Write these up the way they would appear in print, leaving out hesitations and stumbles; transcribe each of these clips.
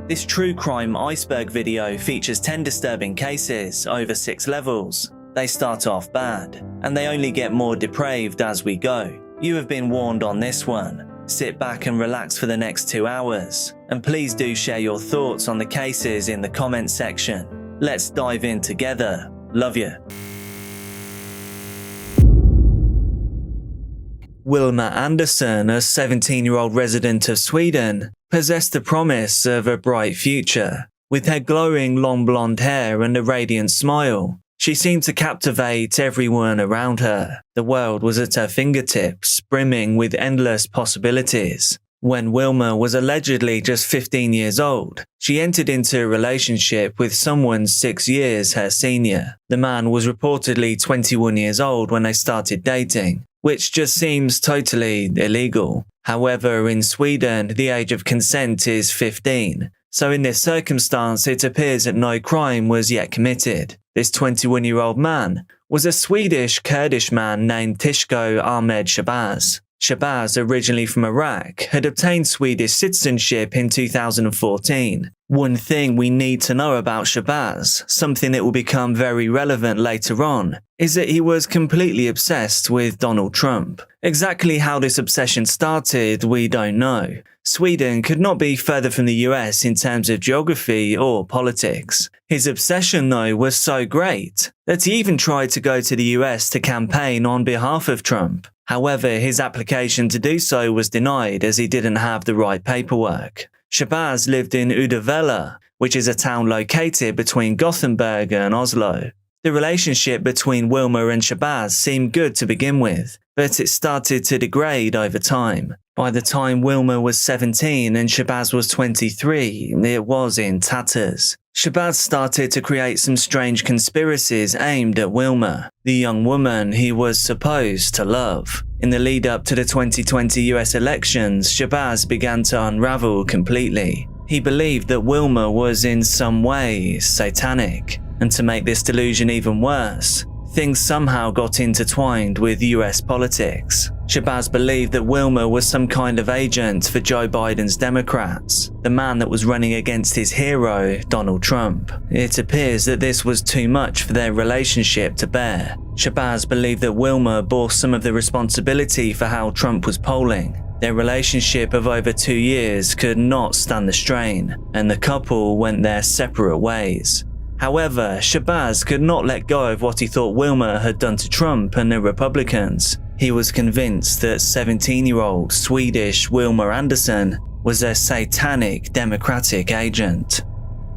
This true crime Iceberg video features 10 disturbing cases over 6 levels. They start off bad, and they only get more depraved as we go. You have been warned on this one. Sit back and relax for the next 2 hours, and please do share your thoughts on the cases in the comment section. Let's dive in together. Love you. Wilma Andersson, a 17-year-old resident of Sweden, possessed the promise of a bright future. With her glowing long blonde hair and a radiant smile, she seemed to captivate everyone around her. The world was at her fingertips, brimming with endless possibilities. When Wilma was allegedly just 15 years old, she entered into a relationship with someone 6 years her senior. The man was reportedly 21 years old when they started dating, which just seems totally illegal. However, in Sweden, the age of consent is 15, so in this circumstance it appears that no crime was yet committed. This 21-year-old man was a Swedish-Kurdish man named Tishko Ahmed Shabazz. Shabazz, originally from Iraq, had obtained Swedish citizenship in 2014. One thing we need to know about Shabazz, something that will become very relevant later on, is that he was completely obsessed with Donald Trump. Exactly how this obsession started, we don't know. Sweden could not be further from the US in terms of geography or politics. His obsession, though, was so great that he even tried to go to the US to campaign on behalf of Trump. However, his application to do so was denied as he didn't have the right paperwork. Shabazz lived in Uddevalla, which is a town located between Gothenburg and Oslo. The relationship between Wilma and Shabazz seemed good to begin with, but it started to degrade over time. By the time Wilma was 17 and Shabazz was 23, it was in tatters. Shabazz started to create some strange conspiracies aimed at Wilma, the young woman he was supposed to love. In the lead up to the 2020 US elections, Shabazz began to unravel completely. He believed that Wilma was in some way satanic, and to make this delusion even worse, things somehow got intertwined with US politics. Shabazz believed that Wilma was some kind of agent for Joe Biden's Democrats, the man that was running against his hero, Donald Trump. It appears that this was too much for their relationship to bear. Shabazz believed that Wilma bore some of the responsibility for how Trump was polling. Their relationship of over 2 years could not stand the strain, and the couple went their separate ways. However, Shabazz could not let go of what he thought Wilma had done to Trump and the Republicans. He was convinced that 17-year-old Swedish Wilma Andersson was a satanic Democratic agent.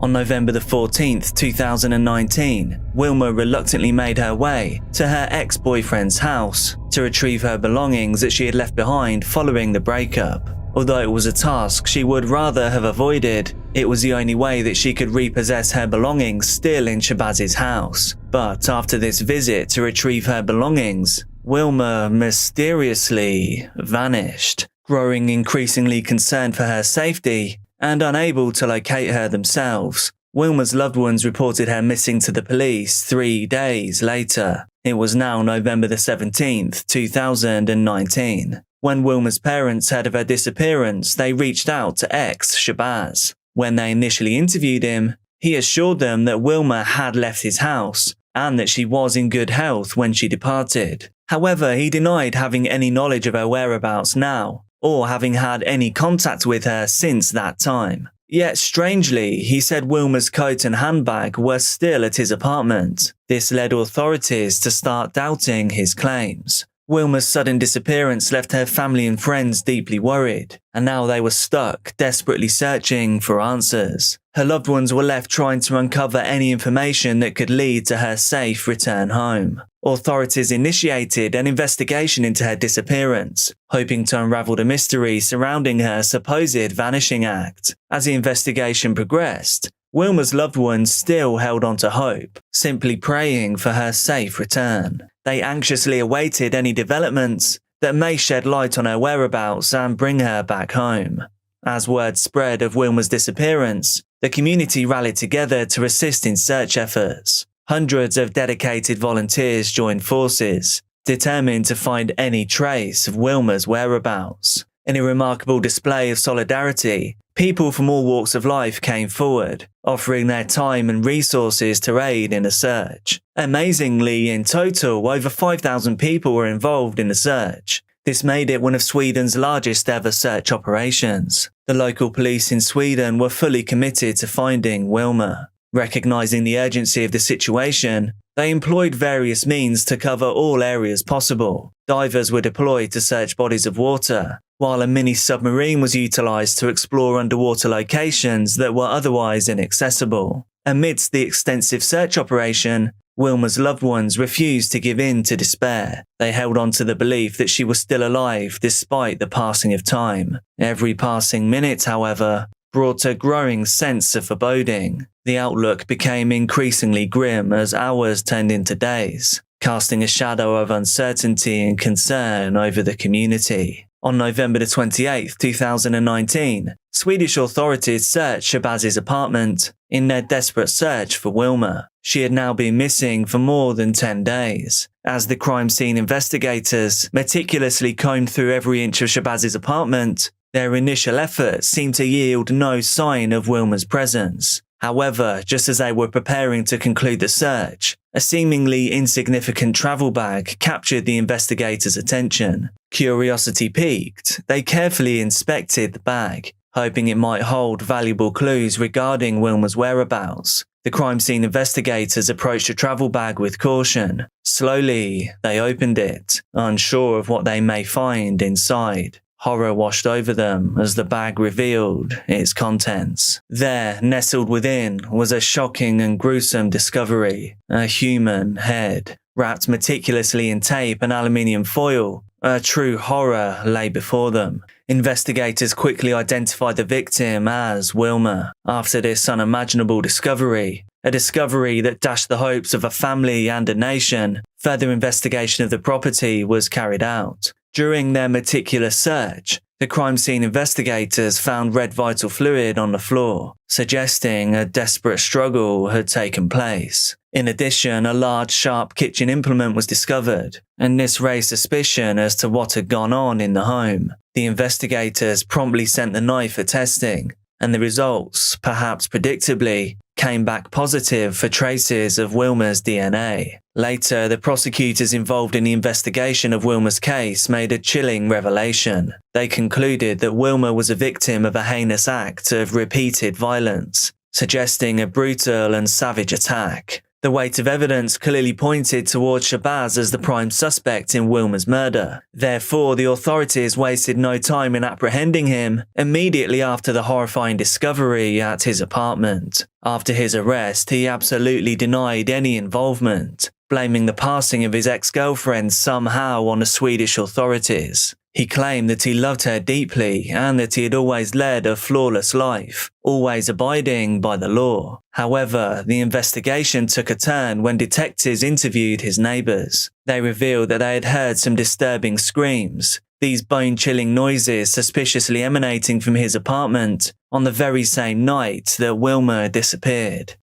On November 14th, 2019, Wilma reluctantly made her way to her ex-boyfriend's house to retrieve her belongings that she had left behind following the breakup. Although it was a task she would rather have avoided, it was the only way that she could repossess her belongings still in Shabazz's house. But after this visit to retrieve her belongings, Wilma mysteriously vanished. Growing increasingly concerned for her safety and unable to locate her themselves, Wilma's loved ones reported her missing to the police 3 days later. It was now November 17th, 2019. When Wilma's parents heard of her disappearance, they reached out to ex-Shabazz. When they initially interviewed him, he assured them that Wilma had left his house and that she was in good health when she departed. However, he denied having any knowledge of her whereabouts now, or having had any contact with her since that time. Yet strangely, he said Wilma's coat and handbag were still at his apartment. This led authorities to start doubting his claims. Wilma's sudden disappearance left her family and friends deeply worried, and now they were stuck, desperately searching for answers. Her loved ones were left trying to uncover any information that could lead to her safe return home. Authorities initiated an investigation into her disappearance, hoping to unravel the mystery surrounding her supposed vanishing act. As the investigation progressed, Wilma's loved ones still held on to hope, simply praying for her safe return. They anxiously awaited any developments that may shed light on her whereabouts and bring her back home. As word spread of Wilma's disappearance, the community rallied together to assist in search efforts. Hundreds of dedicated volunteers joined forces, determined to find any trace of Wilma's whereabouts. In a remarkable display of solidarity, people from all walks of life came forward, offering their time and resources to aid in the search. Amazingly, in total, over 5,000 people were involved in the search. This made it one of Sweden's largest ever search operations. The local police in Sweden were fully committed to finding Wilma. Recognizing the urgency of the situation, they employed various means to cover all areas possible. Divers were deployed to search bodies of water, while a mini-submarine was utilized to explore underwater locations that were otherwise inaccessible. Amidst the extensive search operation, Wilma's loved ones refused to give in to despair. They held on to the belief that she was still alive despite the passing of time. Every passing minute, however, brought a growing sense of foreboding. The outlook became increasingly grim as hours turned into days, casting a shadow of uncertainty and concern over the community. On November 28, 2019, Swedish authorities searched Shabaz's apartment in their desperate search for Wilma. She had now been missing for more than 10 days. As the crime scene investigators meticulously combed through every inch of Shabaz's apartment, their initial efforts seemed to yield no sign of Wilma's presence. However, just as they were preparing to conclude the search, a seemingly insignificant travel bag captured the investigators' attention. Curiosity piqued, they carefully inspected the bag, hoping it might hold valuable clues regarding Wilma's whereabouts. The crime scene investigators approached the travel bag with caution. Slowly, they opened it, unsure of what they may find inside. Horror washed over them as the bag revealed its contents. There, nestled within, was a shocking and gruesome discovery: a human head, wrapped meticulously in tape and aluminium foil. A true horror lay before them. Investigators quickly identified the victim as Wilma. After this unimaginable discovery, a discovery that dashed the hopes of a family and a nation, further investigation of the property was carried out. During their meticulous search, the crime scene investigators found red vital fluid on the floor, suggesting a desperate struggle had taken place. In addition, a large, sharp kitchen implement was discovered, and this raised suspicion as to what had gone on in the home. The investigators promptly sent the knife for testing, and the results, perhaps predictably, came back positive for traces of Wilma's DNA. Later, the prosecutors involved in the investigation of Wilma's case made a chilling revelation. They concluded that Wilma was a victim of a heinous act of repeated violence, suggesting a brutal and savage attack. The weight of evidence clearly pointed towards Shabaz as the prime suspect in Wilma's murder. Therefore, the authorities wasted no time in apprehending him immediately after the horrifying discovery at his apartment. After his arrest, he absolutely denied any involvement, blaming the passing of his ex-girlfriend somehow on the Swedish authorities. He claimed that he loved her deeply and that he had always led a flawless life, always abiding by the law. However, the investigation took a turn when detectives interviewed his neighbors. They revealed that they had heard some disturbing screams, these bone-chilling noises suspiciously emanating from his apartment on the very same night that Wilma disappeared.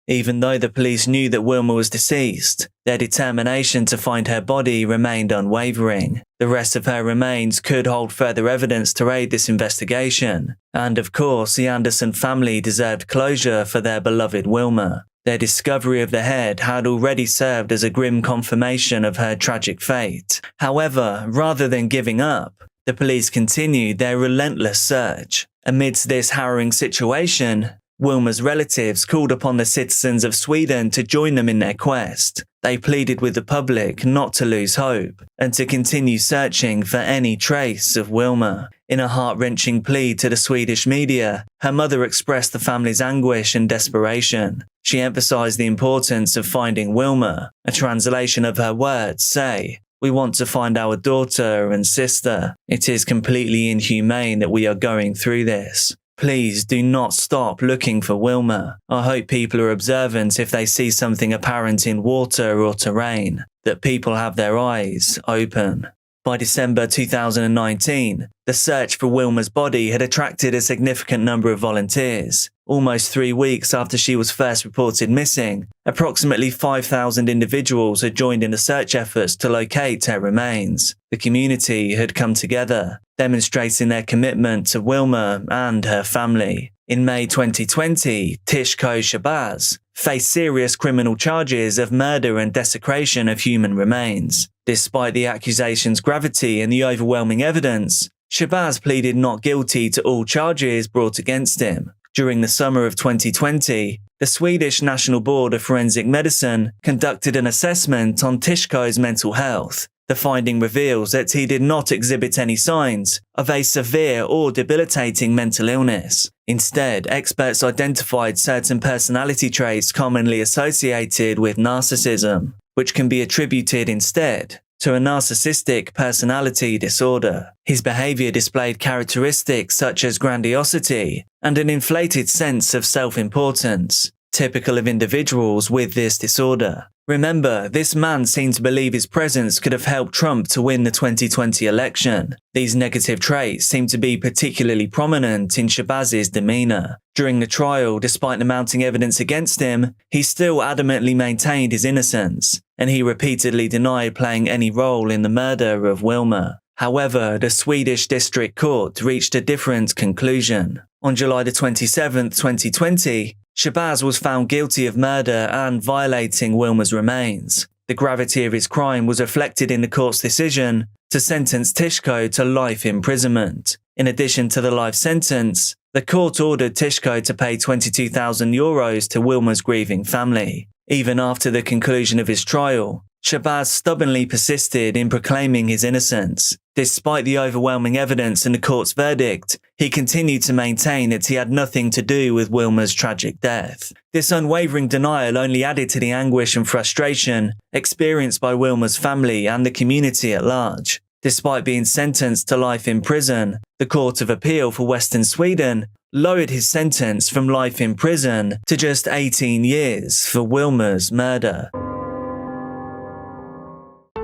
Even though the police knew that Wilma was deceased, their determination to find her body remained unwavering. The rest of her remains could hold further evidence to aid this investigation, and of course the Anderson family deserved closure for their beloved Wilma. Their discovery of the head had already served as a grim confirmation of her tragic fate. However, rather than giving up, the police continued their relentless search. Amidst this harrowing situation, Wilma's relatives called upon the citizens of Sweden to join them in their quest. They pleaded with the public not to lose hope and to continue searching for any trace of Wilma. In a heart-wrenching plea to the Swedish media, her mother expressed the family's anguish and desperation. She emphasized the importance of finding Wilma. A translation of her words say, "We want to find our daughter and sister. It is completely inhumane that we are going through this. Please do not stop looking for Wilma. I hope people are observant if they see something apparent in water or terrain, that people have their eyes open." By December 2019, the search for Wilma's body had attracted a significant number of volunteers. Almost 3 weeks after she was first reported missing, approximately 5,000 individuals had joined in the search efforts to locate her remains. The community had come together. demonstrating their commitment to Wilma and her family. In May 2020, Tishko Shabazz faced serious criminal charges of murder and desecration of human remains. Despite the accusation's gravity and the overwhelming evidence, Shabazz pleaded not guilty to all charges brought against him. During the summer of 2020, the Swedish National Board of Forensic Medicine conducted an assessment on Tishko's mental health. The finding reveals that he did not exhibit any signs of a severe or debilitating mental illness. Instead, experts identified certain personality traits commonly associated with narcissism, which can be attributed instead to a narcissistic personality disorder. His behavior displayed characteristics such as grandiosity and an inflated sense of self-importance, typical of individuals with this disorder. Remember, this man seemed to believe his presence could have helped Trump to win the 2020 election. These negative traits seem to be particularly prominent in Shabazz's demeanor. During the trial, despite the mounting evidence against him, he still adamantly maintained his innocence, and he repeatedly denied playing any role in the murder of Wilma. However, the Swedish District Court reached a different conclusion. On July 27, 2020, Shabazz was found guilty of murder and violating Wilma's remains. The gravity of his crime was reflected in the court's decision to sentence Tishko to life imprisonment. In addition to the life sentence, the court ordered Tishko to pay €22,000 to Wilma's grieving family. Even after the conclusion of his trial, Shabazz stubbornly persisted in proclaiming his innocence. Despite the overwhelming evidence and the court's verdict, he continued to maintain that he had nothing to do with Wilma's tragic death. This unwavering denial only added to the anguish and frustration experienced by Wilma's family and the community at large. Despite being sentenced to life in prison, the Court of Appeal for Western Sweden lowered his sentence from life in prison to just 18 years for Wilma's murder.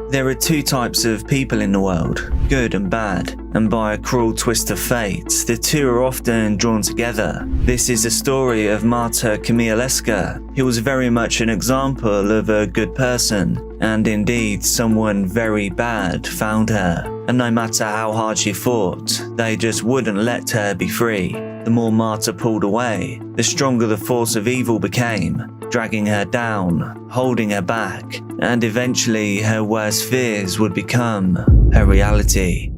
There are two types of people in the world, good and bad, and by a cruel twist of fate, the two are often drawn together. This is the story of Marta Kamialeska, who was very much an example of a good person, and indeed someone very bad found her. And no matter how hard she fought, they just wouldn't let her be free. The more Marta pulled away, the stronger the force of evil became, dragging her down, holding her back, and eventually her worst fears would become her reality.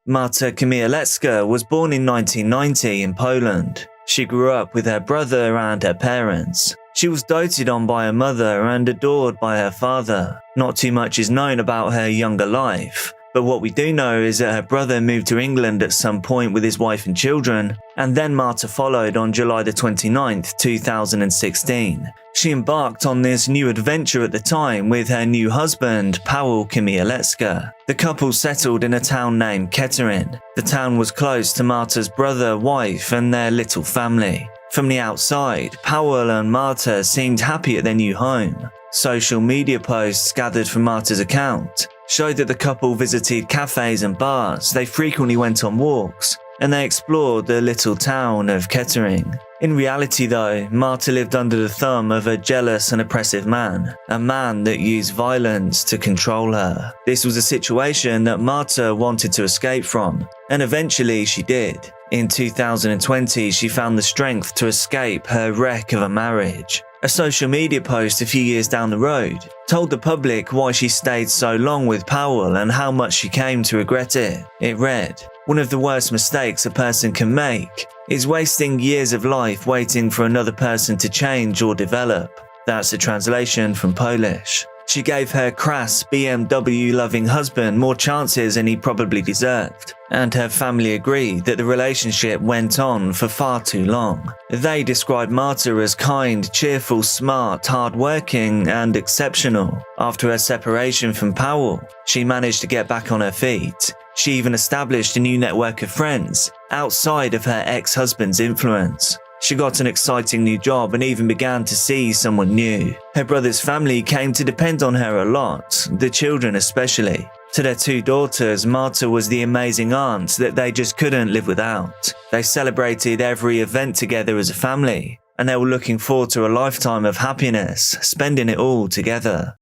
Marta Kamialeska was born in 1990 in Poland. She grew up with her brother and her parents. She was doted on by her mother and adored by her father. Not too much is known about her younger life, but what we do know is that her brother moved to England at some point with his wife and children, and then Marta followed on July 29th, 2016. She embarked on this new adventure at the time with her new husband, Paweł Kamialeska. The couple settled in a town named Kettering. The town was close to Marta's brother, wife, and their little family. From the outside, Paweł and Marta seemed happy at their new home. Social media posts gathered from Marta's account showed that the couple visited cafes and bars, they frequently went on walks, and they explored the little town of Kettering. In reality though, Marta lived under the thumb of a jealous and oppressive man, a man that used violence to control her. This was a situation that Marta wanted to escape from, and eventually she did. In 2020, she found the strength to escape her wreck of a marriage. A social media post a few years down the road told the public why she stayed so long with Paweł and how much she came to regret it. It read, "One of the worst mistakes a person can make is wasting years of life waiting for another person to change or develop." That's a translation from Polish. She gave her crass BMW-loving husband more chances than he probably deserved, and her family agreed that the relationship went on for far too long. They described Marta as kind, cheerful, smart, hard-working, and exceptional. After her separation from Paweł, she managed to get back on her feet. She even established a new network of friends outside of her ex-husband's influence. She got an exciting new job and even began to see someone new. Her brother's family came to depend on her a lot, the children especially. To their two daughters, Marta was the amazing aunt that they just couldn't live without. They celebrated every event together as a family, and they were looking forward to a lifetime of happiness, spending it all together.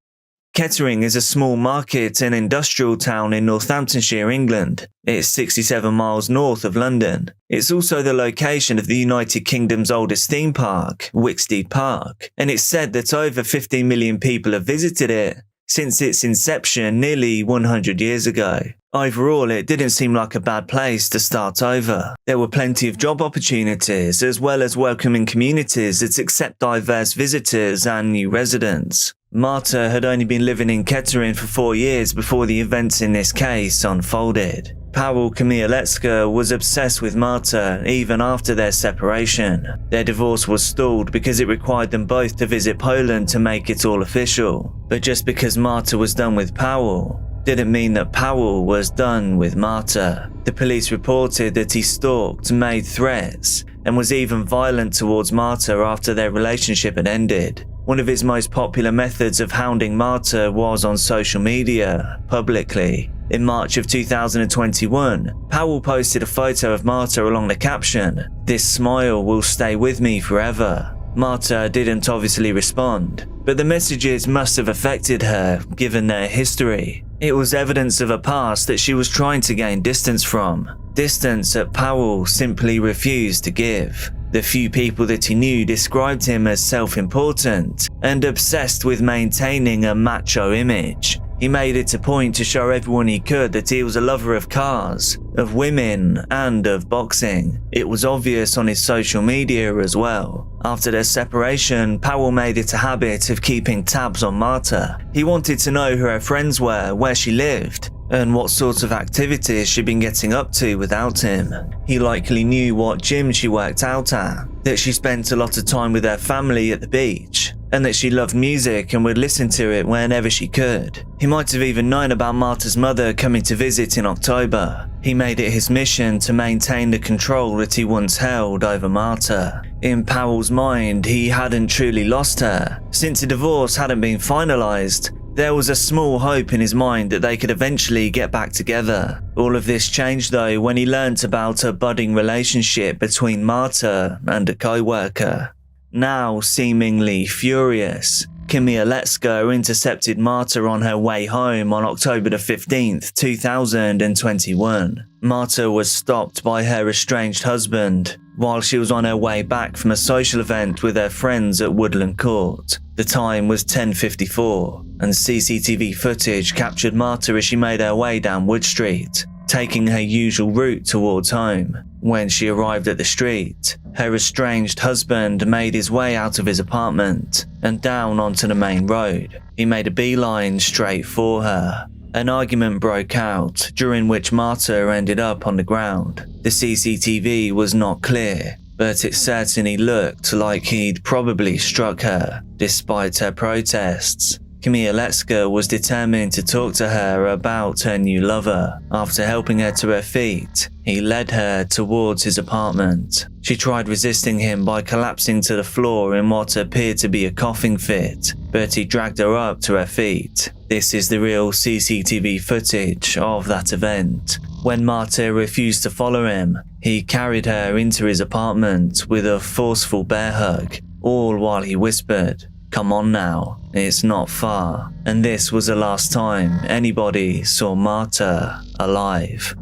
Kettering is a small market and industrial town in Northamptonshire, England. It's 67 miles north of London. It's also the location of the United Kingdom's oldest theme park, Wicksteed Park, and it's said that over 15 million people have visited it since its inception nearly 100 years ago. Overall, it didn't seem like a bad place to start over. There were plenty of job opportunities, as well as welcoming communities that accept diverse visitors and new residents. Marta had only been living in Kettering for 4 years before the events in this case unfolded. Powell Komielewska was obsessed with Marta even after their separation. Their divorce was stalled because it required them both to visit Poland to make it all official. But just because Marta was done with Powell didn't mean that Powell was done with Marta. The police reported that he stalked, made threats, and was even violent towards Marta after their relationship had ended. One of his most popular methods of hounding Marta was on social media, publicly. In March of 2021, Powell posted a photo of Marta along the caption, "This smile will stay with me forever." Marta didn't obviously respond, but the messages must have affected her, given their history. It was evidence of a past that she was trying to gain distance from, distance that Powell simply refused to give. The few people that he knew described him as self-important and obsessed with maintaining a macho image. He made it a point to show everyone he could that he was a lover of cars, of women, and of boxing. It was obvious on his social media as well. After their separation, Powell made it a habit of keeping tabs on Marta. He wanted to know who her friends were, where she lived, and what sorts of activities she'd been getting up to without him. He likely knew what gym she worked out at, that she spent a lot of time with her family at the beach, and that she loved music and would listen to it whenever she could. He might have even known about Marta's mother coming to visit in October. He made it his mission to maintain the control that he once held over Marta. In Powell's mind, he hadn't truly lost her. Since the divorce hadn't been finalized, there was a small hope in his mind that they could eventually get back together. All of this changed though when he learnt about a budding relationship between Marta and a co-worker. Now seemingly furious, Komielewska intercepted Marta on her way home on October 15th, 2021. Marta was stopped by her estranged husband while she was on her way back from a social event with her friends at Woodland Court. The time was 10:54, and CCTV footage captured Marta as she made her way down Wood Street, taking her usual route towards home. When she arrived at the street, her estranged husband made his way out of his apartment and down onto the main road. He made a beeline straight for her. An argument broke out, during which Marta ended up on the ground. The CCTV was not clear, but it certainly looked like he'd probably struck her, despite her protests. Komielewska was determined to talk to her about her new lover. After helping her to her feet, he led her towards his apartment. She tried resisting him by collapsing to the floor in what appeared to be a coughing fit, but he dragged her up to her feet. This is the real CCTV footage of that event. When Marta refused to follow him, he carried her into his apartment with a forceful bear hug, all while he whispered, "Come on now, it's not far." And this was the last time anybody saw Marta alive.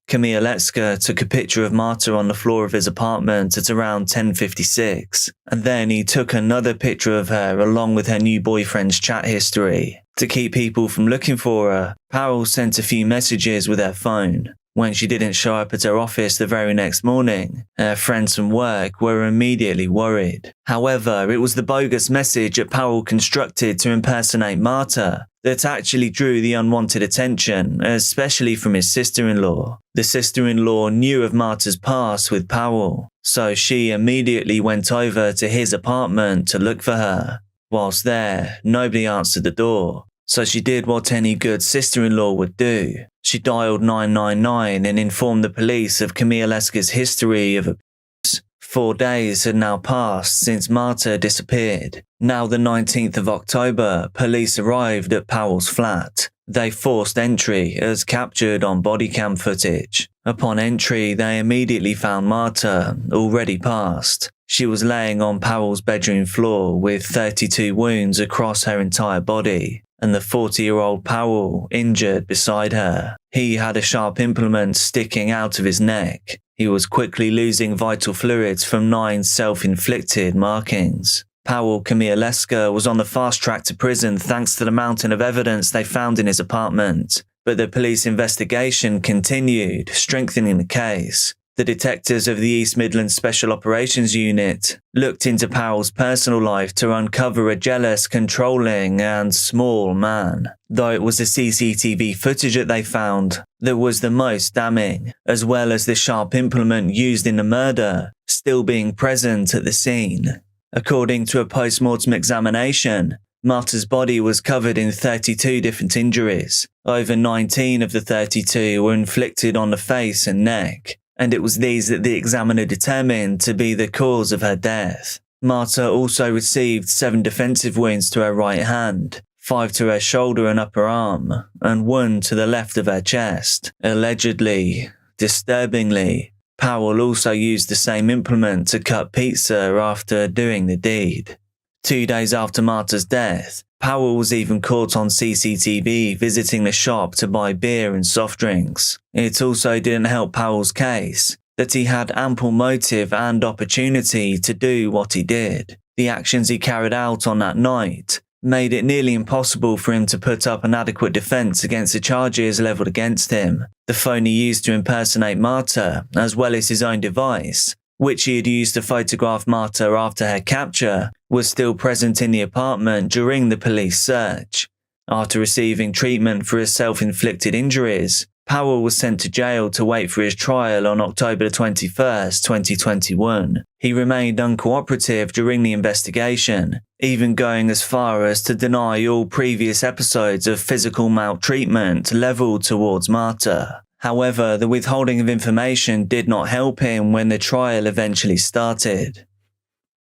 Komielewska took a picture of Marta on the floor of his apartment at around 10:56, and then he took another picture of her along with her new boyfriend's chat history. To keep people from looking for her, Powell sent a few messages with her phone. When she didn't show up at her office the very next morning, her friends from work were immediately worried. However, it was the bogus message that Powell constructed to impersonate Marta that actually drew the unwanted attention, especially from his sister-in-law. The sister-in-law knew of Marta's past with Powell, so she immediately went over to his apartment to look for her. Whilst there, nobody answered the door, so she did what any good sister-in-law would do. She dialed 999 and informed the police of Komielewska's history of abuse. 4 days had now passed since Marta disappeared. Now the 19th of October, police arrived at Powell's flat. They forced entry as captured on body cam footage. Upon entry, they immediately found Marta already passed. She was laying on Powell's bedroom floor with 32 wounds across her entire body, and the 40-year-old Powell injured beside her. He had a sharp implement sticking out of his neck. He was quickly losing vital fluids from 9 self-inflicted markings. Powell Komialeska was on the fast track to prison thanks to the mountain of evidence they found in his apartment, but the police investigation continued, strengthening the case. The detectives of the East Midlands Special Operations Unit looked into Powell's personal life to uncover a jealous, controlling, and small man. Though it was the CCTV footage that they found that was the most damning, as well as the sharp implement used in the murder still being present at the scene. According to a post-mortem examination, Marta's body was covered in 32 different injuries. Over 19 of the 32 were inflicted on the face and neck, and it was these that the examiner determined to be the cause of her death. Marta also received 7 defensive wounds to her right hand, 5 to her shoulder and upper arm, and 1 to the left of her chest. Allegedly, disturbingly, Powell also used the same implement to cut pizza after doing the deed. 2 days after Marta's death, Powell was even caught on CCTV visiting the shop to buy beer and soft drinks. It also didn't help Powell's case that he had ample motive and opportunity to do what he did. The actions he carried out on that night made it nearly impossible for him to put up an adequate defense against the charges leveled against him. The phone he used to impersonate Marta, as well as his own device, which he had used to photograph Marta after her capture, was still present in the apartment during the police search. After receiving treatment for his self-inflicted injuries, Powell was sent to jail to wait for his trial on October 21st, 2021. He remained uncooperative during the investigation, even going as far as to deny all previous episodes of physical maltreatment leveled towards Marta. However, the withholding of information did not help him when the trial eventually started.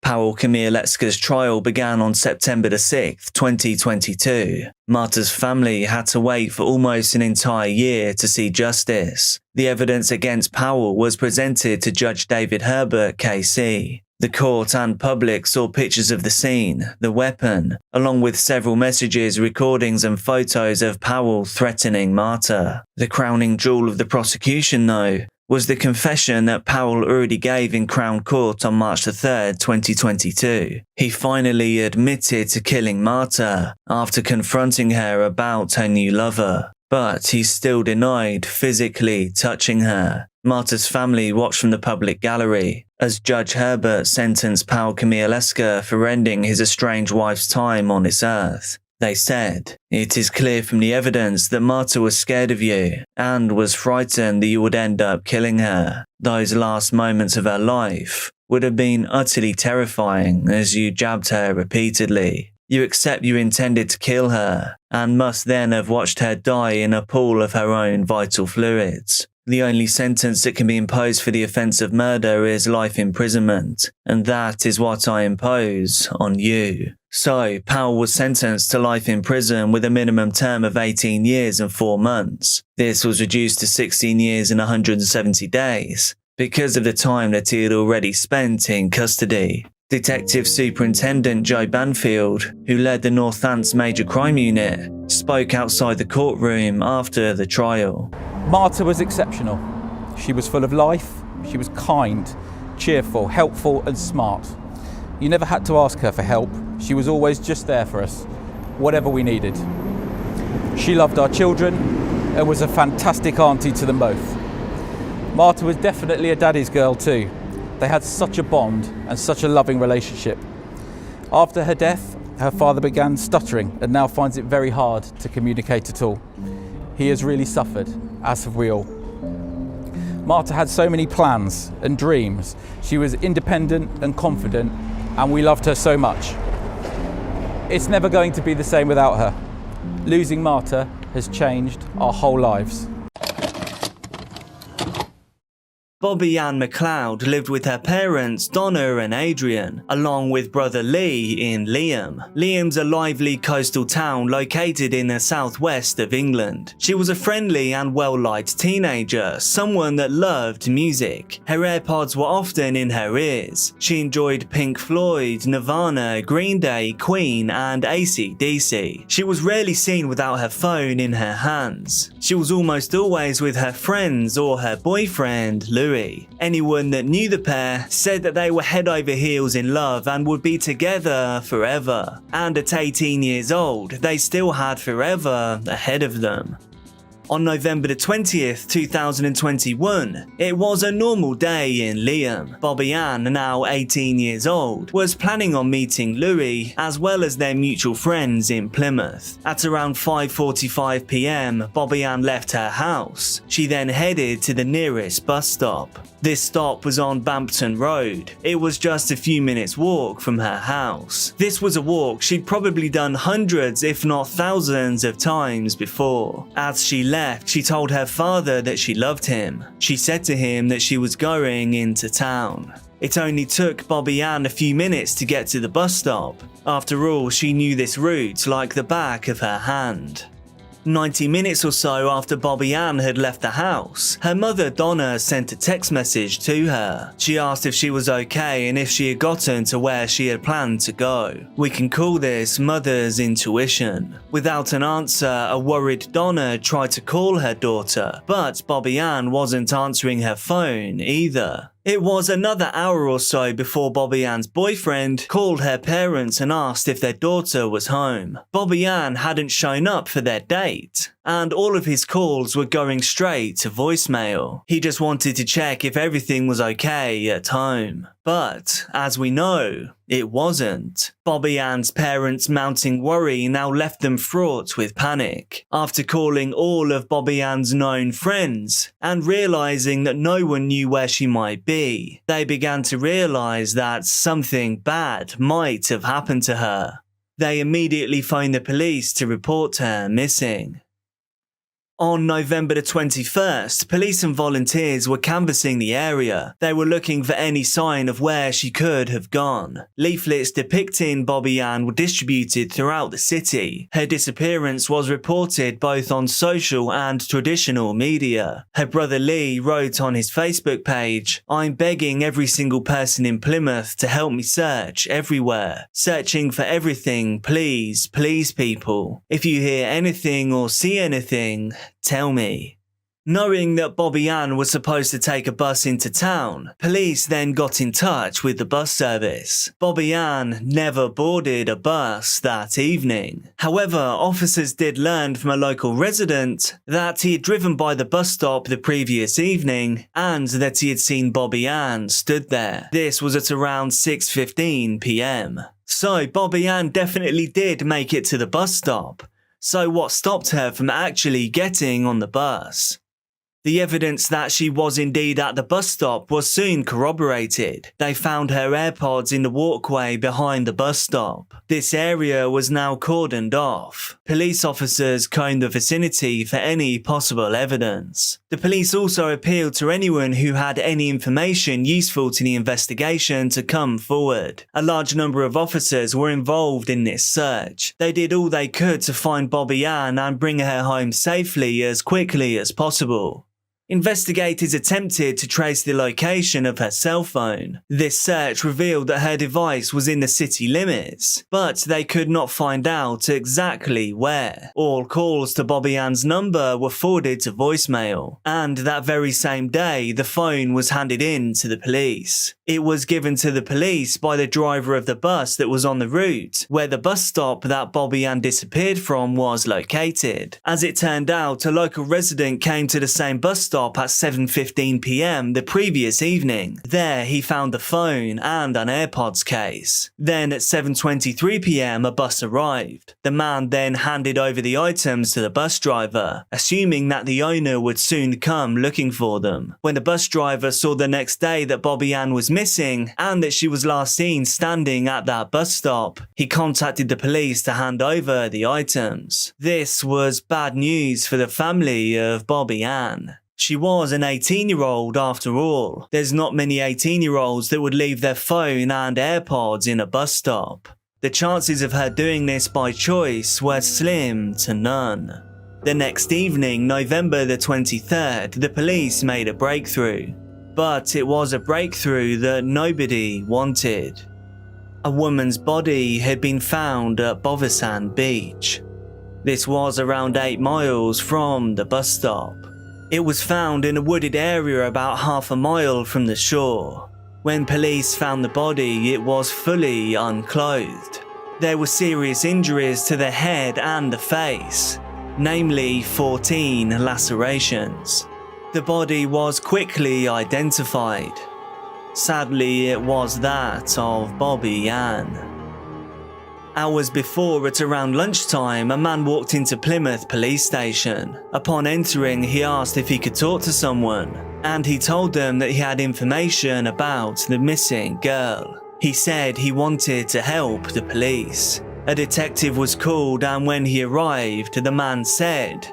Powell Komialeska's trial began on September 6, 2022. Marta's family had to wait for almost an entire year to see justice. The evidence against Powell was presented to Judge David Herbert, KC. The court and public saw pictures of the scene, the weapon, along with several messages, recordings and photos of Powell threatening Marta. The crowning jewel of the prosecution, though, was the confession that Powell already gave in Crown Court on March 3, 2022. He finally admitted to killing Marta after confronting her about her new lover, but he still denied physically touching her. Marta's family watched from the public gallery as Judge Herbert sentenced Powell Komialeska for ending his estranged wife's time on this earth. They said, "It is clear from the evidence that Marta was scared of you and was frightened that you would end up killing her. Those last moments of her life would have been utterly terrifying as you jabbed her repeatedly. You accept you intended to kill her and must then have watched her die in a pool of her own vital fluids. The only sentence that can be imposed for the offence of murder is life imprisonment, and that is what I impose on you." So, Powell was sentenced to life in prison with a minimum term of 18 years and 4 months. This was reduced to 16 years and 170 days because of the time that he had already spent in custody. Detective Superintendent Joe Banfield, who led the Northants Major Crime Unit, spoke outside the courtroom after the trial. Marta was exceptional. She was full of life, she was kind, cheerful, helpful and smart. You never had to ask her for help. She was always just there for us, whatever we needed. She loved our children and was a fantastic auntie to them both. Marta was definitely a daddy's girl too. They had such a bond and such a loving relationship. After her death, her father began stuttering and now finds it very hard to communicate at all. He has really suffered, as have we all. Marta had so many plans and dreams. She was independent and confident, and we loved her so much. It's never going to be the same without her. Losing Marta has changed our whole lives. Bobby Ann McLeod lived with her parents Donna and Adrian, along with brother Lee in Liam. Liam's a lively coastal town located in the southwest of England. She was a friendly and well-liked teenager, someone that loved music. Her AirPods were often in her ears. She enjoyed Pink Floyd, Nirvana, Green Day, Queen and AC/DC. She was rarely seen without her phone in her hands. She was almost always with her friends or her boyfriend, Louis. Anyone that knew the pair said that they were head over heels in love and would be together forever. And at 18 years old, they still had forever ahead of them. On November 20th, 2021, it was a normal day in Liam. Bobby Ann, now 18 years old, was planning on meeting Louis as well as their mutual friends in Plymouth. At around 5:45 PM, Bobby Ann left her house. She then headed to the nearest bus stop. This stop was on Bampton Road. It was just a few minutes walk from her house. This was a walk she'd probably done hundreds if not thousands of times before. As she left, she told her father that she loved him. She said to him that she was going into town. It only took Bobby Ann a few minutes to get to the bus stop. After all, she knew this route like the back of her hand. 90 minutes or so after Bobby Ann had left the house, her mother Donna sent a text message to her. She asked if she was okay and if she had gotten to where she had planned to go. We can call this mother's intuition. Without an answer, a worried Donna tried to call her daughter, but Bobby Ann wasn't answering her phone either. It was another hour or so before Bobby Ann's boyfriend called her parents and asked if their daughter was home. Bobby Ann hadn't shown up for their date, and all of his calls were going straight to voicemail. He just wanted to check if everything was okay at home. But, as we know, it wasn't. Bobby Ann's parents' mounting worry now left them fraught with panic. After calling all of Bobby Ann's known friends and realizing that no one knew where she might be, they began to realize that something bad might have happened to her. They immediately phoned the police to report her missing. On November 21st, police and volunteers were canvassing the area. They were looking for any sign of where she could have gone. Leaflets depicting Bobby Ann were distributed throughout the city. Her disappearance was reported both on social and traditional media. Her brother Lee wrote on his Facebook page, "I'm begging every single person in Plymouth to help me search everywhere. Searching for everything, please, please people. If you hear anything or see anything, tell me." Knowing that Bobby Ann was supposed to take a bus into town, police then got in touch with the bus service. Bobby Ann never boarded a bus that evening. However, officers did learn from a local resident that he had driven by the bus stop the previous evening and that he had seen Bobby Ann stood there. This was at around 6:15 PM. So Bobby Ann definitely did make it to the bus stop. So what stopped her from actually getting on the bus? The evidence that she was indeed at the bus stop was soon corroborated. They found her AirPods in the walkway behind the bus stop. This area was now cordoned off. Police officers combed the vicinity for any possible evidence. The police also appealed to anyone who had any information useful to the investigation to come forward. A large number of officers were involved in this search. They did all they could to find Bobby Ann and bring her home safely as quickly as possible. Investigators attempted to trace the location of her cell phone. This search revealed that her device was in the city limits, but they could not find out exactly where. All calls to Bobby Ann's number were forwarded to voicemail, and that very same day the phone was handed in to the police. It was given to the police by the driver of the bus that was on the route, where the bus stop that Bobby Ann disappeared from was located. As it turned out, a local resident came to the same bus stop at 7:15 PM the previous evening. There he found the phone and an AirPods case. Then at 7:23 PM a bus arrived. The man then handed over the items to the bus driver, assuming that the owner would soon come looking for them. When the bus driver saw the next day that Bobby Ann was missing and that she was last seen standing at that bus stop, he contacted the police to hand over the items. This was bad news for the family of Bobby Ann. She was an 18-year-old after all. There's not many 18-year-olds that would leave their phone and AirPods in a bus stop. The chances of her doing this by choice were slim to none. The next evening, November the 23rd, the police made a breakthrough. But it was a breakthrough that nobody wanted. A woman's body had been found at Bovesan Beach. This was around 8 miles from the bus stop. It was found in a wooded area about half a mile from the shore. When police found the body, it was fully unclothed. There were serious injuries to the head and the face, namely 14 lacerations. The body was quickly identified. Sadly, it was that of Bobby Ann. Hours before, at around lunchtime, a man walked into Plymouth police station. Upon entering, he asked if he could talk to someone, and he told them that he had information about the missing girl. He said he wanted to help the police. A detective was called, and when he arrived, the man said,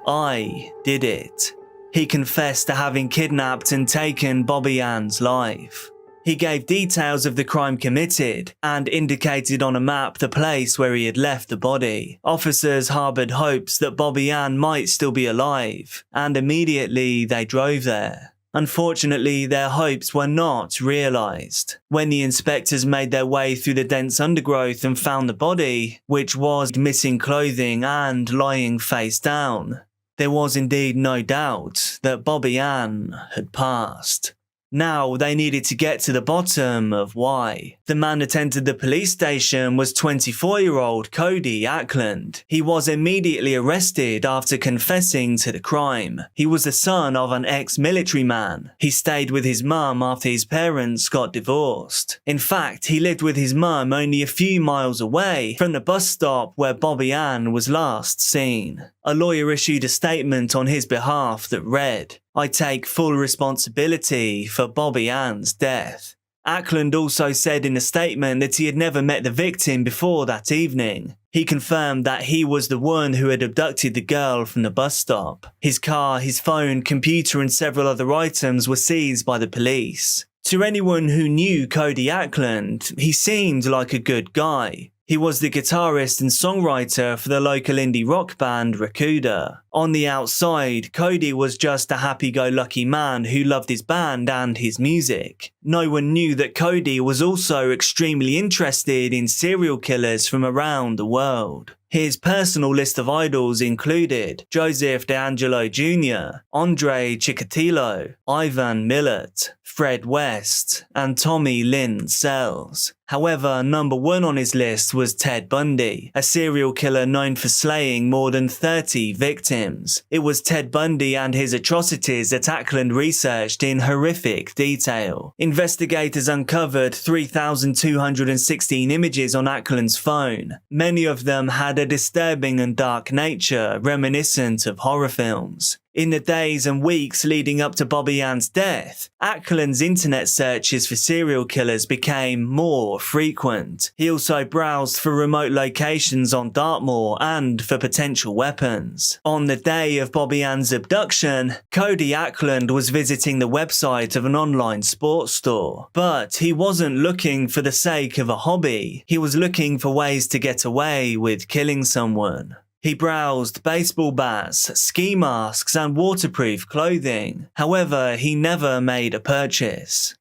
"I did it." He confessed to having kidnapped and taken Bobby Ann's life. He gave details of the crime committed and indicated on a map the place where he had left the body. Officers harboured hopes that Bobby Ann might still be alive, and immediately they drove there. Unfortunately, their hopes were not realised. When the inspectors made their way through the dense undergrowth and found the body, which was missing clothing and lying face down, there was indeed no doubt that Bobby Ann had passed. Now they needed to get to the bottom of why. The man that entered the police station was 24-year-old Cody Ackland. He was immediately arrested after confessing to the crime. He was the son of an ex-military man. He stayed with his mum after his parents got divorced. In fact, he lived with his mum only a few miles away from the bus stop where Bobby Ann was last seen. A lawyer issued a statement on his behalf that read, "I take full responsibility for Bobby Ann's death." Ackland also said in a statement that he had never met the victim before that evening. He confirmed that he was the one who had abducted the girl from the bus stop. His car, his phone, computer and several other items were seized by the police. To anyone who knew Cody Ackland, he seemed like a good guy. He was the guitarist and songwriter for the local indie rock band Rakuda. On the outside, Cody was just a happy-go-lucky man who loved his band and his music. No one knew that Cody was also extremely interested in serial killers from around the world. His personal list of idols included Joseph DeAngelo Jr., Andre Chikatilo, Ivan Millet, Fred West, and Tommy Lynn Sells. However, number one on his list was Ted Bundy, a serial killer known for slaying more than 30 victims. It was Ted Bundy and his atrocities that Ackland researched in horrific detail. Investigators uncovered 3,216 images on Ackland's phone. Many of them had a disturbing and dark nature reminiscent of horror films. In the days and weeks leading up to Bobby Ann's death, Ackland's internet searches for serial killers became more frequent. He also browsed for remote locations on Dartmoor and for potential weapons. On the day of Bobby Ann's abduction, Cody Ackland was visiting the website of an online sports store. But he wasn't looking for the sake of a hobby. He was looking for ways to get away with killing someone. He browsed baseball bats, ski masks and waterproof clothing. However, he never made a purchase.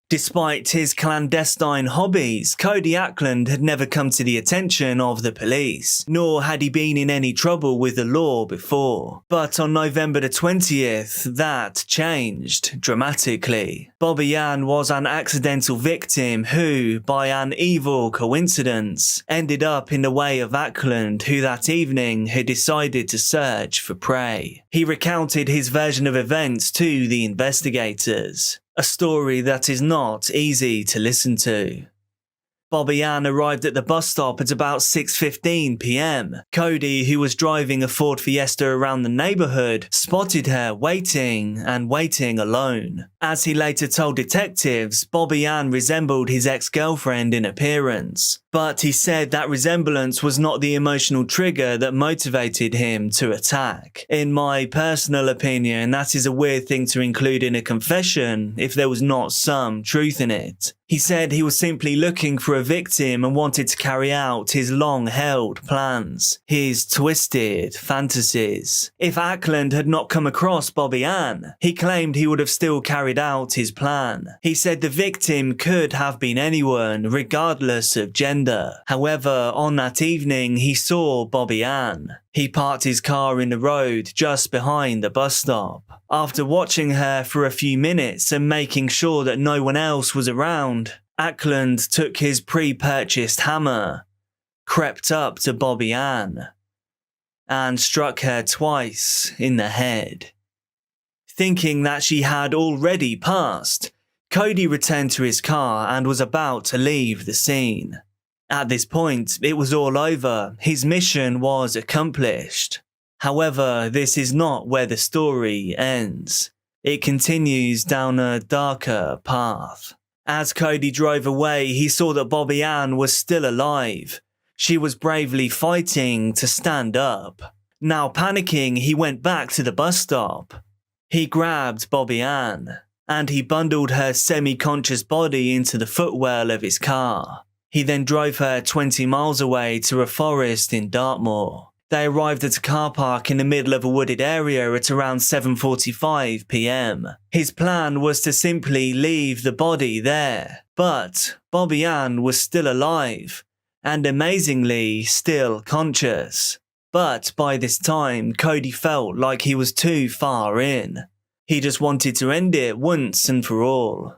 Despite his clandestine hobbies, Cody Ackland had never come to the attention of the police, nor had he been in any trouble with the law before. But on November the 20th, that changed dramatically. Bobby Ann was an accidental victim who, by an evil coincidence, ended up in the way of Ackland, who that evening had decided to search for prey. He recounted his version of events to the investigators. A story that is not easy to listen to. Bobby Ann arrived at the bus stop at about 6:15 p.m. Cody, who was driving a Ford Fiesta around the neighborhood, spotted her waiting alone. As he later told detectives, Bobby Ann resembled his ex-girlfriend in appearance. But he said that resemblance was not the emotional trigger that motivated him to attack. In my personal opinion, that is a weird thing to include in a confession if there was not some truth in it. He said he was simply looking for a victim and wanted to carry out his long-held plans, his twisted fantasies. If Ackland had not come across Bobby Ann, he claimed he would have still carried out his plan. He said the victim could have been anyone, regardless of gender. However, on that evening, he saw Bobby Ann. He parked his car in the road just behind the bus stop. After watching her for a few minutes and making sure that no one else was around, Ackland took his pre-purchased hammer, crept up to Bobby Ann, and struck her twice in the head. Thinking that she had already passed, Cody returned to his car and was about to leave the scene. At this point, it was all over. His mission was accomplished. However, this is not where the story ends. It continues down a darker path. As Cody drove away, he saw that Bobby Ann was still alive. She was bravely fighting to stand up. Now panicking, he went back to the bus stop. He grabbed Bobby Ann, and he bundled her semi-conscious body into the footwell of his car. He then drove her 20 miles away to a forest in Dartmoor. They arrived at a car park in the middle of a wooded area at around 7:45 p.m. His plan was to simply leave the body there, but Bobby Ann was still alive, and amazingly still conscious. But by this time, Cody felt like he was too far in. He just wanted to end it once and for all.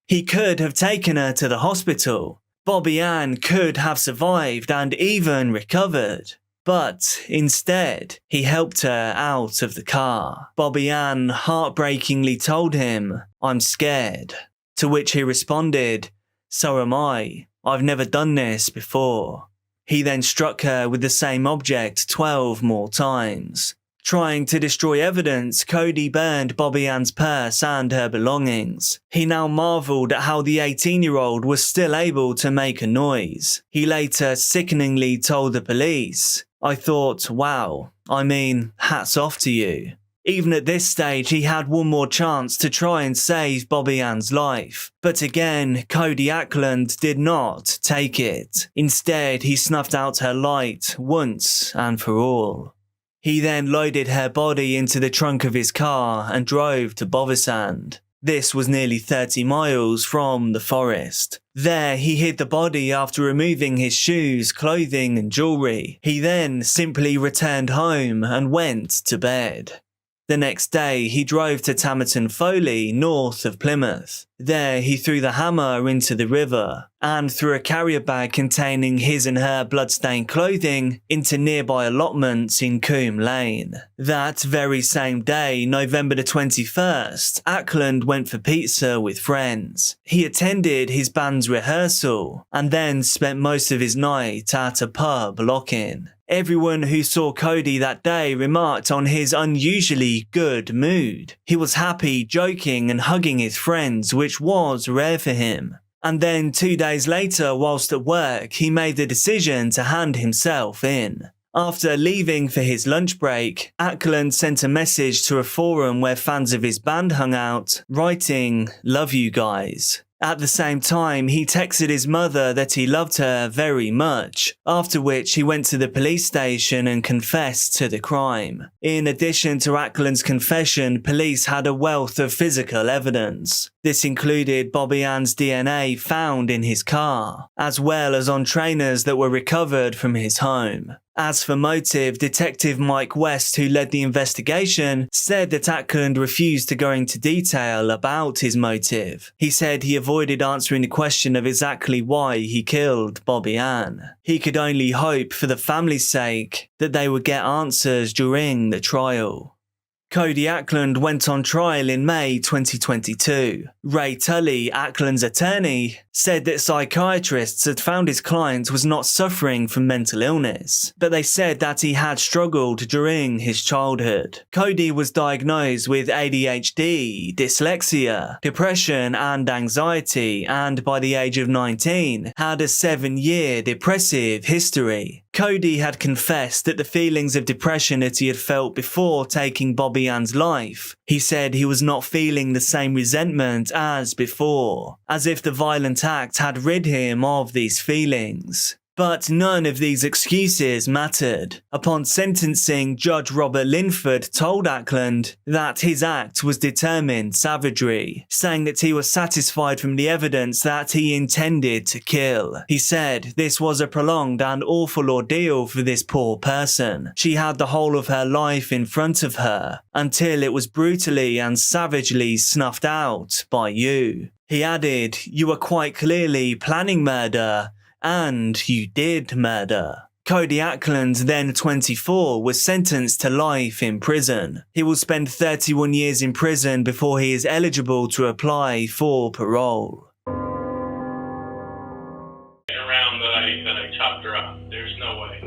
He could have taken her to the hospital. Bobby Ann could have survived and even recovered. But instead, he helped her out of the car. Bobby Ann heartbreakingly told him, "I'm scared." To which he responded, "So am I. I've never done this before." He then struck her with the same object 12 more times. Trying to destroy evidence, Cody burned Bobby Ann's purse and her belongings. He now marveled at how the 18-year-old was still able to make a noise. He later sickeningly told the police, "I thought, wow, hats off to you." Even at this stage, he had one more chance to try and save Bobby Ann's life. But again, Cody Ackland did not take it. Instead, he snuffed out her light once and for all. He then loaded her body into the trunk of his car and drove to Bovisand. This was nearly 30 miles from the forest. There, he hid the body after removing his shoes, clothing and jewellery. He then simply returned home and went to bed. The next day, he drove to Tamerton Foley, north of Plymouth. There, he threw the hammer into the river and threw a carrier bag containing his and her bloodstained clothing into nearby allotments in Coombe Lane. That very same day, November the 21st, Ackland went for pizza with friends. He attended his band's rehearsal and then spent most of his night at a pub lock-in. Everyone who saw Cody that day remarked on his unusually good mood. He was happy, joking and hugging his friends, which was rare for him. And then 2 days later, whilst at work, he made the decision to hand himself in. After leaving for his lunch break, Ackland sent a message to a forum where fans of his band hung out, writing, "Love you guys." At the same time, he texted his mother that he loved her very much, after which he went to the police station and confessed to the crime. In addition to Ackland's confession, police had a wealth of physical evidence. This included Bobby Ann's DNA found in his car, as well as on trainers that were recovered from his home. As for motive, Detective Mike West, who led the investigation, said that Ackland refused to go into detail about his motive. He said he avoided answering the question of exactly why he killed Bobby Ann. He could only hope, for the family's sake, that they would get answers during the trial. Cody Ackland went on trial in May 2022. Ray Tully, Ackland's attorney, said that psychiatrists had found his client was not suffering from mental illness, but they said that he had struggled during his childhood. Cody was diagnosed with ADHD, dyslexia, depression and anxiety, and by the age of 19 had a 7-year depressive history. Cody had confessed that the feelings of depression that he had felt before taking Bobby Ann's life, he said he was not feeling the same resentment as before, as if the violent act had rid him of these feelings. But none of these excuses mattered. Upon sentencing, Judge Robert Linford told Ackland that his act was determined savagery, saying that he was satisfied from the evidence that he intended to kill. He said this was a prolonged and awful ordeal for this poor person. She had the whole of her life in front of her, until it was brutally and savagely snuffed out by you. He added, "You were quite clearly planning murder, and you did murder." Cody Ackland, then 24, was sentenced to life in prison. He will spend 31 years in prison before he is eligible to apply for parole. Around that I chopped her up. There's no way.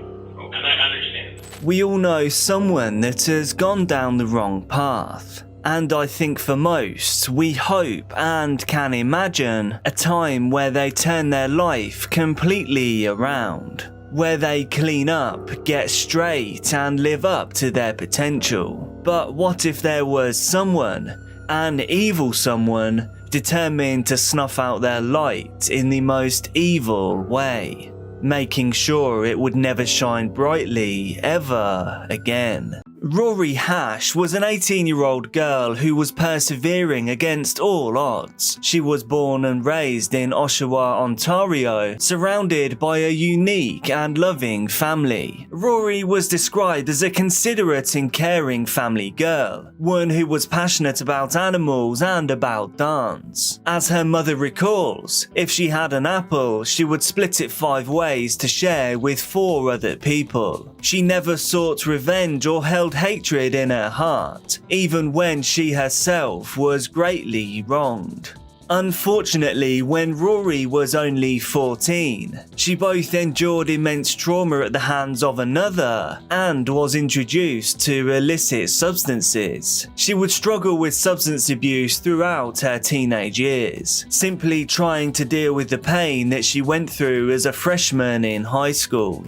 And I understand. We all know someone that has gone down the wrong path. And I think for most, we hope and can imagine a time where they turn their life completely around, where they clean up, get straight and live up to their potential. But what if there was someone, an evil someone, determined to snuff out their light in the most evil way, making sure it would never shine brightly ever again? Rory Hash was an 18-year-old girl who was persevering against all odds. She was born and raised in Oshawa, Ontario, surrounded by a unique and loving family. Rory was described as a considerate and caring family girl, one who was passionate about animals and about dance. As her mother recalls, if she had an apple, she would split it 5 ways to share with 4 other people. She never sought revenge or held hatred in her heart, even when she herself was greatly wronged. Unfortunately, when Rory was only 14, she both endured immense trauma at the hands of another and was introduced to illicit substances. She would struggle with substance abuse throughout her teenage years, simply trying to deal with the pain that she went through as a freshman in high school.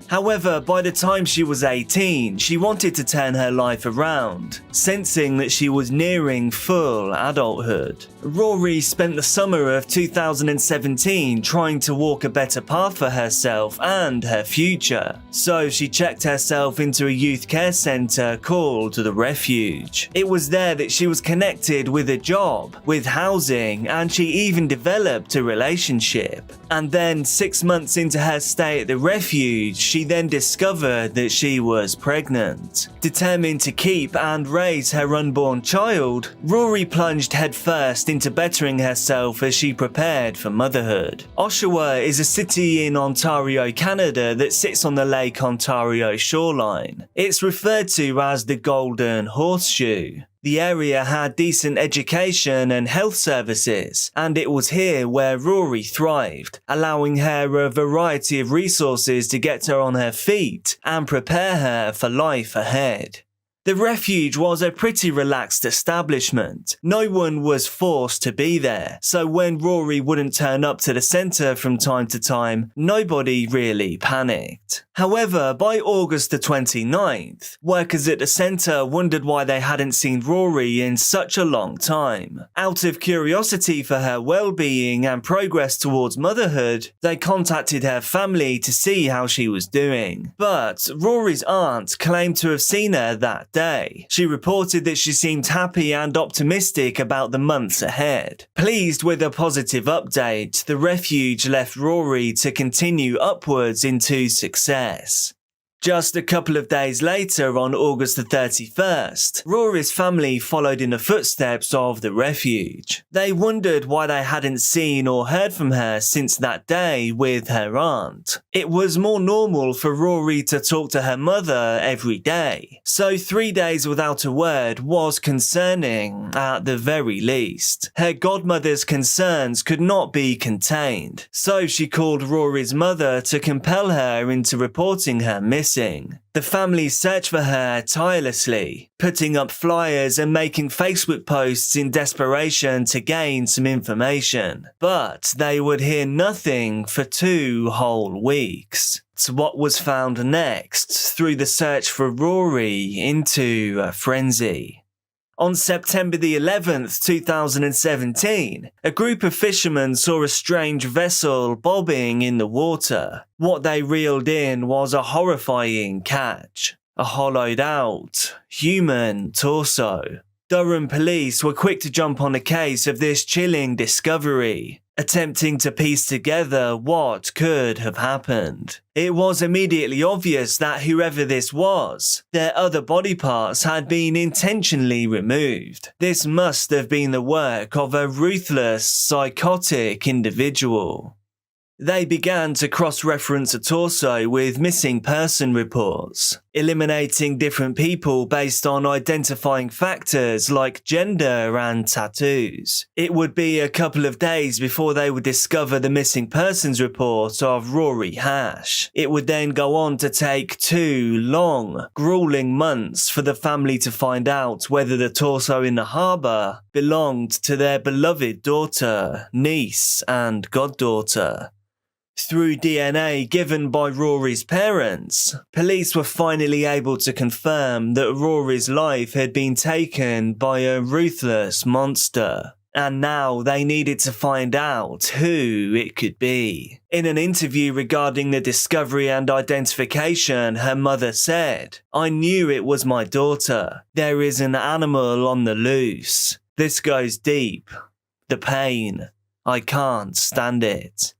However, by the time she was 18, she wanted to turn her life around, sensing that she was nearing full adulthood. Rory spent the summer of 2017 trying to walk a better path for herself and her future, so she checked herself into a youth care centre called The Refuge. It was there that she was connected with a job, with housing, and she even developed a relationship. And then 6 months into her stay at The Refuge, she then discovered that she was pregnant. Determined to keep and raise her unborn child, Rory plunged headfirst into bettering herself as she prepared for motherhood. Oshawa is a city in Ontario, Canada that sits on the Lake Ontario shoreline. It's referred to as the Golden Horseshoe. The area had decent education and health services, and it was here where Rory thrived, allowing her a variety of resources to get her on her feet and prepare her for life ahead. The Refuge was a pretty relaxed establishment. No one was forced to be there, so when Rory wouldn't turn up to the centre from time to time, nobody really panicked. However, by August the 29th, workers at the centre wondered why they hadn't seen Rory in such a long time. Out of curiosity for her well-being and progress towards motherhood, they contacted her family to see how she was doing. But Rory's aunt claimed to have seen her that day. She reported that she seemed happy and optimistic about the months ahead. Pleased with a positive update, the Refuge left Rory to continue upwards into success. Just a couple of days later, on August the 31st, Rory's family followed in the footsteps of the refuge. They wondered why they hadn't seen or heard from her since that day with her aunt. It was more normal for Rory to talk to her mother every day, so 3 days without a word was concerning at the very least. Her godmother's concerns could not be contained, so she called Rory's mother to compel her into reporting her missing. The family searched for her tirelessly, putting up flyers and making Facebook posts in desperation to gain some information. But they would hear nothing for 2 whole weeks. So what was found next threw the search for Rory into a frenzy. On September the 11th, 2017, a group of fishermen saw a strange vessel bobbing in the water. What they reeled in was a horrifying catch, a hollowed out human torso. Durham police were quick to jump on the case of this chilling discovery, attempting to piece together what could have happened. It was immediately obvious that whoever this was, their other body parts had been intentionally removed. This must have been the work of a ruthless, psychotic individual. They began to cross-reference a torso with missing person reports, eliminating different people based on identifying factors like gender and tattoos. It would be a couple of days before they would discover the missing persons report of Rory Hash. It would then go on to take 2 long, grueling months for the family to find out whether the torso in the harbour belonged to their beloved daughter, niece, and goddaughter. Through DNA given by Rory's parents, police were finally able to confirm that Rory's life had been taken by a ruthless monster, and now they needed to find out who it could be. In an interview regarding the discovery and identification, her mother said, "I knew it was my daughter. There is an animal on the loose. This goes deep. The pain. I can't stand it."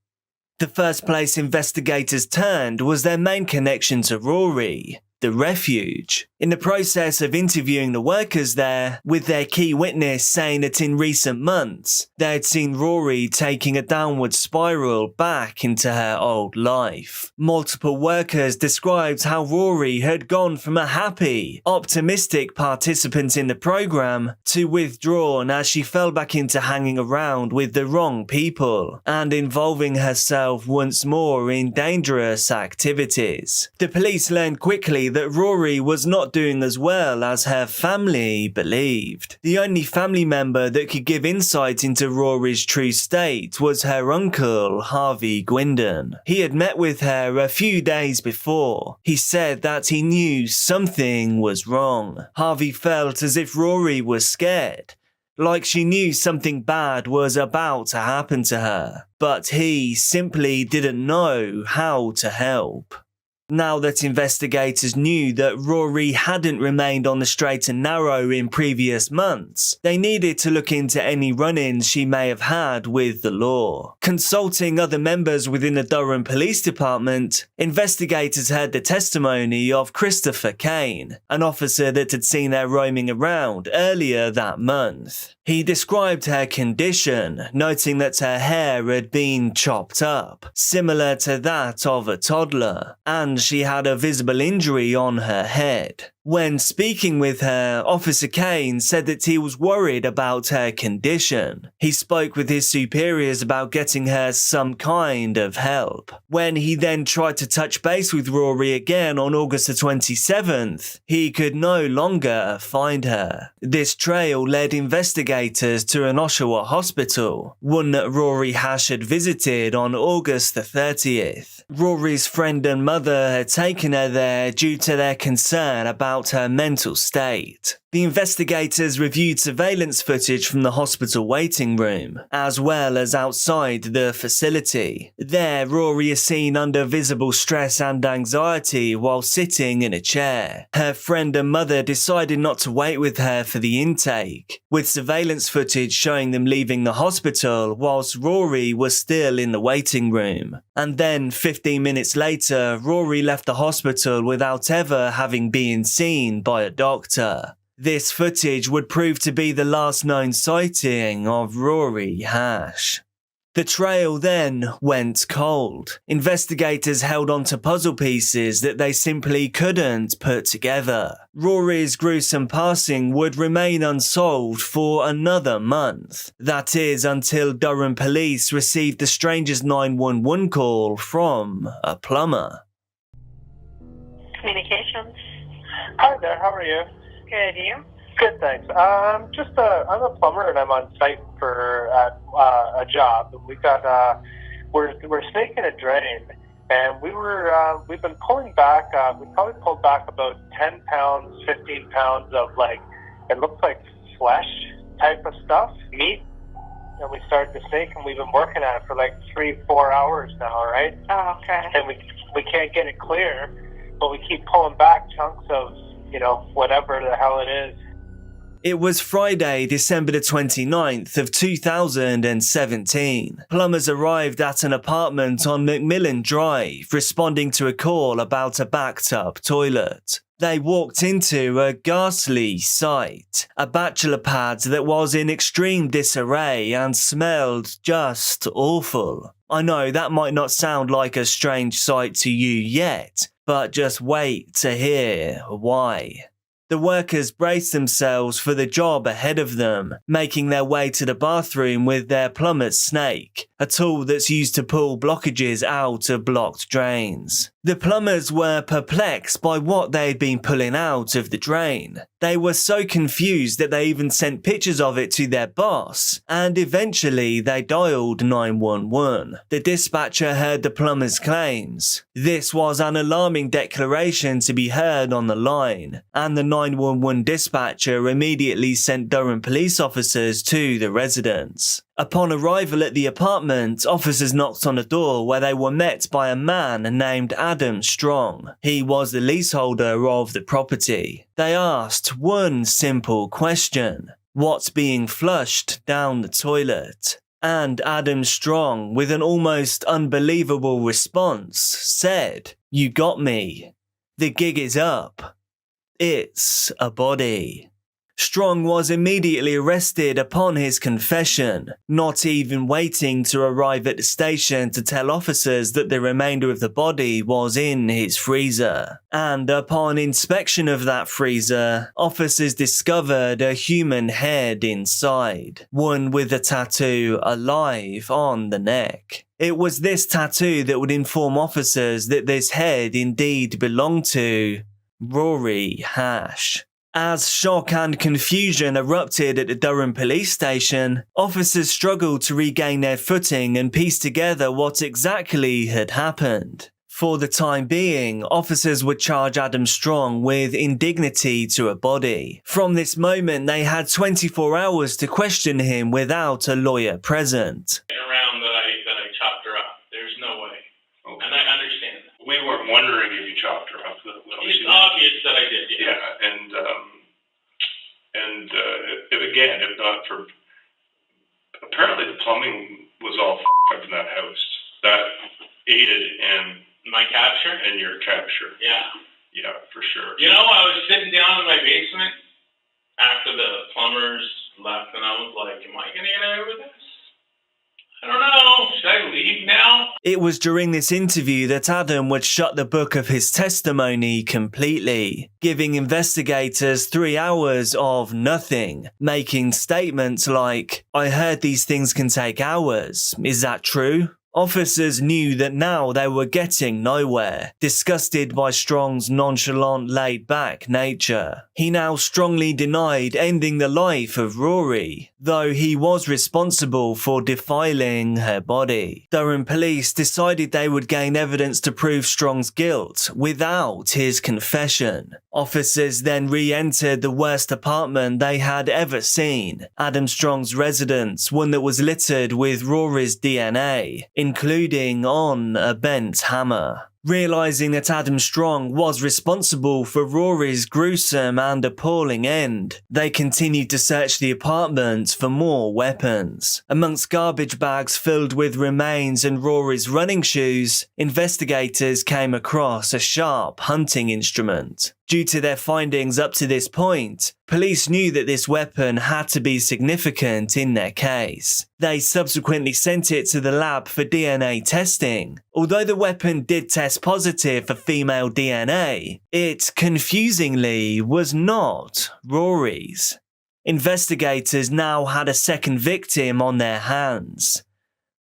The first place investigators turned was their main connection to Rory, the refuge. In the process of interviewing the workers there, with their key witness saying that in recent months, they had seen Rory taking a downward spiral back into her old life. Multiple workers described how Rory had gone from a happy, optimistic participant in the program to withdrawn as she fell back into hanging around with the wrong people and involving herself once more in dangerous activities. The police learned quickly that Rory was not doing as well as her family believed. The only family member that could give insight into Rory's true state was her uncle, Harvey Gwindon. He had met with her a few days before. He said that he knew something was wrong. Harvey felt as if Rory was scared, like she knew something bad was about to happen to her, but he simply didn't know how to help. Now that investigators knew that Rory hadn't remained on the straight and narrow in previous months, they needed to look into any run-ins she may have had with the law. Consulting other members within the Durham Police Department, investigators heard the testimony of Christopher Kane, an officer that had seen her roaming around earlier that month. He described her condition, noting that her hair had been chopped up, similar to that of a toddler, and she had a visible injury on her head. When speaking with her, Officer Kane said that he was worried about her condition. He spoke with his superiors about getting her some kind of help. When he then tried to touch base with Rory again on August the 27th, he could no longer find her. This trail led investigators to an Oshawa hospital, one that Rory Hash had visited on August the 30th. Rory's friend and mother had taken her there due to their concern about her mental state. The investigators reviewed surveillance footage from the hospital waiting room, as well as outside the facility. There, Rory is seen under visible stress and anxiety while sitting in a chair. Her friend and mother decided not to wait with her for the intake, with surveillance footage showing them leaving the hospital whilst Rory was still in the waiting room. And then, 15 minutes later, Rory left the hospital without ever having been seen by a doctor. This footage would prove to be the last known sighting of Rory Hash. The trail then went cold. Investigators held on to puzzle pieces that they simply couldn't put together. Rory's gruesome passing would remain unsolved for another month. That is, until Durham police received the strangest 911 call from a plumber. Communications. Hi there, how are you? Good, you? Good, thanks. I'm a plumber and I'm on site for a job. We've got we're snaking a drain, and we've been pulling back. We probably pulled back about 10 pounds, 15 pounds of it looks like flesh type of stuff, meat. And we started to snake, and we've been working at it for 3-4 hours now, right? Oh, okay. And we can't get it clear, but we keep pulling back chunks of whatever the hell it is. It was Friday, December the 29th of 2017. Plumbers arrived at an apartment on Macmillan Drive, responding to a call about a backed-up toilet. They walked into a ghastly sight, a bachelor pad that was in extreme disarray and smelled just awful. I know that might not sound like a strange sight to you yet, but just wait to hear why. The workers braced themselves for the job ahead of them, making their way to the bathroom with their plumber's snake, a tool that's used to pull blockages out of blocked drains. The plumbers were perplexed by what they'd been pulling out of the drain. They were so confused that they even sent pictures of it to their boss, and eventually they dialed 911. The dispatcher heard the plumber's claims. This was an alarming declaration to be heard on the line, and the 911 dispatcher immediately sent Durham police officers to the residence. Upon arrival at the apartment, officers knocked on the door where they were met by a man named Adam Strong. He was the leaseholder of the property. They asked one simple question: what's being flushed down the toilet? And Adam Strong, with an almost unbelievable response, said, "You got me. The gig is up. It's a body." Strong was immediately arrested upon his confession, not even waiting to arrive at the station to tell officers that the remainder of the body was in his freezer. And upon inspection of that freezer, officers discovered a human head inside, one with a tattoo "alive" on the neck. It was this tattoo that would inform officers that this head indeed belonged to Rory Hash. As shock and confusion erupted at the Durham police station, officers struggled to regain their footing and piece together what exactly had happened. For the time being, officers would charge Adam Strong with indignity to a body. From this moment, they had 24 hours to question him without a lawyer present. Around that I chopped her up. There's no way. Okay. And I understand that. We weren't wondering if you chopped her up. It's obvious that I did, yeah. If not for, apparently the plumbing was all up in that house. That aided in my capture and your capture. Yeah, for sure. I was sitting down in my basement after the plumbers left, and I was like, "Am I gonna get out of this? I don't know. Should I leave now?" It was during this interview that Adam would shut the book of his testimony completely, giving investigators 3 hours of nothing, making statements like, "I heard these things can take hours. Is that true?" Officers knew that now they were getting nowhere, disgusted by Strong's nonchalant, laid-back nature. He now strongly denied ending the life of Rory. though he was responsible for defiling her body. Durham police decided they would gain evidence to prove Strong's guilt without his confession. Officers then re-entered the worst apartment they had ever seen, Adam Strong's residence, one that was littered with Rory's DNA, including on a bent hammer. Realizing that Adam Strong was responsible for Rory's gruesome and appalling end, they continued to search the apartment for more weapons. Amongst garbage bags filled with remains and Rory's running shoes, investigators came across a sharp hunting instrument. Due to their findings up to this point, police knew that this weapon had to be significant in their case. They subsequently sent it to the lab for DNA testing. Although the weapon did test positive for female DNA, it confusingly was not Rory's. Investigators now had a second victim on their hands.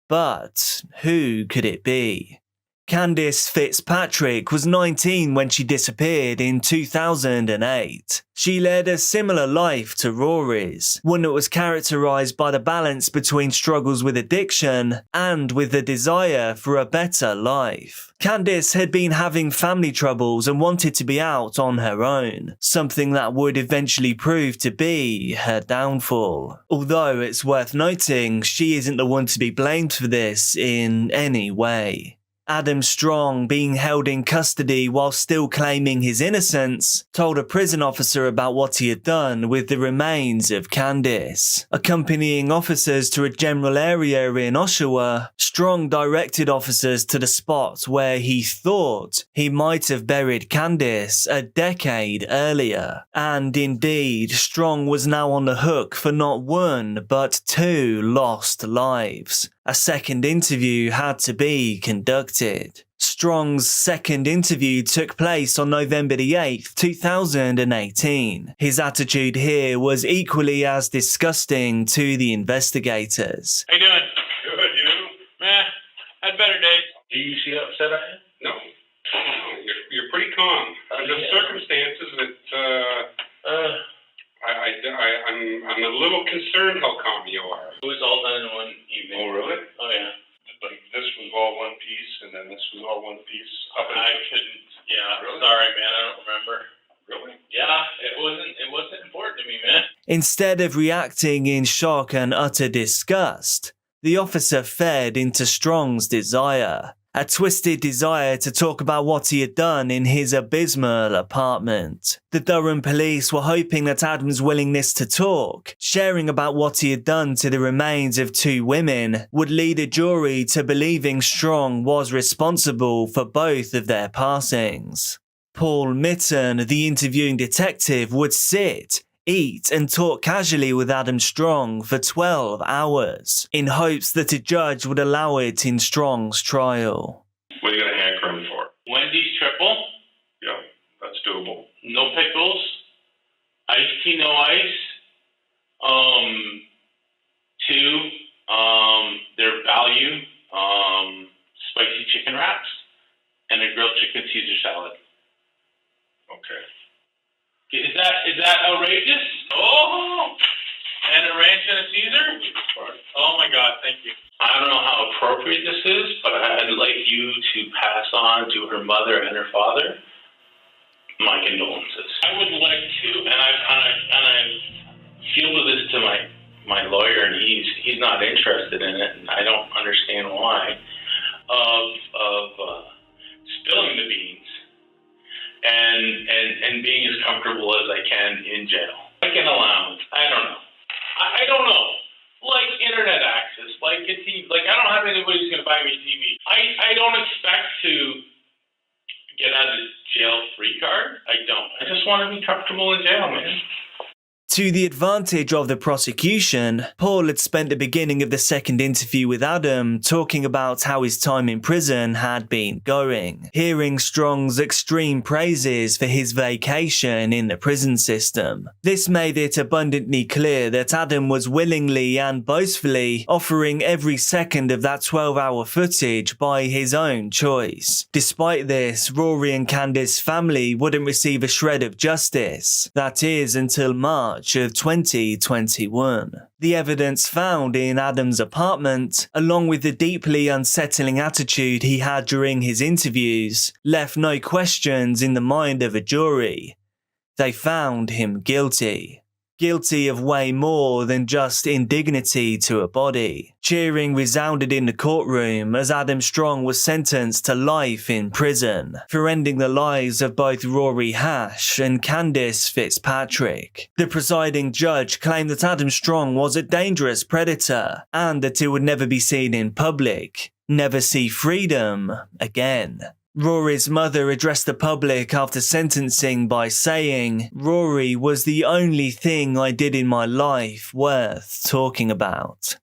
But who could it be? Candice Fitzpatrick was 19 when she disappeared in 2008. She led a similar life to Rory's, one that was characterized by the balance between struggles with addiction and with the desire for a better life. Candice had been having family troubles and wanted to be out on her own, something that would eventually prove to be her downfall. Although it's worth noting, she isn't the one to be blamed for this in any way. Adam Strong, being held in custody while still claiming his innocence, told a prison officer about what he had done with the remains of Candice. Accompanying officers to a general area in Oshawa, Strong directed officers to the spot where he thought he might have buried Candice a decade earlier. And indeed, Strong was now on the hook for not one but 2 lost lives. A second interview had to be conducted. Strong's second interview took place on November the 8th, 2018. His attitude here was equally as disgusting to the investigators. How you doing? Good, you? Meh, had better days. Do you see how upset I am? No. You're pretty calm. Under the circumstances I'm a little concerned how calm you are. It was all done in one evening. Oh, really? Oh, yeah. Like this was all one piece, and then this was all one piece. I couldn't. Yeah. Really? Sorry, man. I don't remember. Really? Yeah. It wasn't important to me, man. Instead of reacting in shock and utter disgust, the officer fed into Strong's desire. A twisted desire to talk about what he had done in his abysmal apartment. The Durham police were hoping that Adam's willingness to talk, sharing about what he had done to the remains of 2 women, would lead a jury to believing Strong was responsible for both of their passings. Paul Mitten, the interviewing detective, would sit, eat and talk casually with Adam Strong for 12 hours, in hopes that a judge would allow it in Strong's trial. What are you going to anchor him for? Wendy's triple? Yeah, that's doable. No pickles. Iced tea, no ice. 2, their value, spicy chicken wraps, and a grilled chicken Caesar salad. Okay. Is that outrageous? Oh, and a ranch and a Caesar? Oh my God, thank you. I don't know how appropriate this is, but I'd like you to pass on to her mother and her father my condolences. I would like to, and I fielded this to my lawyer, and he's not interested in it, and I don't understand why. Of spilling the beans. And being as comfortable as I can in jail. Like an allowance. I don't know. I don't know. Like internet access, like a TV. Like I don't have anybody who's going to buy me a TV. I don't expect to get out of jail free card. I don't. I just want to be comfortable in jail, man. To the advantage of the prosecution, Paul had spent the beginning of the second interview with Adam talking about how his time in prison had been going, hearing Strong's extreme praises for his vacation in the prison system. This made it abundantly clear that Adam was willingly and boastfully offering every second of that 12-hour footage by his own choice. Despite this, Rory and Candice's family wouldn't receive a shred of justice. That is, until March March of 2021. The evidence found in Adam's apartment, along with the deeply unsettling attitude he had during his interviews, left no questions in the mind of a jury. They found him guilty. Guilty of way more than just indignity to a body. Cheering resounded in the courtroom as Adam Strong was sentenced to life in prison for ending the lives of both Rory Hash and Candice Fitzpatrick. The presiding judge claimed that Adam Strong was a dangerous predator and that he would never be seen in public, never see freedom again. Rory's mother addressed the public after sentencing by saying, "Rory was the only thing I did in my life worth talking about."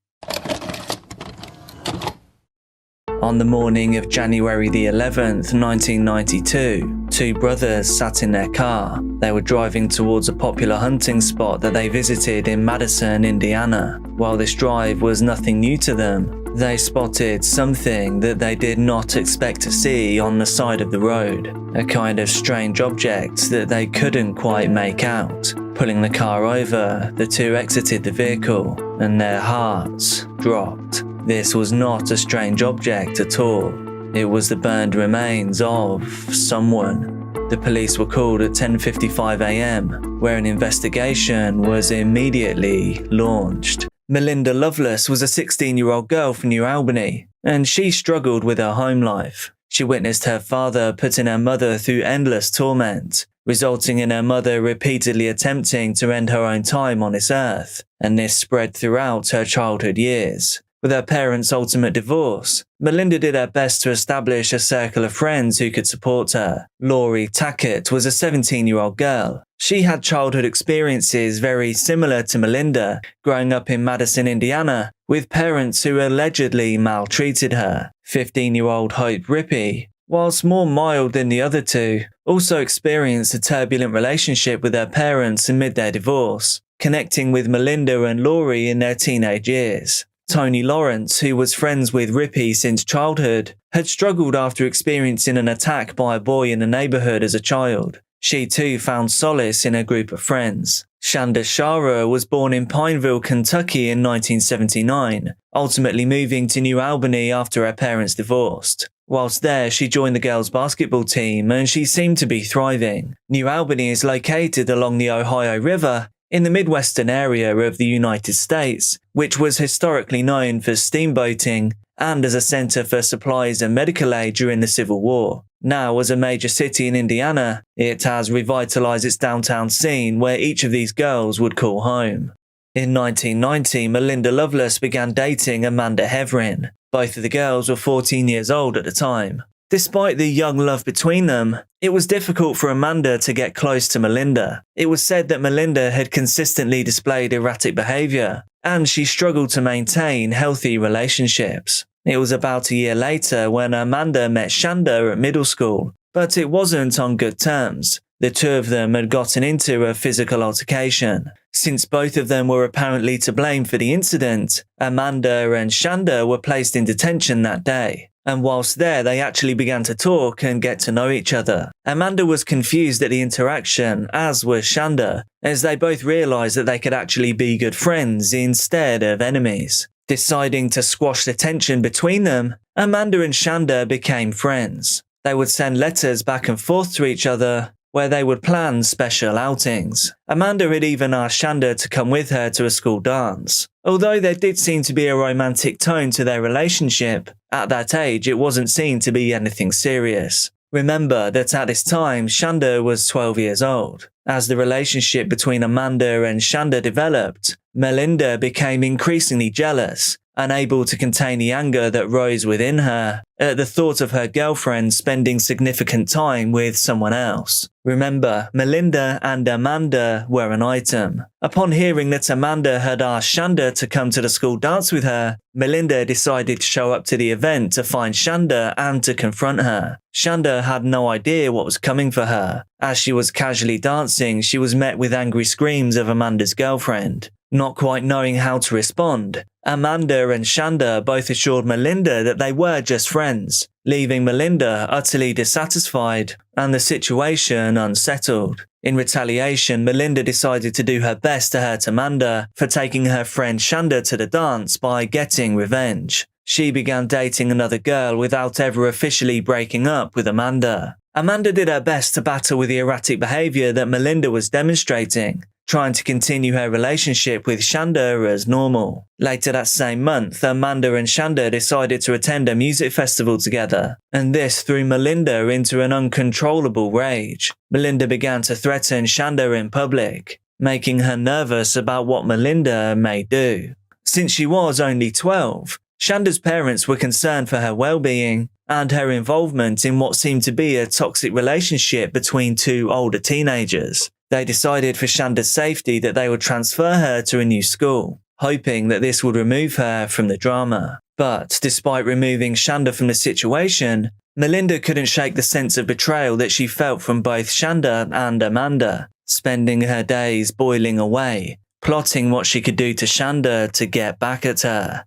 On the morning of January the 11th, 1992, two brothers sat in their car. They were driving towards a popular hunting spot that they visited in Madison, Indiana. While this drive was nothing new to them, they spotted something that they did not expect to see on the side of the road. A kind of strange object that they couldn't quite make out. Pulling the car over, the two exited the vehicle and their hearts dropped. This was not a strange object at all. It was the burned remains of someone. The police were called at 10:55 a.m., where an investigation was immediately launched. Melinda Loveless was a 16-year-old girl from New Albany, and she struggled with her home life. She witnessed her father putting her mother through endless torment, resulting in her mother repeatedly attempting to end her own time on this earth, and this spread throughout her childhood years. With her parents' ultimate divorce, Melinda did her best to establish a circle of friends who could support her. Laurie Tackett was a 17-year-old girl. She had childhood experiences very similar to Melinda, growing up in Madison, Indiana, with parents who allegedly maltreated her. 15-year-old Hope Rippey, whilst more mild than the other two, also experienced a turbulent relationship with her parents amid their divorce, connecting with Melinda and Laurie in their teenage years. Tony Lawrence, who was friends with Rippey since childhood, had struggled after experiencing an attack by a boy in the neighborhood as a child. She too found solace in a group of friends. Shanda Shara was born in Pineville, Kentucky in 1979, ultimately moving to New Albany after her parents divorced. Whilst there, she joined the girls' basketball team and she seemed to be thriving. New Albany is located along the Ohio River in the Midwestern area of the United States, which was historically known for steamboating and as a center for supplies and medical aid during the Civil War. Now, as a major city in Indiana, it has revitalized its downtown scene where each of these girls would call home. In 1990, Melinda Loveless began dating Amanda Heverin. Both of the girls were 14 years old at the time. Despite the young love between them, it was difficult for Amanda to get close to Melinda. It was said that Melinda had consistently displayed erratic behavior, and she struggled to maintain healthy relationships. It was about a year later when Amanda met Shanda at middle school, but it wasn't on good terms. The two of them had gotten into a physical altercation. Since both of them were apparently to blame for the incident, Amanda and Shanda were placed in detention that day. And whilst there, they actually began to talk and get to know each other. Amanda was confused at the interaction, as was Shanda, as they both realised that they could actually be good friends instead of enemies. Deciding to squash the tension between them, Amanda and Shanda became friends. They would send letters back and forth to each other, where they would plan special outings. Amanda had even asked Shanda to come with her to a school dance. Although there did seem to be a romantic tone to their relationship, at that age it wasn't seen to be anything serious. Remember that at this time Shanda was 12 years old. As the relationship between Amanda and Shanda developed, Melinda became increasingly jealous, unable to contain the anger that rose within her at the thought of her girlfriend spending significant time with someone else. Remember, Melinda and Amanda were an item. Upon hearing that Amanda had asked Shanda to come to the school dance with her, Melinda decided to show up to the event to find Shanda and to confront her. Shanda had no idea what was coming for her. As she was casually dancing, she was met with angry screams of Amanda's girlfriend. Not quite knowing how to respond, Amanda and Shanda both assured Melinda that they were just friends, leaving Melinda utterly dissatisfied and the situation unsettled. In retaliation, Melinda decided to do her best to hurt Amanda for taking her friend Shanda to the dance by getting revenge. She began dating another girl without ever officially breaking up with Amanda. Amanda did her best to battle with the erratic behaviour that Melinda was demonstrating, trying to continue her relationship with Shanda as normal. Later that same month, Amanda and Shanda decided to attend a music festival together, and this threw Melinda into an uncontrollable rage. Melinda began to threaten Shanda in public, making her nervous about what Melinda may do. Since she was only 12, Shanda's parents were concerned for her well-being and her involvement in what seemed to be a toxic relationship between two older teenagers. They decided for Shanda's safety that they would transfer her to a new school, hoping that this would remove her from the drama. But despite removing Shanda from the situation, Melinda couldn't shake the sense of betrayal that she felt from both Shanda and Amanda, spending her days boiling away, plotting what she could do to Shanda to get back at her.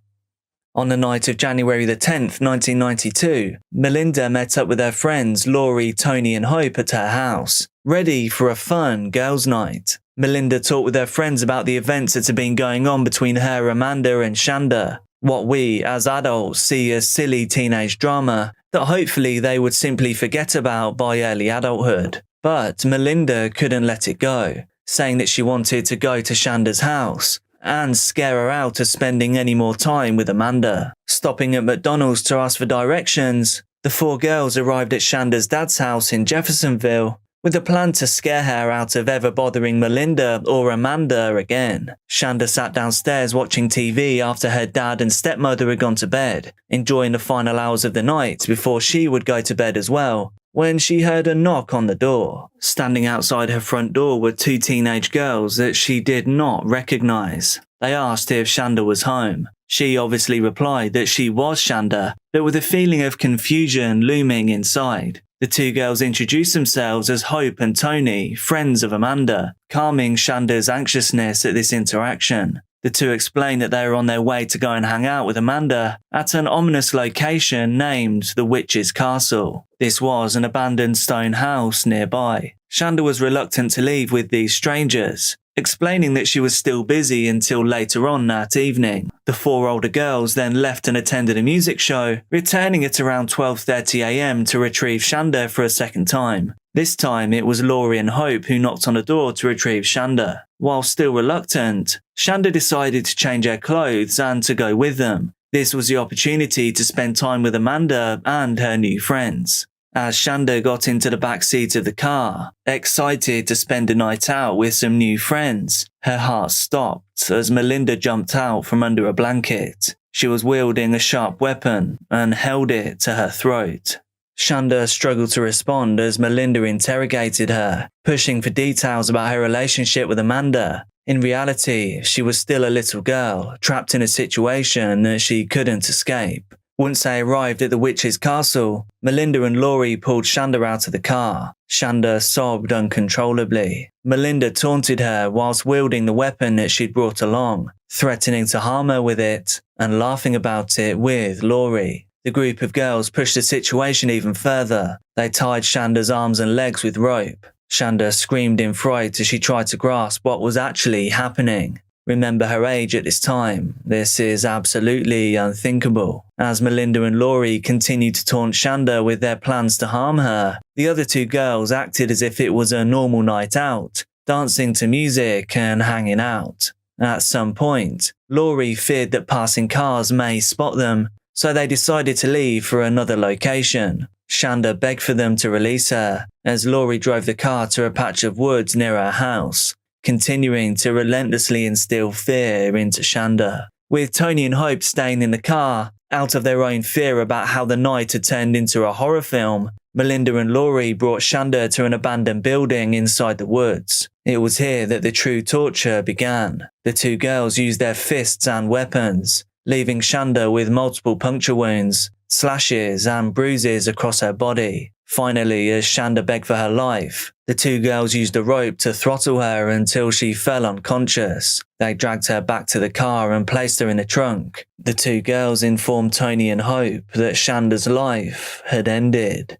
On the night of January the 10th, 1992, Melinda met up with her friends Laurie, Tony and Hope at her house, ready for a fun girls' night. Melinda talked with her friends about the events that had been going on between her, Amanda and Shanda, what we as adults see as silly teenage drama that hopefully they would simply forget about by early adulthood. But Melinda couldn't let it go, saying that she wanted to go to Shanda's house and scare her out of spending any more time with Amanda. Stopping at McDonald's to ask for directions, the four girls arrived at Shanda's dad's house in Jeffersonville with a plan to scare her out of ever bothering Melinda or Amanda again. Shanda sat downstairs watching TV after her dad and stepmother had gone to bed, enjoying the final hours of the night before she would go to bed as well, when she heard a knock on the door. Standing outside her front door were two teenage girls that she did not recognize. They asked if Shanda was home. She obviously replied that she was Shanda, but with a feeling of confusion looming inside. The two girls introduced themselves as Hope and Tony, friends of Amanda, calming Shanda's anxiousness at this interaction. The two explained that they were on their way to go and hang out with Amanda at an ominous location named the Witch's Castle. This was an abandoned stone house nearby. Shanda was reluctant to leave with these strangers, explaining that she was still busy until later on that evening. The four older girls then left and attended a music show, returning at around 12:30 a.m. to retrieve Shanda for a second time. This time it was Laurie and Hope who knocked on the door to retrieve Shanda. While still reluctant, Shanda decided to change her clothes and to go with them. This was the opportunity to spend time with Amanda and her new friends. As Shanda got into the back seat of the car, excited to spend a night out with some new friends, her heart stopped as Melinda jumped out from under a blanket. She was wielding a sharp weapon and held it to her throat. Shanda struggled to respond as Melinda interrogated her, pushing for details about her relationship with Amanda. In reality, she was still a little girl, trapped in a situation that she couldn't escape. Once they arrived at the Witch's Castle, Melinda and Laurie pulled Shanda out of the car. Shanda sobbed uncontrollably. Melinda taunted her whilst wielding the weapon that she'd brought along, threatening to harm her with it and laughing about it with Laurie. The group of girls pushed the situation even further. They tied Shanda's arms and legs with rope. Shanda screamed in fright as she tried to grasp what was actually happening. Remember her age at this time. This is absolutely unthinkable. As Melinda and Laurie continued to taunt Shanda with their plans to harm her, the other two girls acted as if it was a normal night out, dancing to music and hanging out. At some point, Laurie feared that passing cars may spot them, so they decided to leave for another location. Shanda begged for them to release her, as Laurie drove the car to a patch of woods near her house, continuing to relentlessly instill fear into Shanda. With Tony and Hope staying in the car, out of their own fear about how the night had turned into a horror film, Melinda and Laurie brought Shanda to an abandoned building inside the woods. It was here that the true torture began. The two girls used their fists and weapons, leaving Shanda with multiple puncture wounds, slashes and bruises across her body. Finally, as Shanda begged for her life, the two girls used a rope to throttle her until she fell unconscious. They dragged her back to the car and placed her in the trunk. The two girls informed Tony and Hope that Shanda's life had ended.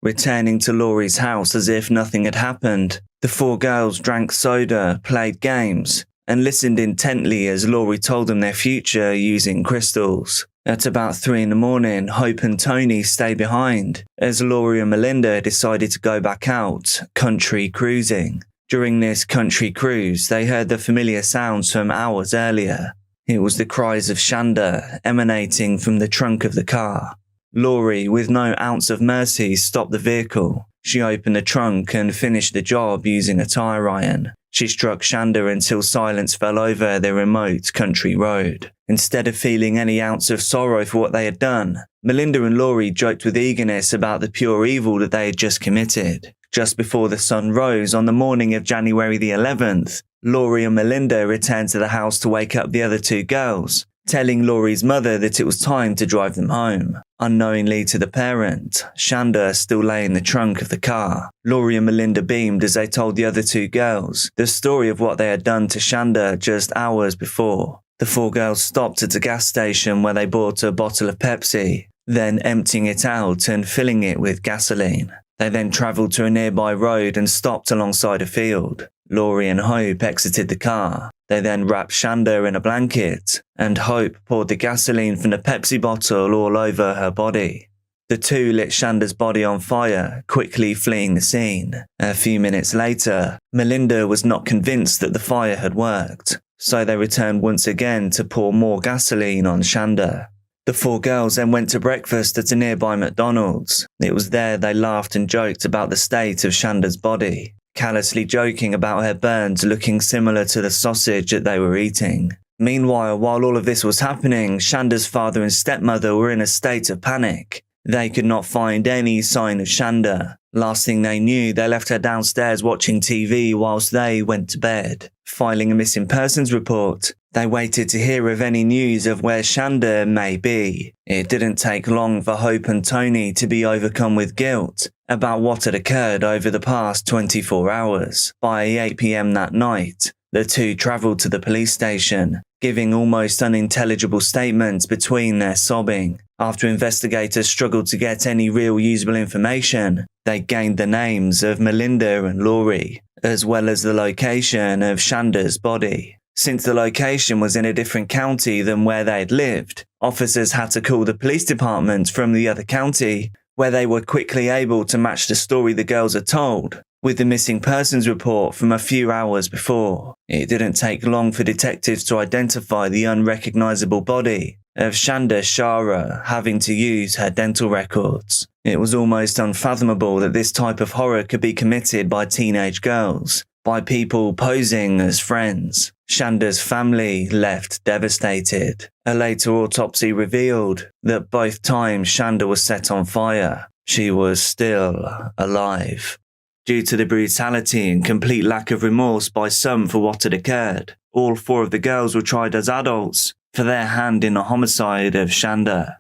returning to Laurie's house as if nothing had happened. The 4 girls drank soda, played games, and listened intently as Laurie told them their future using crystals. At about 3 in the morning, Hope and Tony stayed behind, as Laurie and Melinda decided to go back out, country cruising. During this country cruise, they heard the familiar sounds from hours earlier. It was the cries of Shanda emanating from the trunk of the car. Laurie, with no ounce of mercy, stopped the vehicle. She opened the trunk and finished the job using a tire iron. She struck Shanda until silence fell over their remote country road. Instead of feeling any ounce of sorrow for what they had done, Melinda and Laurie joked with eagerness about the pure evil that they had just committed. Just before the sun rose on the morning of January the 11th, Laurie and Melinda returned to the house to wake up the other 2 girls, telling Laurie's mother that it was time to drive them home. Unknowingly to the parent, Shanda still lay in the trunk of the car. Laurie and Melinda beamed as they told the other 2 girls the story of what they had done to Shanda just hours before. The 4 girls stopped at a gas station where they bought a bottle of Pepsi, then emptying it out and filling it with gasoline. They then travelled to a nearby road and stopped alongside a field. Laurie and Hope exited the car. They then wrapped Shanda in a blanket, and Hope poured the gasoline from the Pepsi bottle all over her body. The 2 lit Shanda's body on fire, quickly fleeing the scene. A few minutes later, Melinda was not convinced that the fire had worked, so they returned once again to pour more gasoline on Shanda. The 4 girls then went to breakfast at a nearby McDonald's. It was there they laughed and joked about the state of Shanda's body, callously joking about her burns looking similar to the sausage that they were eating. Meanwhile, while all of this was happening, Shanda's father and stepmother were in a state of panic. They could not find any sign of Shanda. Last thing they knew, they left her downstairs watching TV whilst they went to bed. Filing a missing persons report, they waited to hear of any news of where Shanda may be. It didn't take long for Hope and Tony to be overcome with guilt about what had occurred over the past 24 hours. By 8 p.m. that night, the 2 travelled to the police station, giving almost unintelligible statements between their sobbing. After investigators struggled to get any real usable information, they gained the names of Melinda and Laurie, as well as the location of Shanda's body. Since the location was in a different county than where they had lived, officers had to call the police department from the other county, where they were quickly able to match the story the girls had told with the missing persons report from a few hours before. It didn't take long for detectives to identify the unrecognizable body of Shanda Shara, having to use her dental records. It was almost unfathomable that this type of horror could be committed by teenage girls, by people posing as friends. Shanda's family left devastated. A later autopsy revealed that both times Shanda was set on fire, she was still alive. Due to the brutality and complete lack of remorse by some for what had occurred, all 4 of the girls were tried as adults for their hand in the homicide of Shanda.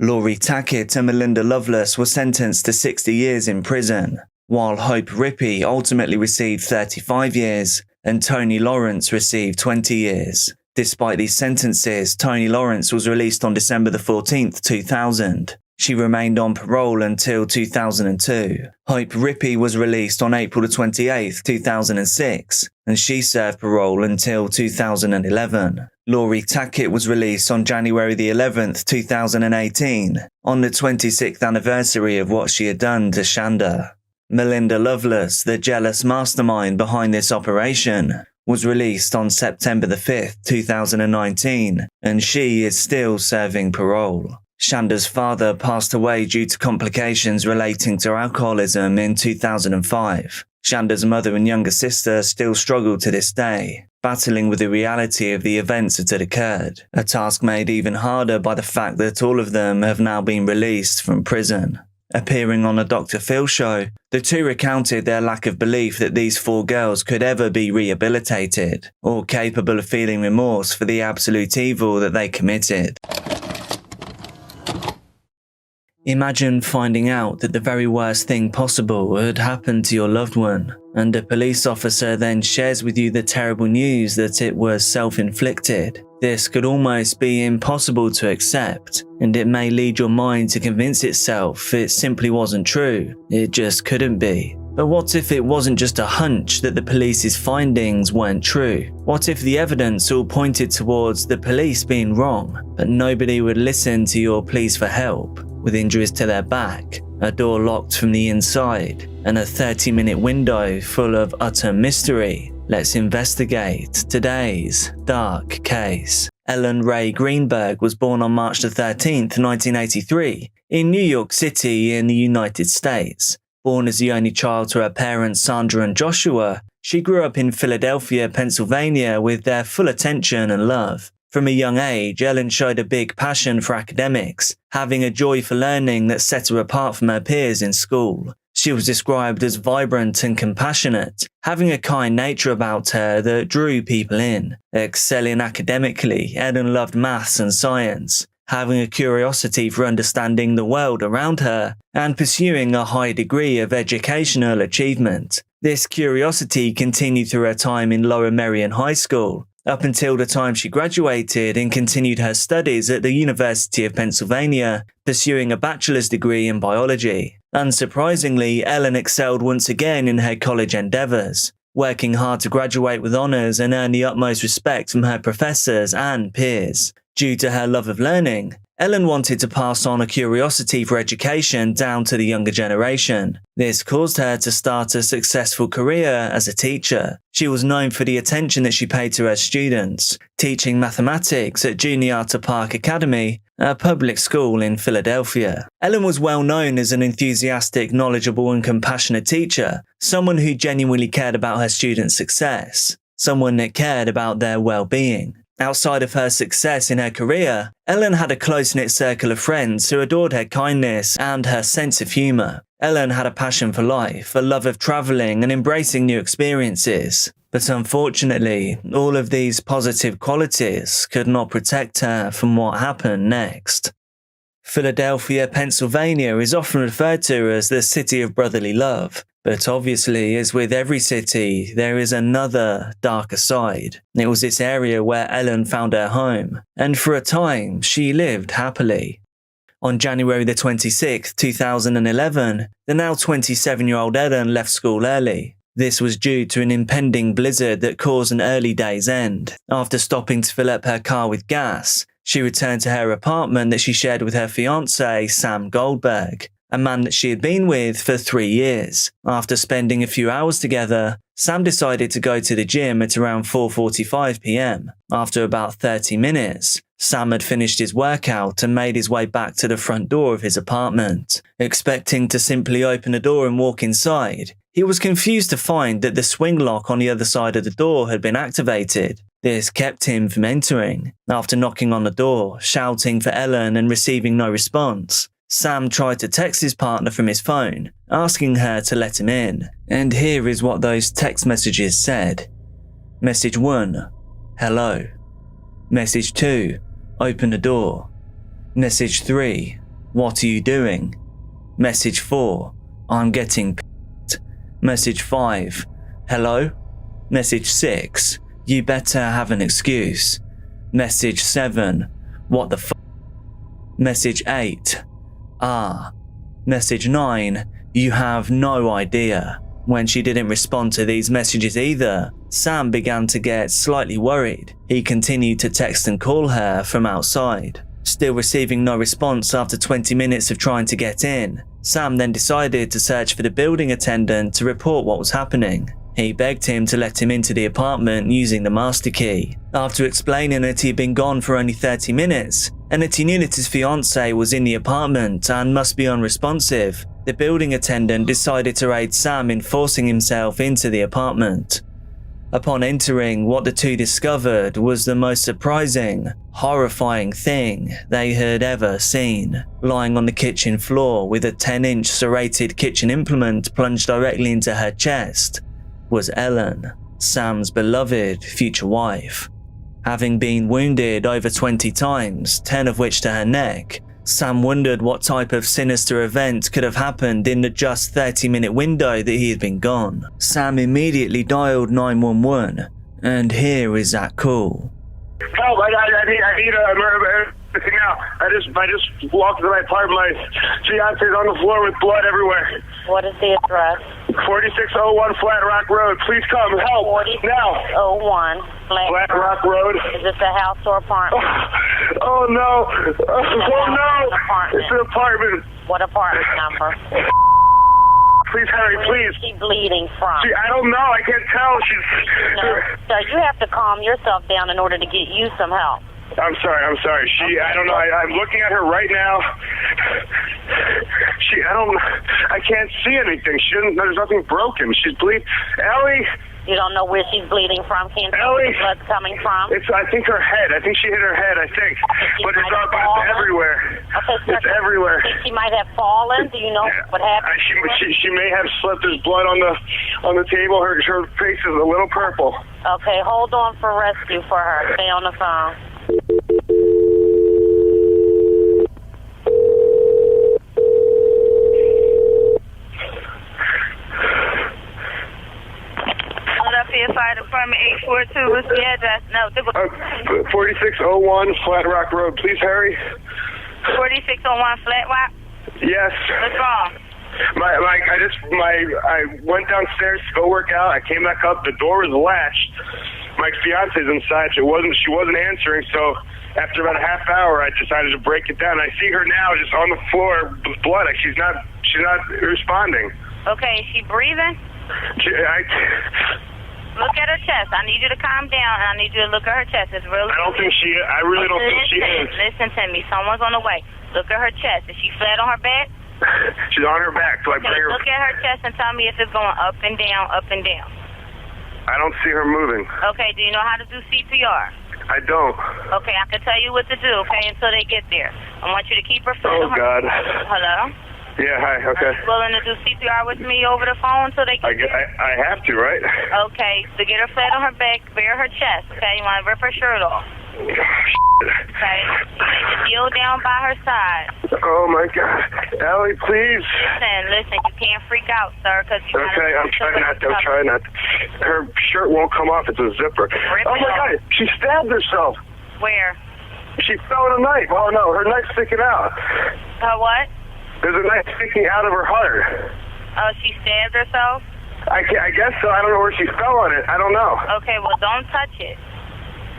Laurie Tackett and Melinda Loveless were sentenced to 60 years in prison, while Hope Rippey ultimately received 35 years and Tony Lawrence received 20 years. Despite these sentences, Tony Lawrence was released on December 14, 2000. She remained on parole until 2002. Hope Rippey was released on April 28, 2006, and she served parole until 2011. Laurie Tackett was released on January 11, 2018, on the 26th anniversary of what she had done to Shanda. Melinda Loveless, the jealous mastermind behind this operation, was released on September 5, 2019, and she is still serving parole. Shanda's father passed away due to complications relating to alcoholism in 2005. Shanda's mother and younger sister still struggle to this day, battling with the reality of the events that had occurred, a task made even harder by the fact that all of them have now been released from prison. Appearing on a Dr. Phil show, the 2 recounted their lack of belief that these 4 girls could ever be rehabilitated, or capable of feeling remorse for the absolute evil that they committed. Imagine finding out that the very worst thing possible had happened to your loved one, and a police officer then shares with you the terrible news that it was self-inflicted. This could almost be impossible to accept, and it may lead your mind to convince itself it simply wasn't true. It just couldn't be. But what if it wasn't just a hunch that the police's findings weren't true? What if the evidence all pointed towards the police being wrong, but nobody would listen to your pleas for help? With injuries to their back, a door locked from the inside, and a 30-minute window full of utter mystery. Let's investigate today's dark case. Ellen Ray Greenberg was born on March 13, 1983, in New York City in the United States. Born as the only child to her parents Sandra and Joshua, she grew up in Philadelphia, Pennsylvania with their full attention and love. From a young age, Ellen showed a big passion for academics, having a joy for learning that set her apart from her peers in school. She was described as vibrant and compassionate, having a kind nature about her that drew people in. Excelling academically, Ellen loved maths and science, having a curiosity for understanding the world around her, and pursuing a high degree of educational achievement. This curiosity continued through her time in Lower Merion High School, up until the time she graduated and continued her studies at the University of Pennsylvania, pursuing a bachelor's degree in biology. Unsurprisingly, Ellen excelled once again in her college endeavors, working hard to graduate with honors and earn the utmost respect from her professors and peers. Due to her love of learning, Ellen wanted to pass on a curiosity for education down to the younger generation. This caused her to start a successful career as a teacher. She was known for the attention that she paid to her students, teaching mathematics at Juniata Park Academy, a public school in Philadelphia. Ellen was well known as an enthusiastic, knowledgeable and compassionate teacher, someone who genuinely cared about her students' success, someone that cared about their well-being. Outside of her success in her career, Ellen had a close-knit circle of friends who adored her kindness and her sense of humor. Ellen had a passion for life, a love of traveling and embracing new experiences. But unfortunately, all of these positive qualities could not protect her from what happened next. Philadelphia, Pennsylvania is often referred to as the city of brotherly love. But obviously, as with every city, there is another darker side. It was this area where Ellen found her home, and for a time, she lived happily. On January the 26th, 2011, the now 27-year-old Ellen left school early. This was due to an impending blizzard that caused an early day's end. After stopping to fill up her car with gas, she returned to her apartment that she shared with her fiancé, Sam Goldberg, a man that she had been with for 3 years. After spending a few hours together, Sam decided to go to the gym at around 4:45 p.m. After about 30 minutes, Sam had finished his workout and made his way back to the front door of his apartment. Expecting to simply open the door and walk inside, he was confused to find that the swing lock on the other side of the door had been activated. This kept him from entering. After knocking on the door, shouting for Ellen and receiving no response, Sam tried to text his partner from his phone, asking her to let him in. And here is what those text messages said. Message 1, hello. Message 2, open the door. Message 3, what are you doing? Message 4, I'm getting p***ed. Message 5, hello. Message 6, you better have an excuse. Message 7, what the f***? Message 8, Message 9, you have no idea. When she didn't respond to these messages either, Sam began to get slightly worried. He continued to text and call her from outside. Still receiving no response after 20 minutes of trying to get in, Sam then decided to search for the building attendant to report what was happening. He begged him to let him into the apartment using the master key. After explaining that he had been gone for only 30 minutes, and that he knew that his fiancée was in the apartment and must be unresponsive, the building attendant decided to aid Sam in forcing himself into the apartment. Upon entering, what the two discovered was the most surprising, horrifying thing they had ever seen. Lying on the kitchen floor with a 10-inch serrated kitchen implement plunged directly into her chest was Ellen, Sam's beloved future wife. Having been wounded over 20 times, 10 of which to her neck, Sam wondered what type of sinister event could have happened in the just 30-minute window that he had been gone. Sam immediately dialed 911, and here is that call. Help, I need a emergency now. I just walked to my apartment. My fiance's on the floor with blood everywhere. What is the address? 4601 Flat Rock Road. Please come help now. 4601 Flat Rock Road. Is this a house or apartment? Oh no. Oh no. It's an apartment. What apartment number? Please hurry, please. Where is she bleeding from? I don't know. I can't tell. No, sir, you have to calm yourself down in order to get you some help. I'm sorry. I don't know. I'm looking at her right now. I can't see anything. There's nothing broken. She's bleeding. Ellie! You don't know where she's bleeding from? Can't tell Ellie! where the blood's coming from? I think her head. I think she hit her head, But it's everywhere. Okay, sir, it's everywhere. Think she might have fallen? Do you know what happened? She may have slipped. There's blood on the table. Her face is a little purple. Okay, hold on for rescue for her. Stay on the phone. Fire Department 842. What's the address? No, 4601 Flat Rock Road. Please hurry. 4601 Flat Rock. Yes. What's wrong? I went downstairs to go work out. I came back up. The door was latched. My fiance's inside. She wasn't answering. So after about a half hour, I decided to break it down. I see her now just on the floor with blood. She's not responding. Okay, is she breathing? Look at her chest. I need you to calm down, and I need you to look at her chest. It's really. I really don't think she is. Listen to me. Someone's on the way. Look at her chest. Is she flat on her back? She's on her back. So I bring her. Look at her chest and tell me if it's going up and down, up and down. I don't see her moving. Okay. Do you know how to do CPR? I don't. Okay. I can tell you what to do. Okay, until they get there. I want you to keep her flat on her. God. Hello. Yeah, hi, okay. Are you willing to do CPR with me over the phone so they can... I have to, right? Okay, so get her flat on her back, bare her chest, okay? You want to rip her shirt off. Okay? You need to kneel down by her side. Oh, my God. Ellie, please. Listen, you can't freak out, sir, because you Okay, I'm trying not to. Her shirt won't come off. It's a zipper. Oh, my God. She stabbed herself. Where? She fell with a knife. Oh, no, her knife's sticking out. Her what? There's a knife sticking out of her heart. Oh, she stabbed herself? I guess so. I don't know where she fell on it. I don't know. Okay, well, don't touch it.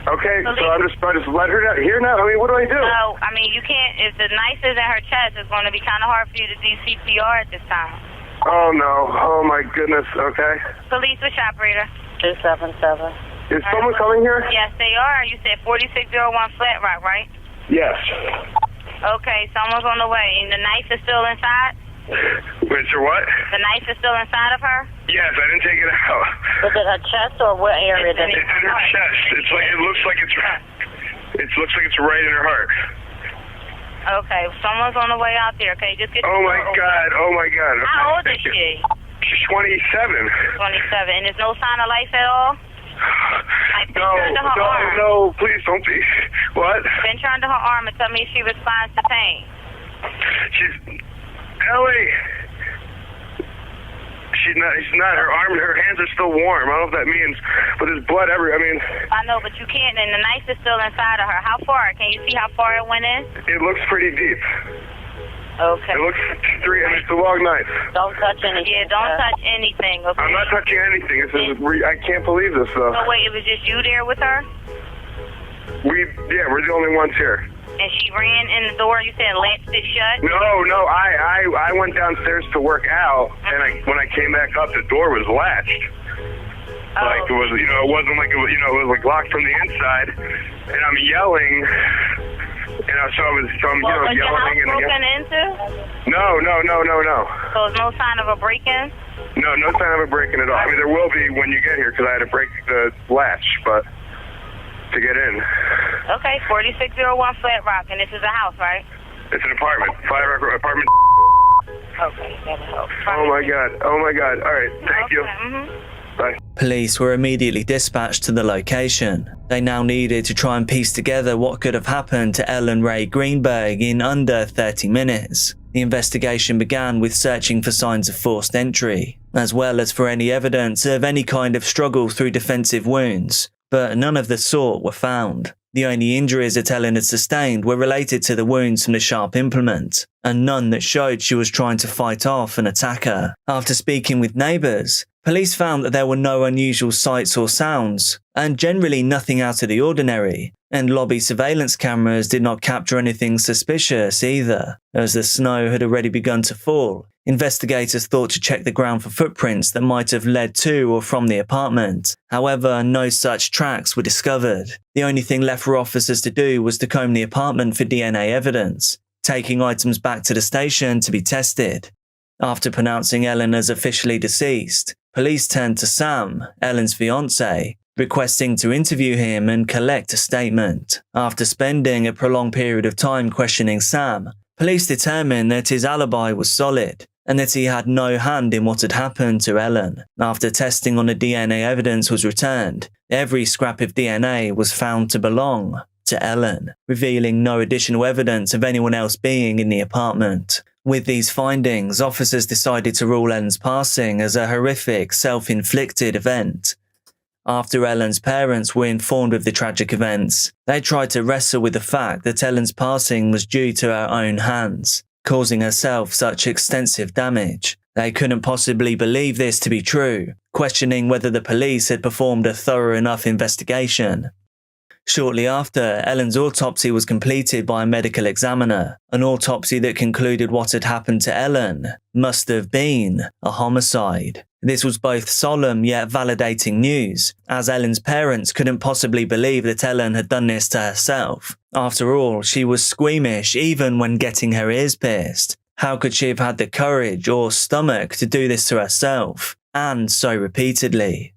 Okay, so I just let her down here now? I mean, what do I do? No, I mean, you can't. If the knife is in her chest, it's going to be kind of hard for you to do CPR at this time. Oh, no. Oh, my goodness. Okay. Police, which operator? 277. Is someone coming here? Yes, they are. You said 4601 Flat Rock, right? Yes. Okay, someone's on the way. And the knife is still inside? Wait, so what? The knife is still inside of her? Yes, I didn't take it out. Was it her chest or what area? It's in her chest. It looks like it's right in her heart. Okay, someone's on the way out there. Okay, just get. Oh my God! Okay, how old is she? She's 27. 27, and there's no sign of life at all. No, please don't be. What? Pinch her under her arm and tell me if she responds to pain. Ellie. She's not. Her arm and her hands are still warm. I don't know what that means, but there's blood everywhere. I know, but you can't, and the knife is still inside of her. How far? Can you see how far it went in? It looks pretty deep. Okay. It looks it's a long knife. Don't touch anything. Yeah, don't touch anything, okay? I'm not touching anything. I can't believe this, though. So wait, it was just you there with her? We're the only ones here. And she ran in the door, you said latched it shut? No, I went downstairs to work out, and when I came back up, the door was latched. Like it was, it wasn't like it was, it was like locked from the inside, and I'm yelling. So I'm was yelling. Your house broken into? No. So there's no sign of a break-in? No sign of a break-in at all. I mean, there will be when you get here, because I had to break the latch, but to get in. Okay, 4601 Flat Rock, and this is a house, right? It's an apartment. Flat Rock apartment. Okay, that'll help. Oh my God. All right, thank you. Mm-hmm. Bye. Police were immediately dispatched to the location. They now needed to try and piece together what could have happened to Ellen Ray Greenberg in under 30 minutes. The investigation began with searching for signs of forced entry, as well as for any evidence of any kind of struggle through defensive wounds, but none of the sort were found. The only injuries that Ellen had sustained were related to the wounds from the sharp implement, and none that showed she was trying to fight off an attacker. After speaking with neighbours, police found that there were no unusual sights or sounds, and generally nothing out of the ordinary, and lobby surveillance cameras did not capture anything suspicious either. As the snow had already begun to fall, investigators thought to check the ground for footprints that might have led to or from the apartment. However, no such tracks were discovered. The only thing left for officers to do was to comb the apartment for DNA evidence, taking items back to the station to be tested. After pronouncing Ellen as officially deceased, police turned to Sam, Ellen's fiancé, requesting to interview him and collect a statement. After spending a prolonged period of time questioning Sam, police determined that his alibi was solid and that he had no hand in what had happened to Ellen. After testing on the DNA evidence was returned, every scrap of DNA was found to belong to Ellen, revealing no additional evidence of anyone else being in the apartment. With these findings, officers decided to rule Ellen's passing as a horrific, self-inflicted event. After Ellen's parents were informed of the tragic events, they tried to wrestle with the fact that Ellen's passing was due to her own hands, causing herself such extensive damage. They couldn't possibly believe this to be true, questioning whether the police had performed a thorough enough investigation. Shortly after, Ellen's autopsy was completed by a medical examiner, an autopsy that concluded what had happened to Ellen must have been a homicide. This was both solemn yet validating news, as Ellen's parents couldn't possibly believe that Ellen had done this to herself. After all, she was squeamish even when getting her ears pierced. How could she have had the courage or stomach to do this to herself, and so repeatedly?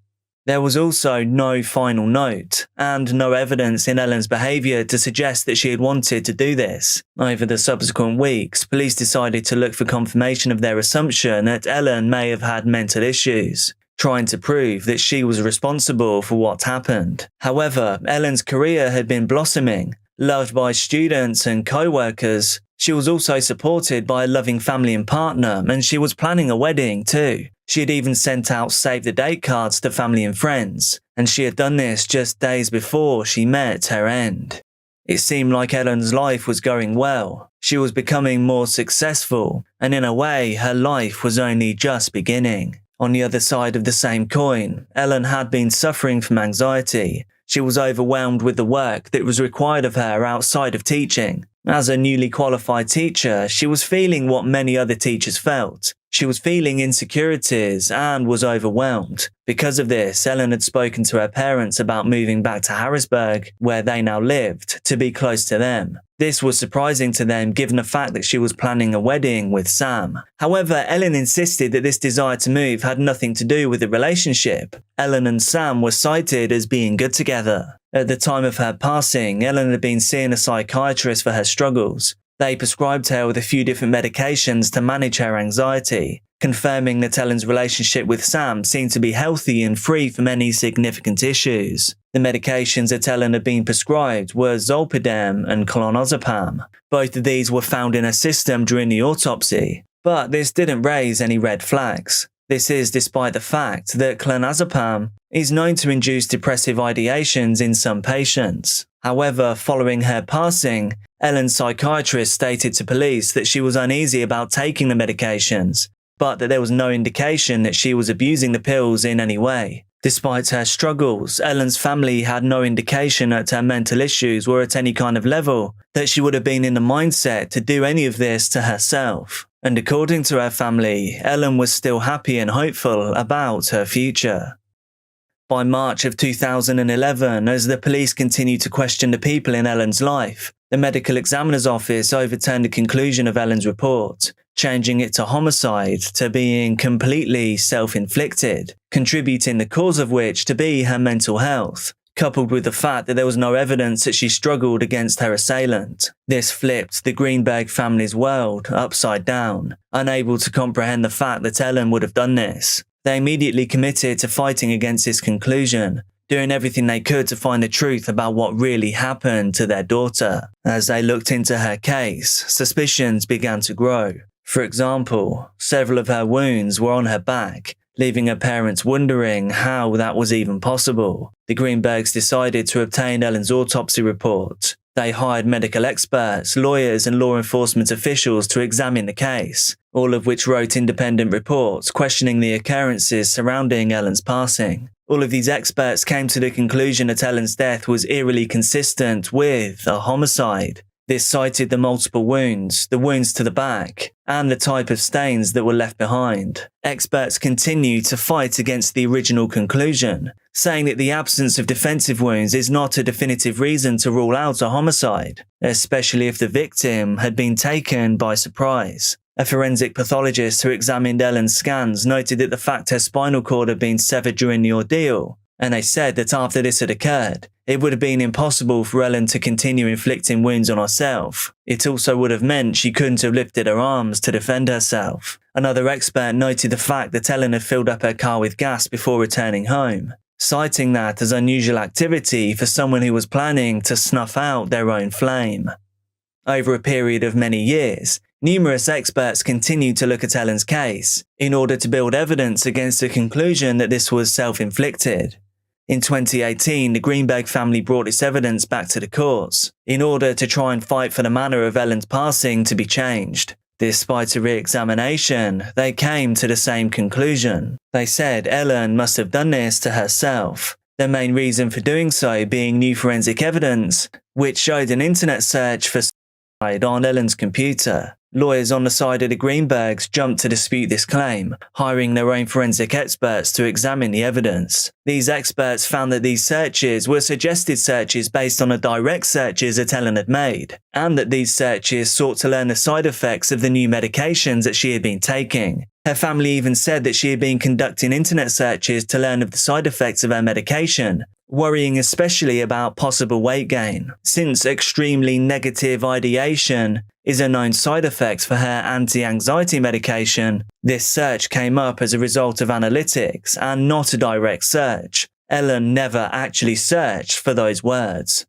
There was also no final note, and no evidence in Ellen's behaviour to suggest that she had wanted to do this. Over the subsequent weeks, police decided to look for confirmation of their assumption that Ellen may have had mental issues, trying to prove that she was responsible for what happened. However, Ellen's career had been blossoming, loved by students and co-workers. She was also supported by a loving family and partner, and she was planning a wedding too. She had even sent out save-the-date cards to family and friends, and she had done this just days before she met her end. It seemed like Ellen's life was going well. She was becoming more successful, and in a way, her life was only just beginning. On the other side of the same coin, Ellen had been suffering from anxiety. She was overwhelmed with the work that was required of her outside of teaching. As a newly qualified teacher, she was feeling what many other teachers felt. She was feeling insecurities and was overwhelmed. Because of this, Ellen had spoken to her parents about moving back to Harrisburg, where they now lived, to be close to them. This was surprising to them given the fact that she was planning a wedding with Sam. However, Ellen insisted that this desire to move had nothing to do with the relationship. Ellen and Sam were cited as being good together. At the time of her passing, Ellen had been seeing a psychiatrist for her struggles. They prescribed her with a few different medications to manage her anxiety, confirming that Ellen's relationship with Sam seemed to be healthy and free from any significant issues. The medications that Ellen had been prescribed were zolpidem and clonazepam. Both of these were found in her system during the autopsy, but this didn't raise any red flags. This is despite the fact that clonazepam is known to induce depressive ideations in some patients. However, following her passing, Ellen's psychiatrist stated to police that she was uneasy about taking the medications, but that there was no indication that she was abusing the pills in any way. Despite her struggles, Ellen's family had no indication that her mental issues were at any kind of level, that she would have been in the mindset to do any of this to herself. And according to her family, Ellen was still happy and hopeful about her future. By March of 2011, as the police continued to question the people in Ellen's life, the medical examiner's office overturned the conclusion of Ellen's report, changing it to homicide to being completely self-inflicted, contributing the cause of which to be her mental health, coupled with the fact that there was no evidence that she struggled against her assailant. This flipped the Greenberg family's world upside down, unable to comprehend the fact that Ellen would have done this. They immediately committed to fighting against this conclusion, doing everything they could to find the truth about what really happened to their daughter. As they looked into her case, suspicions began to grow. For example, several of her wounds were on her back, leaving her parents wondering how that was even possible. The Greenbergs decided to obtain Ellen's autopsy report. They hired medical experts, lawyers, and law enforcement officials to examine the case, all of which wrote independent reports questioning the occurrences surrounding Ellen's passing. All of these experts came to the conclusion that Ellen's death was eerily consistent with a homicide. This cited the multiple wounds, the wounds to the back, and the type of stains that were left behind. Experts continued to fight against the original conclusion, saying that the absence of defensive wounds is not a definitive reason to rule out a homicide, especially if the victim had been taken by surprise. A forensic pathologist who examined Ellen's scans noted that the fact her spinal cord had been severed during the ordeal, and they said that after this had occurred, it would have been impossible for Ellen to continue inflicting wounds on herself. It also would have meant she couldn't have lifted her arms to defend herself. Another expert noted the fact that Ellen had filled up her car with gas before returning home, citing that as unusual activity for someone who was planning to snuff out their own flame. Over a period of many years, numerous experts continued to look at Ellen's case in order to build evidence against the conclusion that this was self-inflicted. In 2018, the Greenberg family brought its evidence back to the courts in order to try and fight for the manner of Ellen's passing to be changed. Despite a re-examination, they came to the same conclusion. They said Ellen must have done this to herself, their main reason for doing so being new forensic evidence, which showed an internet search for suicide on Ellen's computer. Lawyers on the side of the Greenbergs jumped to dispute this claim, hiring their own forensic experts to examine the evidence. These experts found that these searches were suggested searches based on the direct searches that Ellen had made, and that these searches sought to learn the side effects of the new medications that she had been taking. Her family even said that she had been conducting internet searches to learn of the side effects of her medication, worrying especially about possible weight gain, since extremely negative ideation is a known side effect for her anti-anxiety medication. This search came up as a result of analytics and not a direct search. Ellen never actually searched for those words.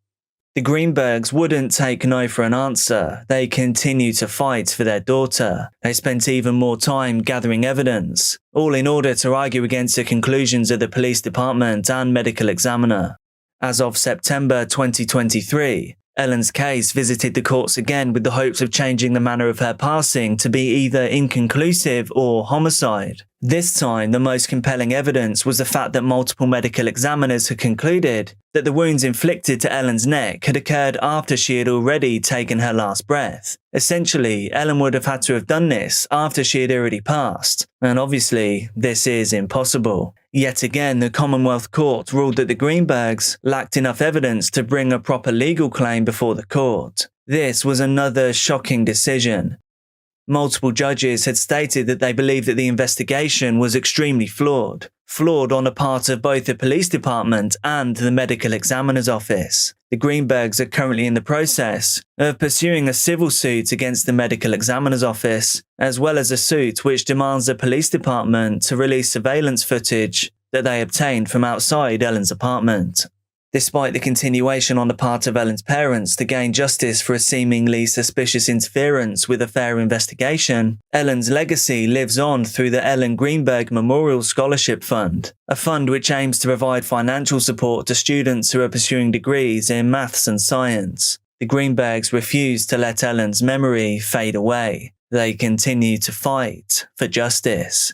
The Greenbergs wouldn't take no for an answer. They continued to fight for their daughter. They spent even more time gathering evidence, all in order to argue against the conclusions of the police department and medical examiner. As of September 2023, Ellen's case visited the courts again with the hopes of changing the manner of her passing to be either inconclusive or homicide. This time, the most compelling evidence was the fact that multiple medical examiners had concluded that the wounds inflicted to Ellen's neck had occurred after she had already taken her last breath. Essentially, Ellen would have had to have done this after she had already passed, and obviously, this is impossible. Yet again, the Commonwealth Court ruled that the Greenbergs lacked enough evidence to bring a proper legal claim before the court. This was another shocking decision. Multiple judges had stated that they believed that the investigation was extremely flawed on the part of both the police department and the medical examiner's office. The Greenbergs are currently in the process of pursuing a civil suit against the medical examiner's office, as well as a suit which demands the police department to release surveillance footage that they obtained from outside Ellen's apartment. Despite the continuation on the part of Ellen's parents to gain justice for a seemingly suspicious interference with a fair investigation, Ellen's legacy lives on through the Ellen Greenberg Memorial Scholarship Fund, a fund which aims to provide financial support to students who are pursuing degrees in maths and science. The Greenbergs refuse to let Ellen's memory fade away. They continue to fight for justice.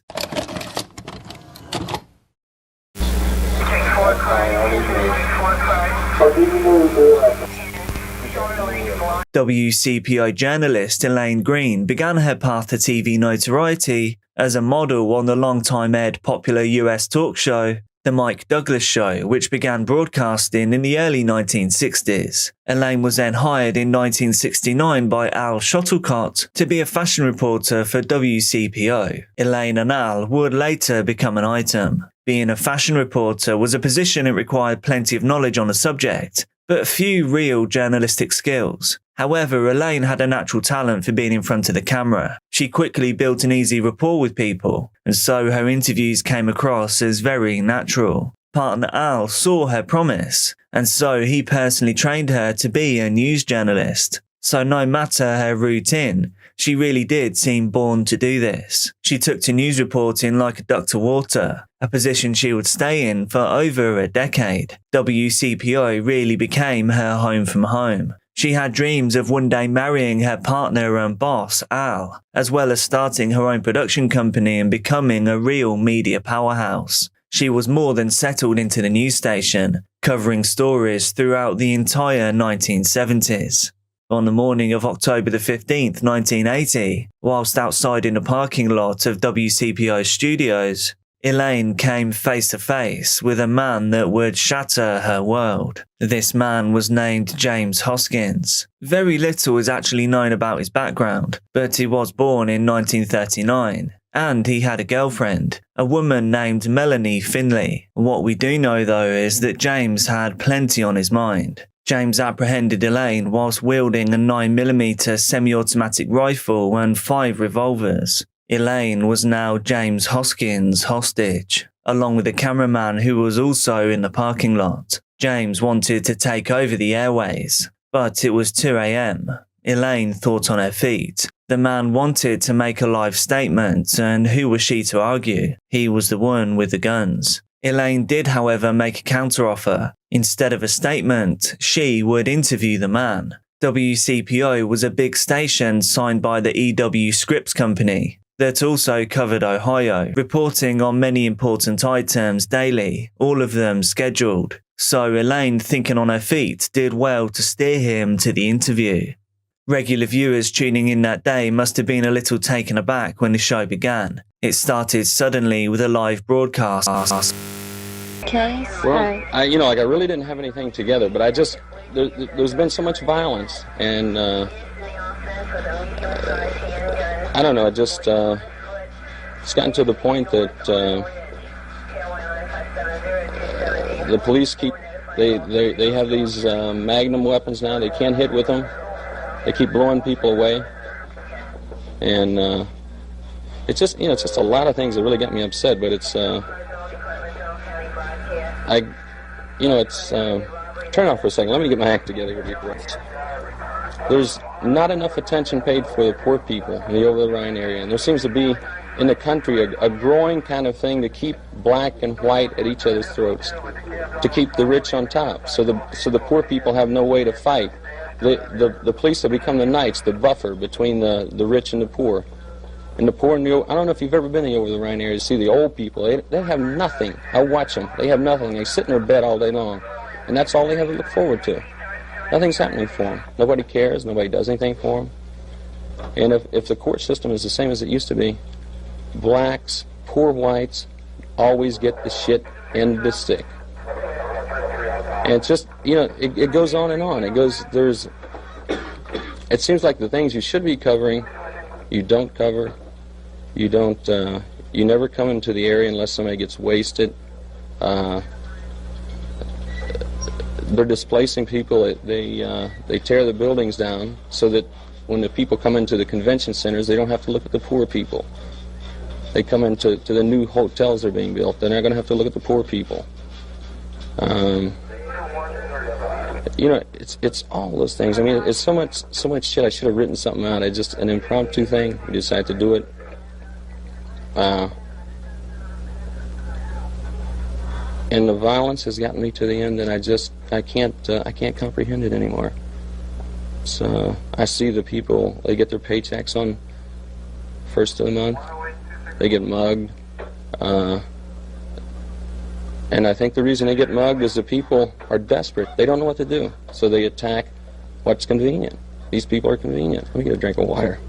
WCPO journalist Elaine Green began her path to TV notoriety as a model on the long-time aired popular US talk show, The Mike Douglas Show, which began broadcasting in the early 1960s. Elaine was then hired in 1969 by Al Shuttlecott to be a fashion reporter for WCPO. Elaine and Al would later become an item. Being a fashion reporter was a position that required plenty of knowledge on the subject, but few real journalistic skills. However, Elaine had a natural talent for being in front of the camera. She quickly built an easy rapport with people, and so her interviews came across as very natural. Partner Al saw her promise, and so he personally trained her to be a news journalist. So no matter her routine, she really did seem born to do this. She took to news reporting like a duck to water, a position she would stay in for over a decade. WCPO really became her home from home. She had dreams of one day marrying her partner and boss, Al, as well as starting her own production company and becoming a real media powerhouse. She was more than settled into the news station, covering stories throughout the entire 1970s. On the morning of October the 15th, 1980, whilst outside in the parking lot of WCPO studios, Elaine came face to face with a man that would shatter her world. This man was named James Hoskins. Very little is actually known about his background, but he was born in 1939. And he had a girlfriend, a woman named Melanie Finley. What we do know though is that James had plenty on his mind. James apprehended Elaine whilst wielding a 9mm semi-automatic rifle and 5 revolvers. Elaine was now James Hoskins' hostage, along with a cameraman who was also in the parking lot. James wanted to take over the airways, but it was 2 a.m. Elaine thought on her feet. The man wanted to make a live statement, and who was she to argue? He was the one with the guns. Elaine did, however, make a counteroffer. Instead of a statement, she would interview the man. WCPO was a big station signed by the EW Scripps Company that also covered Ohio, reporting on many important items daily, all of them scheduled. So Elaine, thinking on her feet, did well to steer him to the interview. Regular viewers tuning in that day must have been a little taken aback when the show began. It started suddenly with a live broadcast. Case? Well, I really didn't have anything together, but there's been so much violence, and I don't know, it's gotten to the point that the police they have these magnum weapons now. They can't hit with them. They keep blowing people away, and it's just a lot of things that really get me upset. But it's turn off for a second. Let me get my act together here before. There's not enough attention paid for the poor people in the over-the-Rhine area, and there seems to be in the country a growing kind of thing to keep black and white at each other's throats, to keep the rich on top, so the poor people have no way to fight. The police have become the knights, the buffer between the rich and the poor. And the poor, I don't know if you've ever been in the over-the-Rhine area to see the old people. They have nothing. I watch them. They have nothing. They sit in their bed all day long, and that's all they have to look forward to. Nothing's happening for them. Nobody cares. Nobody does anything for them. And if the court system is the same as it used to be, blacks, poor whites, always get the shit end of the stick. And it's just, it goes on and on. It seems like the things you should be covering, you don't cover. You never come into the area unless somebody gets wasted. They're displacing people. They tear the buildings down so that when the people come into the convention centers, they don't have to look at the poor people. They come into the new hotels that are being built. They're not going to have to look at the poor people. It's all those things. I mean, it's so much shit. I should have written something out. It's just an impromptu thing. We decided to do it. And the violence has gotten me to the end that I can't comprehend it anymore. So I see the people, they get their paychecks on first of the month. They get mugged. And I think the reason they get mugged is the people are desperate. They don't know what to do. So they attack what's convenient. These people are convenient. Let me get a drink of water.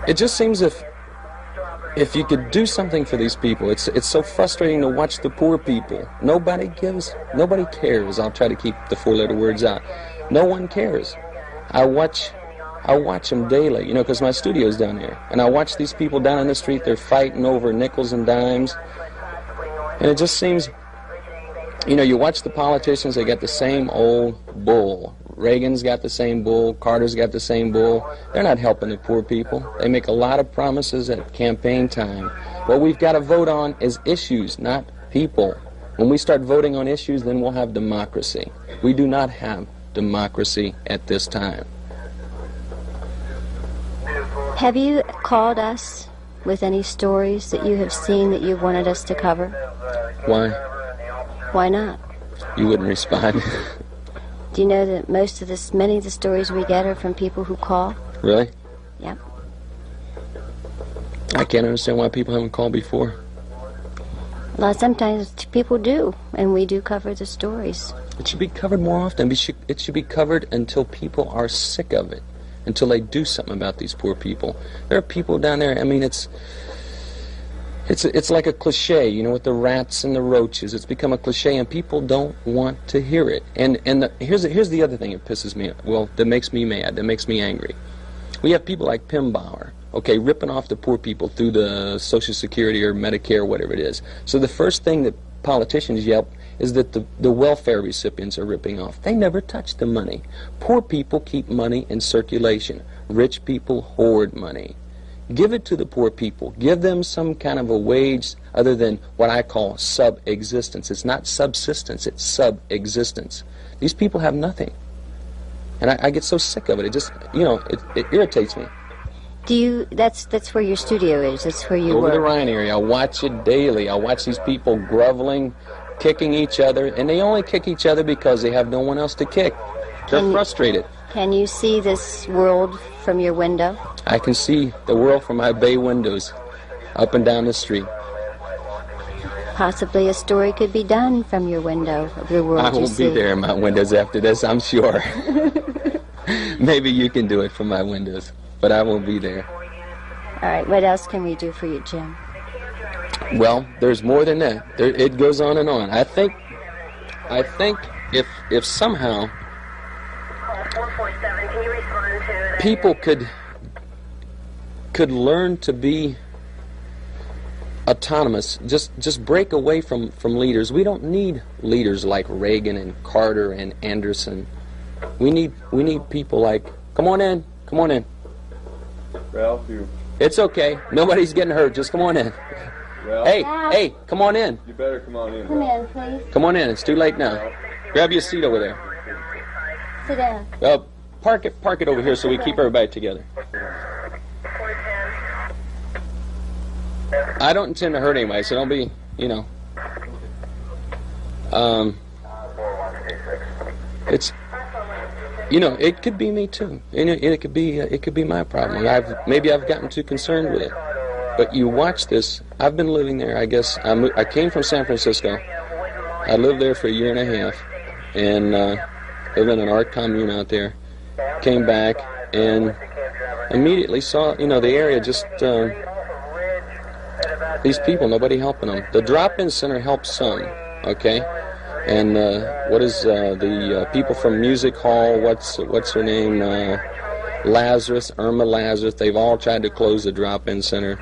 It just seems if you could do something for these people, it's so frustrating to watch the poor people. Nobody cares. I'll try to keep the 4-letter words out. No one cares. I watch them daily, because my studio's down here. And I watch these people down in the street. They're fighting over nickels and dimes. And it just seems You know, you watch the politicians, they got the same old bull. Reagan's got the same bull, Carter's got the same bull. They're not helping the poor people. They make a lot of promises at campaign time. What we've got to vote on is issues, not people. When we start voting on issues, then we'll have democracy. We do not have democracy at this time. Have you called us with any stories that you have seen that you wanted us to cover? Why? Why not? You wouldn't respond. Do you know that many of the stories we get are from people who call? Really? Yeah. I can't understand why people haven't called before. Well, sometimes people do, and we do cover the stories. It should be covered more often. It should be covered until people are sick of it, until they do something about these poor people. There are people down there, I mean, it's like a cliche, you know, with the rats and the roaches. It's become a cliche, and people don't want to hear it. And here's the other thing that pisses me, well, that makes me mad, that makes me angry. We have people like Pimbauer, okay, ripping off the poor people through the Social Security or Medicare, whatever it is. So the first thing that politicians yelp is that the welfare recipients are ripping off. They never touch the money. Poor people keep money in circulation. Rich people hoard money. Give it to the poor people. Give them some kind of a wage other than what I call sub-existence. It's not subsistence, it's sub-existence. These people have nothing. And I get so sick of it. It just, you know, it irritates me. That's where your studio is. That's where you work. Over the Rhine area. I watch it daily. I watch these people groveling, kicking each other, and they only kick each other because they have no one else to kick. They're frustrated. Can you see this world from your window? I can see the world from my bay windows, up and down the street. Possibly a story could be done from your window of the world I won't be there in my windows after this, I'm sure. Maybe you can do it from my windows, but I won't be there. All right, what else can we do for you, Jim? Well, there's more than that. It goes on and on. I think if somehow people could learn to be autonomous, just break away from leaders. We don't need leaders like Reagan and Carter and Anderson. We need people like, come on in. Ralph, you. It's okay. Nobody's getting hurt. Just come on in. Ralph, Hey, come on in. you better come on in. Come in, please. Come on in. It's too late now. Grab your seat over there. Sit down. Park it over here so we keep everybody together. I don't intend to hurt anybody, so don't be, it's, it could be me too. It could be my problem. Maybe I've gotten too concerned with it. But you watch this. I've been living there. I guess I came from San Francisco. I lived there for a year and a half, and lived in an art commune out there. Came back and immediately saw, the area just. These people, nobody helping them. The drop-in center helps some, okay? And what is the people from Music Hall? What's her name? Irma Lazarus. They've all tried to close the drop-in center.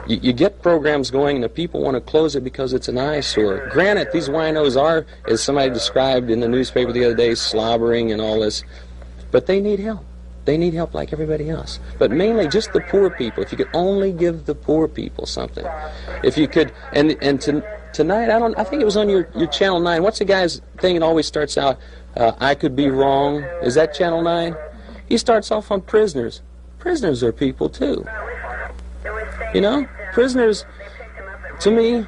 You get programs going, and the people want to close it because it's an eyesore. Granted, these winos are, as somebody described in the newspaper the other day, slobbering and all this, but they need help. They need help like everybody else. But mainly just the poor people. If you could only give the poor people something. If you could, tonight, I think it was on your Channel 9. What's the guy's thing that always starts out, I could be wrong? Is that Channel 9? He starts off on prisoners. Prisoners are people too. Prisoners, to me,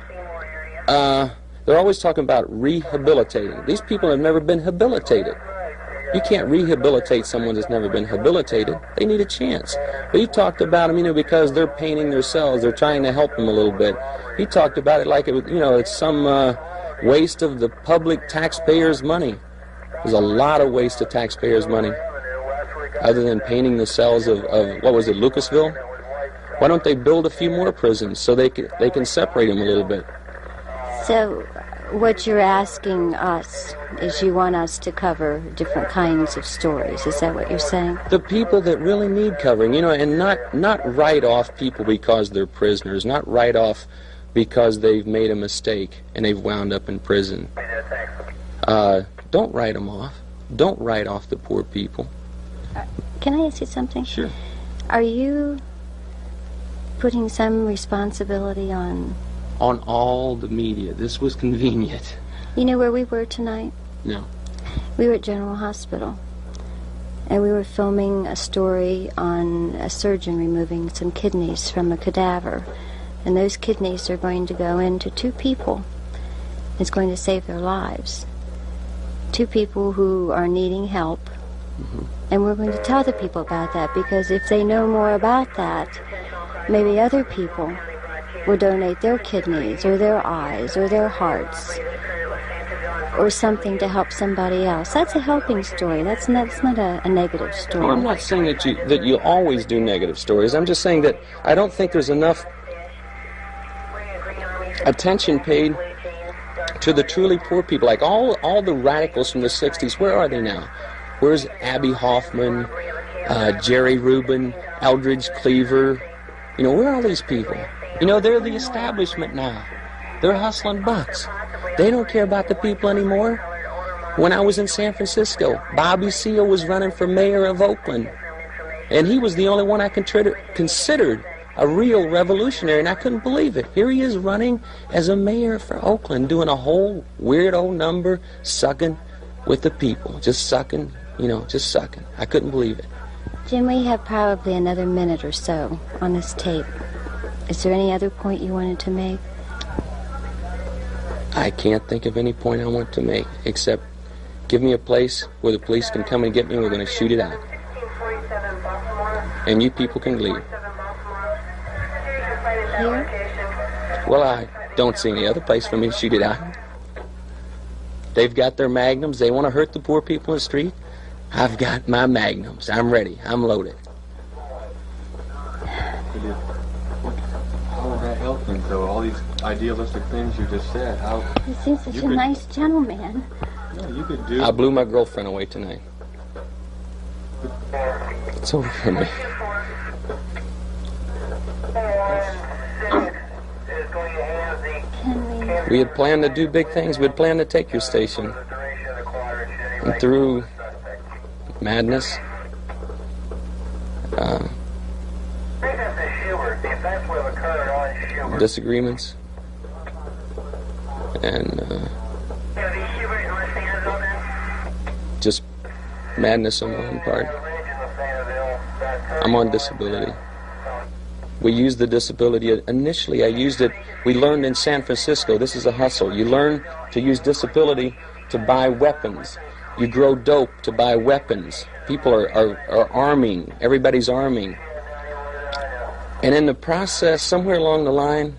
they're always talking about rehabilitating. These people have never been habilitated. You can't rehabilitate someone that's never been habilitated. They need a chance. But he talked about them, because they're painting their cells. They're trying to help them a little bit. He talked about it like it was, it's some waste of the public taxpayers' money. There's a lot of waste of taxpayers' money. Other than painting the cells of what was it, Lucasville? Why don't they build a few more prisons so they can separate them a little bit? So what you're asking us is you want us to cover different kinds of stories. Is that what you're saying? The people that really need covering, and not write off people because they're prisoners, not write off because they've made a mistake and they've wound up in prison. Don't write them off. Don't write off the poor people. Can I ask you something? Sure. Are you putting some responsibility on all the media? This was convenient. You know where we were tonight? No. We were at General Hospital, and we were filming a story on a surgeon removing some kidneys from a cadaver, and those kidneys are going to go into 2 people. It's going to save their lives. 2 people who are needing help. Mm-hmm. And we're going to tell the people about that, because if they know more about that, maybe other people will donate their kidneys or their eyes or their hearts or something to help somebody else. That's a helping story. That's not a negative story. Well, I'm not saying that you always do negative stories. I'm just saying that I don't think there's enough attention paid to the truly poor people. Like all the radicals from the 60s, where are they now? Where's Abby Hoffman, Jerry Rubin, Eldridge Cleaver? You know, where are all these people? You know, they're the establishment now. They're hustling bucks. They don't care about the people anymore. When I was in San Francisco, Bobby Seale was running for mayor of Oakland. And he was the only one I considered a real revolutionary, and I couldn't believe it. Here he is running as a mayor for Oakland, doing a whole weirdo number, sucking with the people. Just sucking, just sucking. I couldn't believe it. Jim, we have probably another minute or so on this tape. Is there any other point you wanted to make? I can't think of any point I want to make, except give me a place where the police can come and get me and we're going to shoot it out. And you people can leave. Here? Well, I don't see any other place for me to shoot it out. They've got their magnums. They want to hurt the poor people in the street. I've got my magnums. I'm ready. I'm loaded. How would that help them, though? All these idealistic things you just said. How? He seems such a nice gentleman. Yeah, you could do. I blew my girlfriend away tonight. It's over for me. We had planned to do big things. We had planned to take your station. And through madness, disagreements, and just madness on my own part. I'm on disability. We used the disability. Initially, I used it. We learned in San Francisco, this is a hustle. You learn to use disability to buy weapons. You grow dope to buy weapons. People are arming. Everybody's arming. And in the process, somewhere along the line,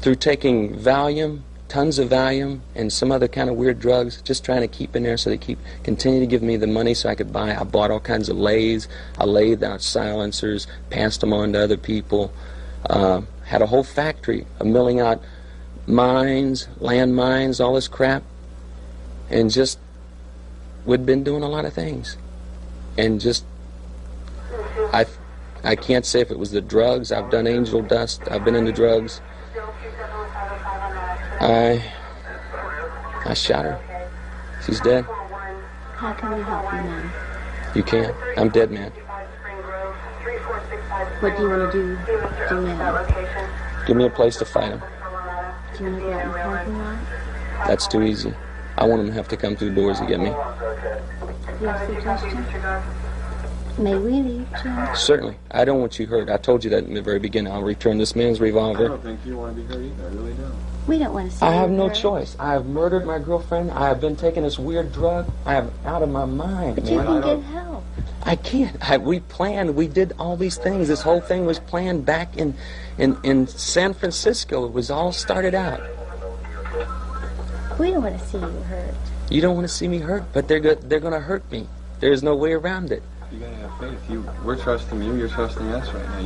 through taking Valium, tons of Valium, and some other kind of weird drugs, just trying to keep in there so they continue to give me the money so I could buy. I bought all kinds of lathes. I laid out silencers, passed them on to other people. Had a whole factory of milling out mines, land mines, all this crap. And just, we'd been doing a lot of things. And just, I can't say if it was the drugs. I've done angel dust. I've been into drugs. I shot her. She's dead. How can we help you now? You can't. I'm dead, man. What do you want to do now? Give me a place to fight him. Do you want to go out in the parking lot? That's too easy. I want him to have to come through the doors to get me. Do you have a suggestion? May we leave, Jim? Certainly. I don't want you hurt. I told you that in the very beginning. I'll return this man's revolver. I don't think you want to be hurt either. I really don't. We don't want to see I have you no hurt. choice. I have murdered my girlfriend. I have been taking this weird drug. I am out of my mind. But you can get help. I can't. We planned. We did all these things. This whole thing was planned back in San Francisco. It was all started out. We don't want to see you hurt. You don't want to see me hurt, but they're going to hurt me. There's no way around it. You gotta have faith. We're trusting you. You're trusting us right now.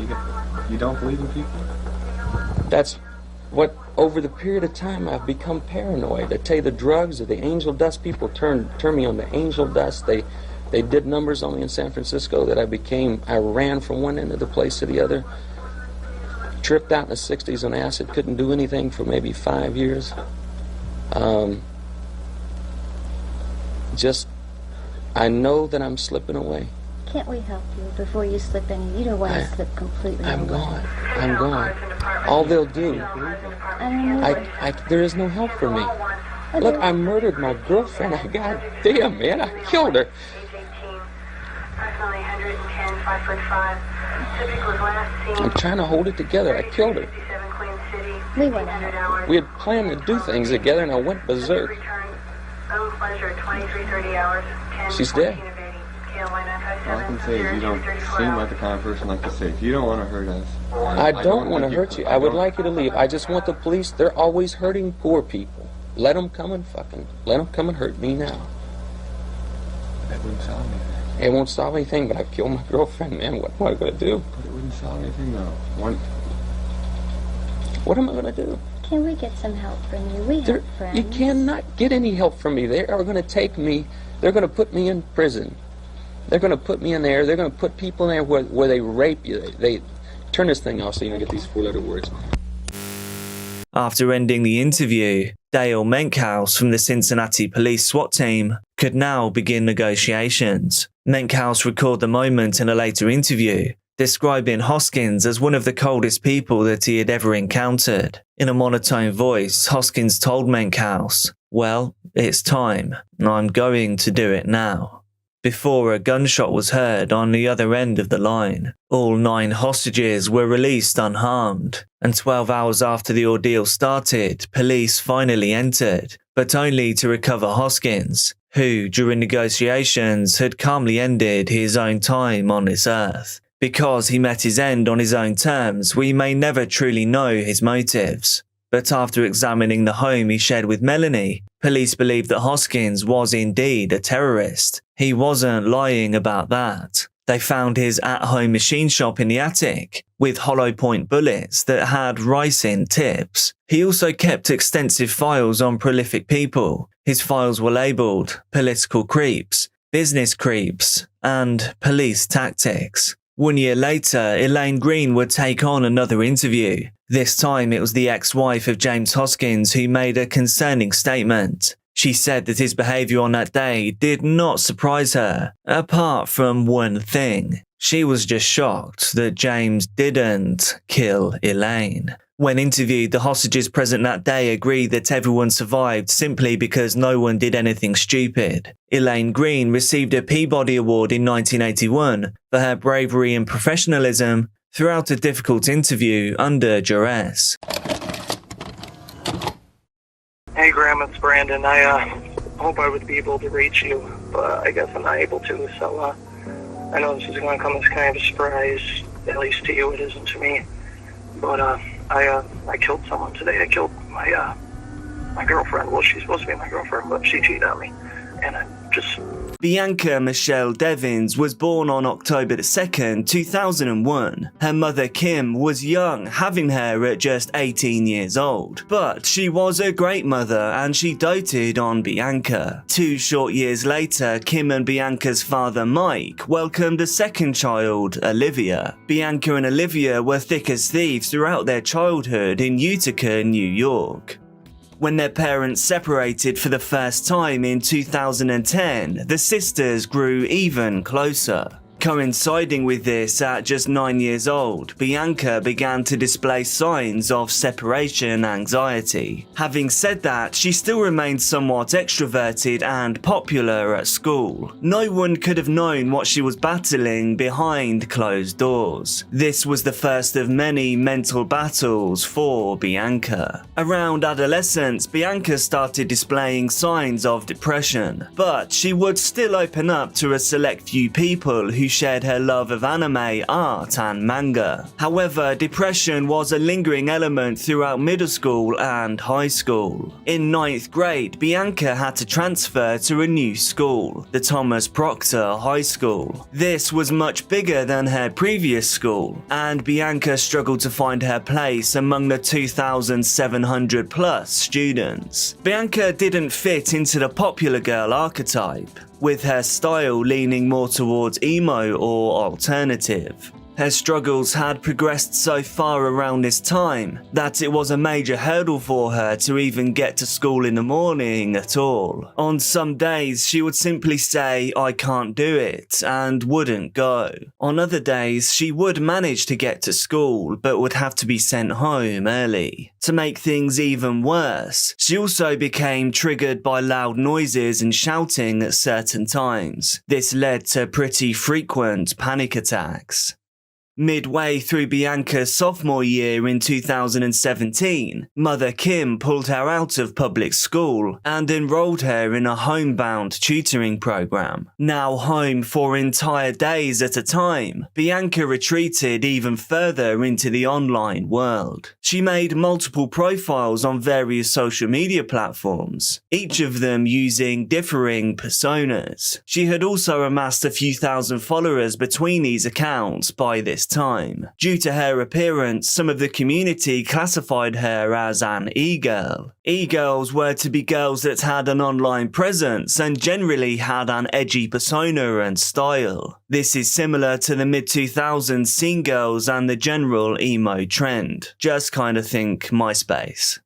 You don't believe in people? That's what, over the period of time, I've become paranoid. I tell you, the drugs or the angel dust people turned me on to angel dust. They did numbers on me in San Francisco that I ran from one end of the place to the other. tripped out in the 60s on acid, couldn't do anything for maybe 5 years. I know that I'm slipping away. Can't we help you before you slip in? You don't want to slip completely away. I'm gone. All they'll do, I don't know. there is no help for me. Look, I murdered my girlfriend. God damn, man, I killed her. I'm trying to hold it together. I killed her. We want to help you. We had planned to do things together, and I went berserk. She's dead. All I can say is you don't seem like the kind of person like to say, if you don't want to hurt us... I don't want to hurt you. I would like you to leave. I just want the police. They're always hurting poor people. Let them come and hurt me now. That wouldn't solve anything. It won't solve anything, but I killed my girlfriend, man. What am I going to do? But it wouldn't solve anything, though. What am I going to do? Can we get some help from you? We have friends. You cannot get any help from me. They are going to take me. They're going to put me in prison. They're going to put me in there. They're going to put people in there where they rape you. They turn this thing off so you don't get these 4-letter words. After ending the interview, Dale Menkhaus from the Cincinnati Police SWAT team could now begin negotiations. Menkhaus recalled the moment in a later interview, describing Hoskins as one of the coldest people that he had ever encountered. In a monotone voice, Hoskins told Menkhaus, "Well, it's time. I'm going to do it now." Before a gunshot was heard on the other end of the line, all 9 hostages were released unharmed, and 12 hours after the ordeal started, police finally entered, but only to recover Hoskins, who, during negotiations, had calmly ended his own time on this earth. Because he met his end on his own terms, we may never truly know his motives. But after examining the home he shared with Melanie, police believe that Hoskins was indeed a terrorist. He wasn't lying about that. They found his at-home machine shop in the attic, with hollow point bullets that had ricin tips. He also kept extensive files on prolific people. His files were labelled political creeps, business creeps, and police tactics. 1 year later, Elaine Green would take on another interview. This time it was the ex-wife of James Hoskins who made a concerning statement. She said that his behaviour on that day did not surprise her, apart from one thing. She was just shocked that James didn't kill Elaine. When interviewed, the hostages present that day agreed that everyone survived simply because no one did anything stupid. Elaine Green received a Peabody Award in 1981 for her bravery and professionalism throughout a difficult interview under duress. Hey Graham, it's Brandon. I hope I would be able to reach you, but I guess I'm not able to, so I know this is going to come as kind of a surprise, at least to you it isn't to me, but I killed someone today. I killed my girlfriend. Well, she's supposed to be my girlfriend, but she cheated on me, and I just... Bianca Michelle Devins was born on October 2nd, 2001. Her mother Kim was young, having her at just 18 years old. But she was a great mother and she doted on Bianca. 2 short years later, Kim and Bianca's father Mike welcomed a second child, Olivia. Bianca and Olivia were thick as thieves throughout their childhood in Utica, New York. When their parents separated for the first time in 2010, the sisters grew even closer. Coinciding with this, at just 9 years old, Bianca began to display signs of separation anxiety. Having said that, she still remained somewhat extroverted and popular at school. No one could have known what she was battling behind closed doors. This was the first of many mental battles for Bianca. Around adolescence, Bianca started displaying signs of depression, but she would still open up to a select few people who shared her love of anime, art, and manga. However, depression was a lingering element throughout middle school and high school. In 9th grade, Bianca had to transfer to a new school, the Thomas Proctor High School. This was much bigger than her previous school, and Bianca struggled to find her place among the 2,700 plus students. Bianca didn't fit into the popular girl archetype, with her style leaning more towards emo or alternative. Her struggles had progressed so far around this time that it was a major hurdle for her to even get to school in the morning at all. On some days, she would simply say, "I can't do it," and wouldn't go. On other days, she would manage to get to school, but would have to be sent home early. To make things even worse, she also became triggered by loud noises and shouting at certain times. This led to pretty frequent panic attacks. Midway through Bianca's sophomore year in 2017, Mother Kim pulled her out of public school and enrolled her in a homebound tutoring program. Now home for entire days at a time, Bianca retreated even further into the online world. She made multiple profiles on various social media platforms, each of them using differing personas. She had also amassed a few thousand followers between these accounts by this time. Due to her appearance, some of the community classified her as an e-girl. E-girls were to be girls that had an online presence and generally had an edgy persona and style. This is similar to the mid-2000s scene girls and the general emo trend. Just kind of think MySpace.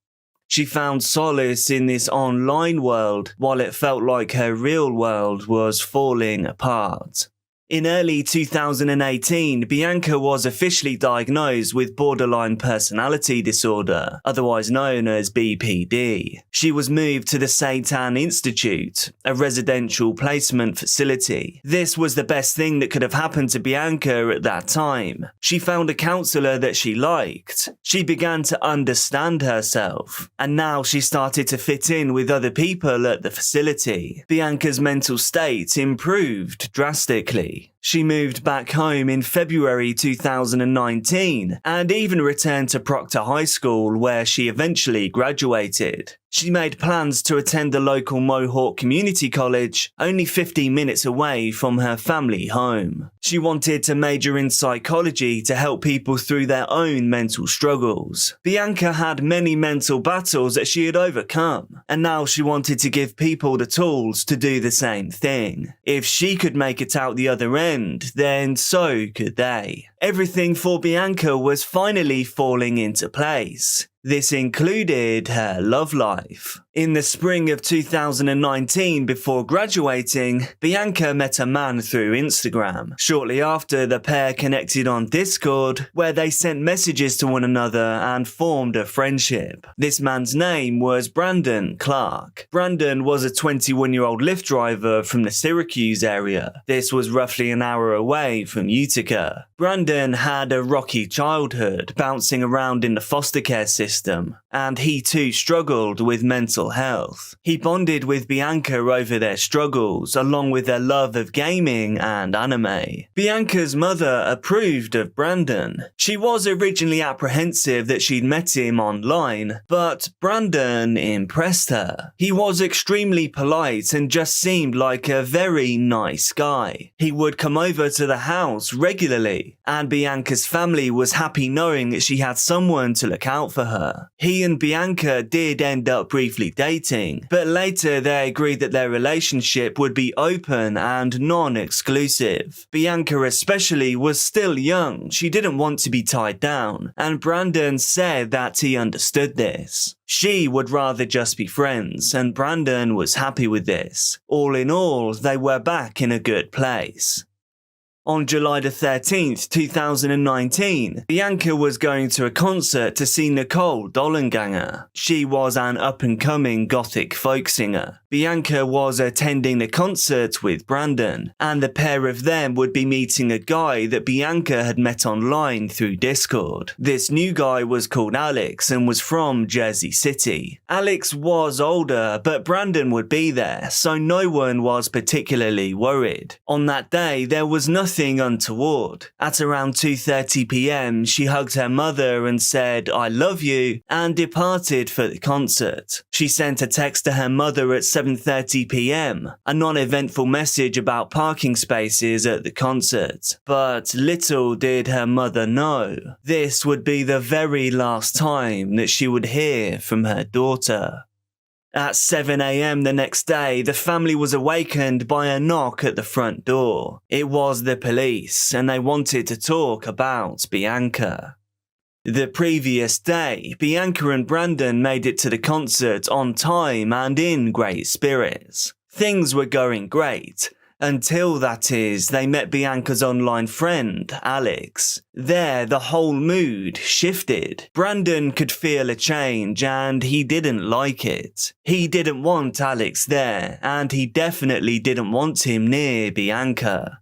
She found solace in this online world while it felt like her real world was falling apart. In early 2018, Bianca was officially diagnosed with borderline personality disorder, otherwise known as BPD. She was moved to the Satan Institute, a residential placement facility. This was the best thing that could have happened to Bianca at that time. She found a counselor that she liked. She began to understand herself, and now she started to fit in with other people at the facility. Bianca's mental state improved drastically. She moved back home in February 2019 and even returned to Proctor High School, where she eventually graduated. She made plans to attend the local Mohawk Community College, only 15 minutes away from her family home. She wanted to major in psychology to help people through their own mental struggles. Bianca had many mental battles that she had overcome, and now she wanted to give people the tools to do the same thing. If she could make it out the other end, then so could they. Everything for Bianca was finally falling into place. This included her love life. In the spring of 2019, before graduating, Bianca met a man through Instagram. Shortly after, the pair connected on Discord, where they sent messages to one another and formed a friendship. This man's name was Brandon Clark. Brandon was a 21-year-old Lyft driver from the Syracuse area. This was roughly an hour away from Utica. Brandon had a rocky childhood, bouncing around in the foster care system, and he too struggled with mental health. He bonded with Bianca over their struggles, along with their love of gaming and anime. Bianca's mother approved of Brandon. She was originally apprehensive that she'd met him online, but Brandon impressed her. He was extremely polite and just seemed like a very nice guy. He would come over to the house regularly, and Bianca's family was happy knowing that she had someone to look out for her. He and Bianca did end up briefly dating, but later they agreed that their relationship would be open and non-exclusive. Bianca especially was still young, she didn't want to be tied down, and Brandon said that he understood this. She would rather just be friends, and Brandon was happy with this. All in all, they were back in a good place. On July the 13th, 2019, Bianca was going to a concert to see Nicole Dollenganger. She was an up-and-coming gothic folk singer. Bianca was attending the concert with Brandon, and the pair of them would be meeting a guy that Bianca had met online through Discord. This new guy was called Alex and was from Jersey City. Alex was older, but Brandon would be there, so no one was particularly worried. On that day, there was nothing untoward. At around 2:30 p.m, she hugged her mother and said, "I love you," and departed for the concert. She sent a text to her mother at 7:30 p.m, a non-eventful message about parking spaces at the concert. But little did her mother know, this would be the very last time that she would hear from her daughter. At 7 a.m. the next day, the family was awakened by a knock at the front door. It was the police, and they wanted to talk about Bianca. The previous day, Bianca and Brandon made it to the concert on time and in great spirits. Things were going great, until, that is, they met Bianca's online friend, Alex. There, the whole mood shifted. Brandon could feel a change, and he didn't like it. He didn't want Alex there, and he definitely didn't want him near Bianca.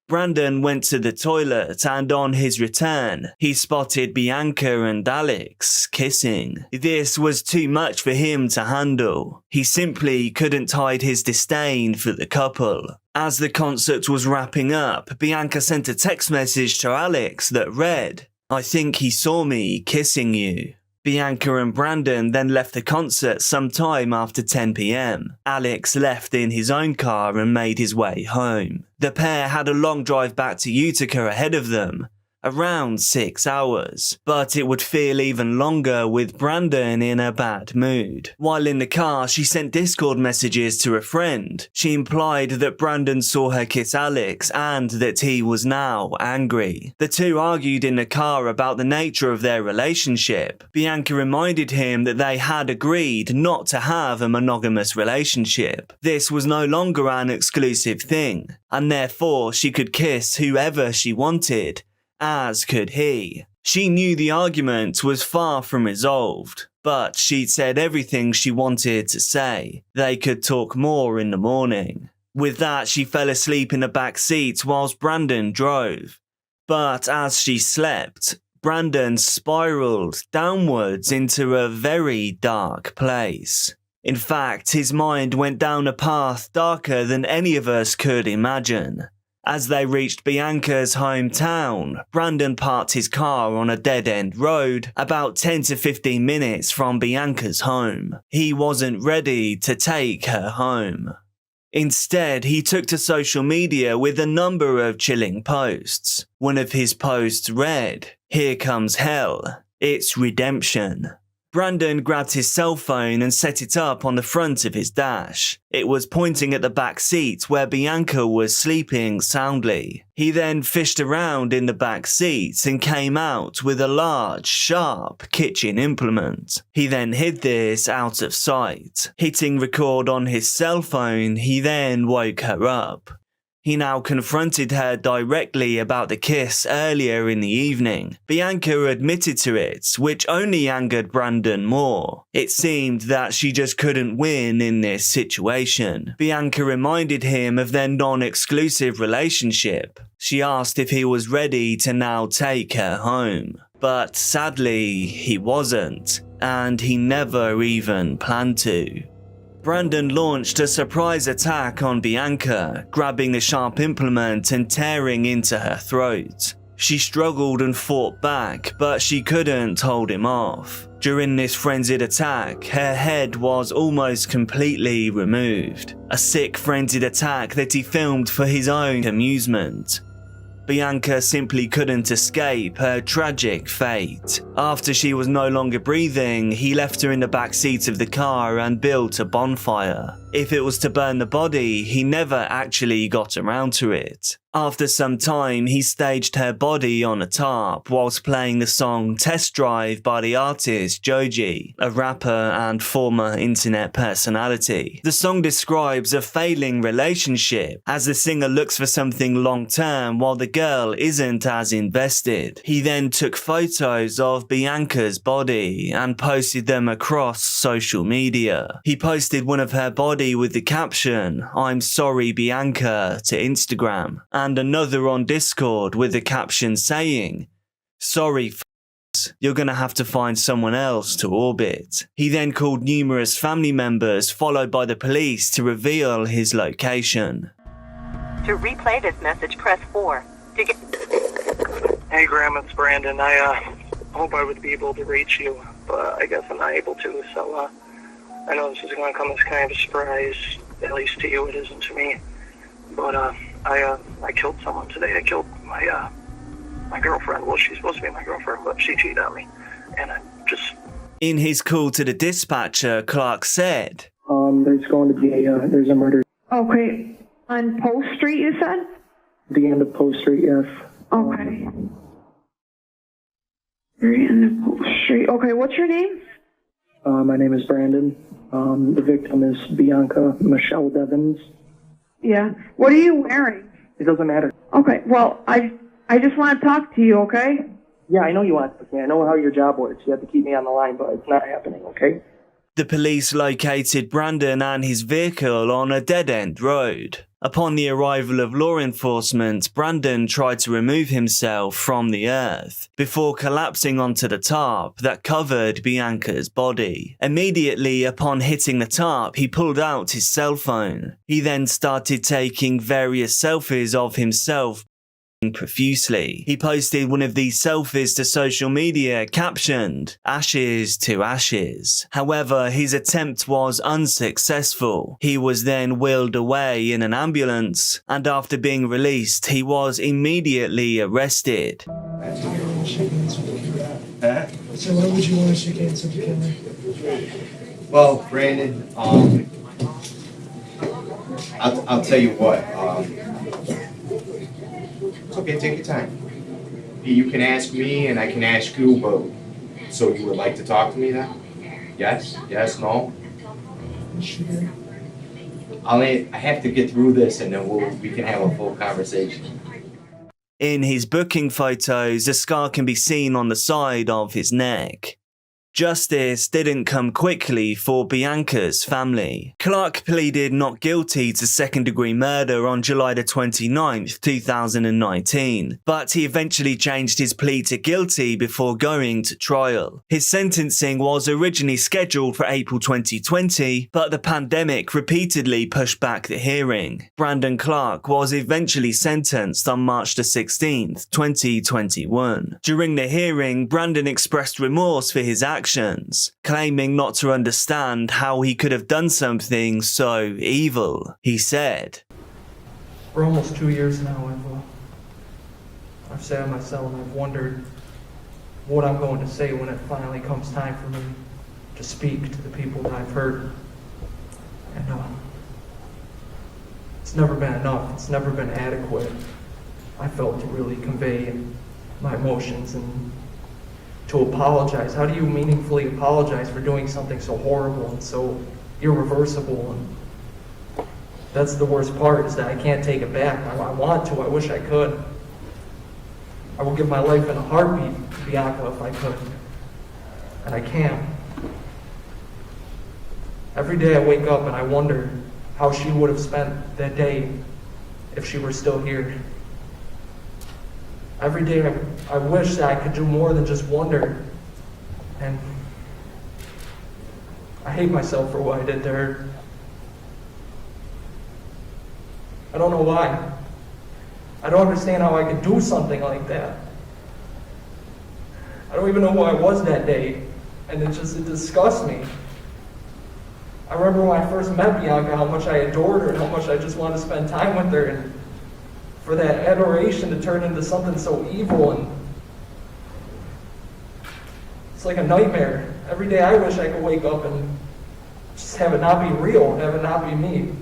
Brandon went to the toilet, and on his return, he spotted Bianca and Alex kissing. This was too much for him to handle. He simply couldn't hide his disdain for the couple. As the concert was wrapping up, Bianca sent a text message to Alex that read, "I think he saw me kissing you." Bianca and Brandon then left the concert sometime after 10 p.m. Alex left in his own car and made his way home. The pair had a long drive back to Utica ahead of them, around 6 hours, but it would feel even longer with Brandon in a bad mood. While in the car, she sent Discord messages to a friend. She implied that Brandon saw her kiss Alex and that he was now angry. The two argued in the car about the nature of their relationship. Bianca reminded him that they had agreed not to have a monogamous relationship. This was no longer an exclusive thing, and therefore she could kiss whoever she wanted, as could he. She knew the argument was far from resolved, but she'd said everything she wanted to say. They could talk more in the morning. With that, she fell asleep in the back seat whilst Brandon drove. But as she slept, Brandon spiraled downwards into a very dark place. In fact, his mind went down a path darker than any of us could imagine. As they reached Bianca's hometown, Brandon parked his car on a dead-end road about 10 to 15 minutes from Bianca's home. He wasn't ready to take her home. Instead, he took to social media with a number of chilling posts. One of his posts read, "Here comes hell. It's redemption." Brandon grabbed his cell phone and set it up on the front of his dash. It was pointing at the back seat where Bianca was sleeping soundly. He then fished around in the back seat and came out with a large, sharp kitchen implement. He then hid this out of sight. Hitting record on his cell phone, he then woke her up. He now confronted her directly about the kiss earlier in the evening. Bianca admitted to it, which only angered Brandon more. It seemed that she just couldn't win in this situation. Bianca reminded him of their non-exclusive relationship. She asked if he was ready to now take her home. But sadly, he wasn't, and he never even planned to. Brandon launched a surprise attack on Bianca, grabbing the sharp implement and tearing into her throat. She struggled and fought back, but she couldn't hold him off. During this frenzied attack, her head was almost completely removed. A sick, frenzied attack that he filmed for his own amusement. Bianca simply couldn't escape her tragic fate. After she was no longer breathing, he left her in the back seat of the car and built a bonfire. If it was to burn the body, he never actually got around to it. After some time, he staged her body on a tarp whilst playing the song Test Drive by the artist Joji, a rapper and former internet personality. The song describes a failing relationship as the singer looks for something long-term while the girl isn't as invested. He then took photos of Bianca's body and posted them across social media. He posted one of her body with the caption, "I'm sorry Bianca," to Instagram, and another on Discord with the caption saying, "Sorry f***s, you're gonna have to find someone else to orbit." He then called numerous family members followed by the police to reveal his location. To replay this message, press 4. To get... Hey Graham, it's Brandon. I hope I would be able to reach you, but I guess I'm not able to, so I know this is going to come as kind of a surprise, at least to you it isn't to me, but I killed someone today. I killed my girlfriend. Well, she's supposed to be my girlfriend, but she cheated on me, and I just... In his call to the dispatcher, Clark said, There's going to be there's a murder. Okay. On Post Street, you said? The end of Post Street, yes. Okay. Very end of Post Street. Okay, what's your name? My name is Brandon. The victim is Bianca Michelle Devins. Yeah. What are you wearing? It doesn't matter. Okay, well, I just want to talk to you, okay? Yeah, I know you want to talk to me. I know how your job works. You have to keep me on the line, but it's not happening, okay? The police located Brandon and his vehicle on a dead-end road. Upon the arrival of law enforcement, Brandon tried to remove himself from the earth before collapsing onto the tarp that covered Bianca's body. Immediately upon hitting the tarp, he pulled out his cell phone. He then started taking various selfies of himself profusely. He posted one of these selfies to social media captioned, "Ashes to ashes." However, his attempt was unsuccessful. He was then wheeled away in an ambulance, and after being released, he was immediately arrested. So why would you want to shake hands with the killer? Well, Brandon, I'll tell you what, it's okay, take your time. You can ask me and I can ask you, but so you would like to talk to me then? Yes? Yes? No? I have to get through this and then we can have a full conversation. In his booking photos, a scar can be seen on the side of his neck. Justice didn't come quickly for Bianca's family. Clark pleaded not guilty to second-degree murder on July the 29th, 2019, but he eventually changed his plea to guilty before going to trial. His sentencing was originally scheduled for April 2020, but the pandemic repeatedly pushed back the hearing. Brandon Clark was eventually sentenced on March the 16th, 2021. During the hearing, Brandon expressed remorse for his actions, claiming not to understand how he could have done something so evil. He said, "For almost 2 years now, I've sat in my cell and I've wondered what I'm going to say when it finally comes time for me to speak to the people that I've hurt. And it's never been enough. It's never been adequate. I felt to really convey my emotions and to apologize. How do you meaningfully apologize for doing something so horrible and so irreversible? And that's the worst part, is that I can't take it back. I want to. I wish I could. I would give my life in a heartbeat to Bianca if I could. And I can't. Every day I wake up and I wonder how she would have spent that day if she were still here. Every day I wish that I could do more than just wonder. And I hate myself for what I did to her. I don't know why. I don't understand how I could do something like that. I don't even know who I was that day, and it disgusts me. I remember when I first met Bianca, how much I adored her and how much I just wanted to spend time with her, and for that adoration to turn into something so evil, and it's like a nightmare. Every day I wish I could wake up and just have it not be real, have it not be me.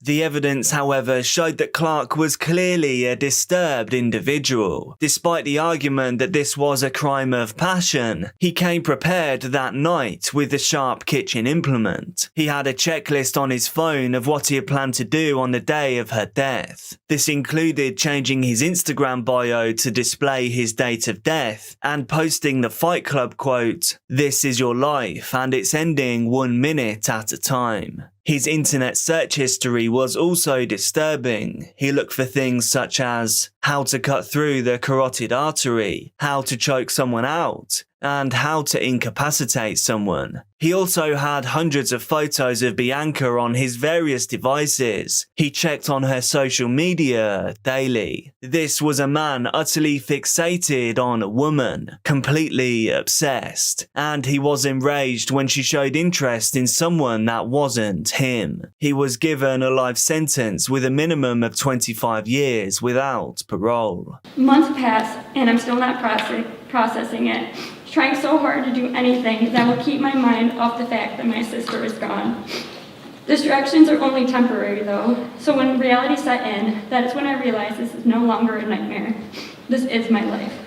The evidence, however, showed that Clark was clearly a disturbed individual. Despite the argument that this was a crime of passion, he came prepared that night with a sharp kitchen implement. He had a checklist on his phone of what he had planned to do on the day of her death. This included changing his Instagram bio to display his date of death and posting the Fight Club quote, "This is your life and it's ending 1 minute at a time." His internet search history was also disturbing. He looked for things such as how to cut through the carotid artery, how to choke someone out, and how to incapacitate someone. He also had hundreds of photos of Bianca on his various devices. He checked on her social media daily. This was a man utterly fixated on a woman, completely obsessed, and he was enraged when she showed interest in someone that wasn't him. He was given a life sentence with a minimum of 25 years without parole. Months pass and I'm still not processing it. trying so hard to do anything that will keep my mind off the fact that my sister is gone. Distractions are only temporary though, so when reality set in, that is when I realized this is no longer a nightmare. This is my life.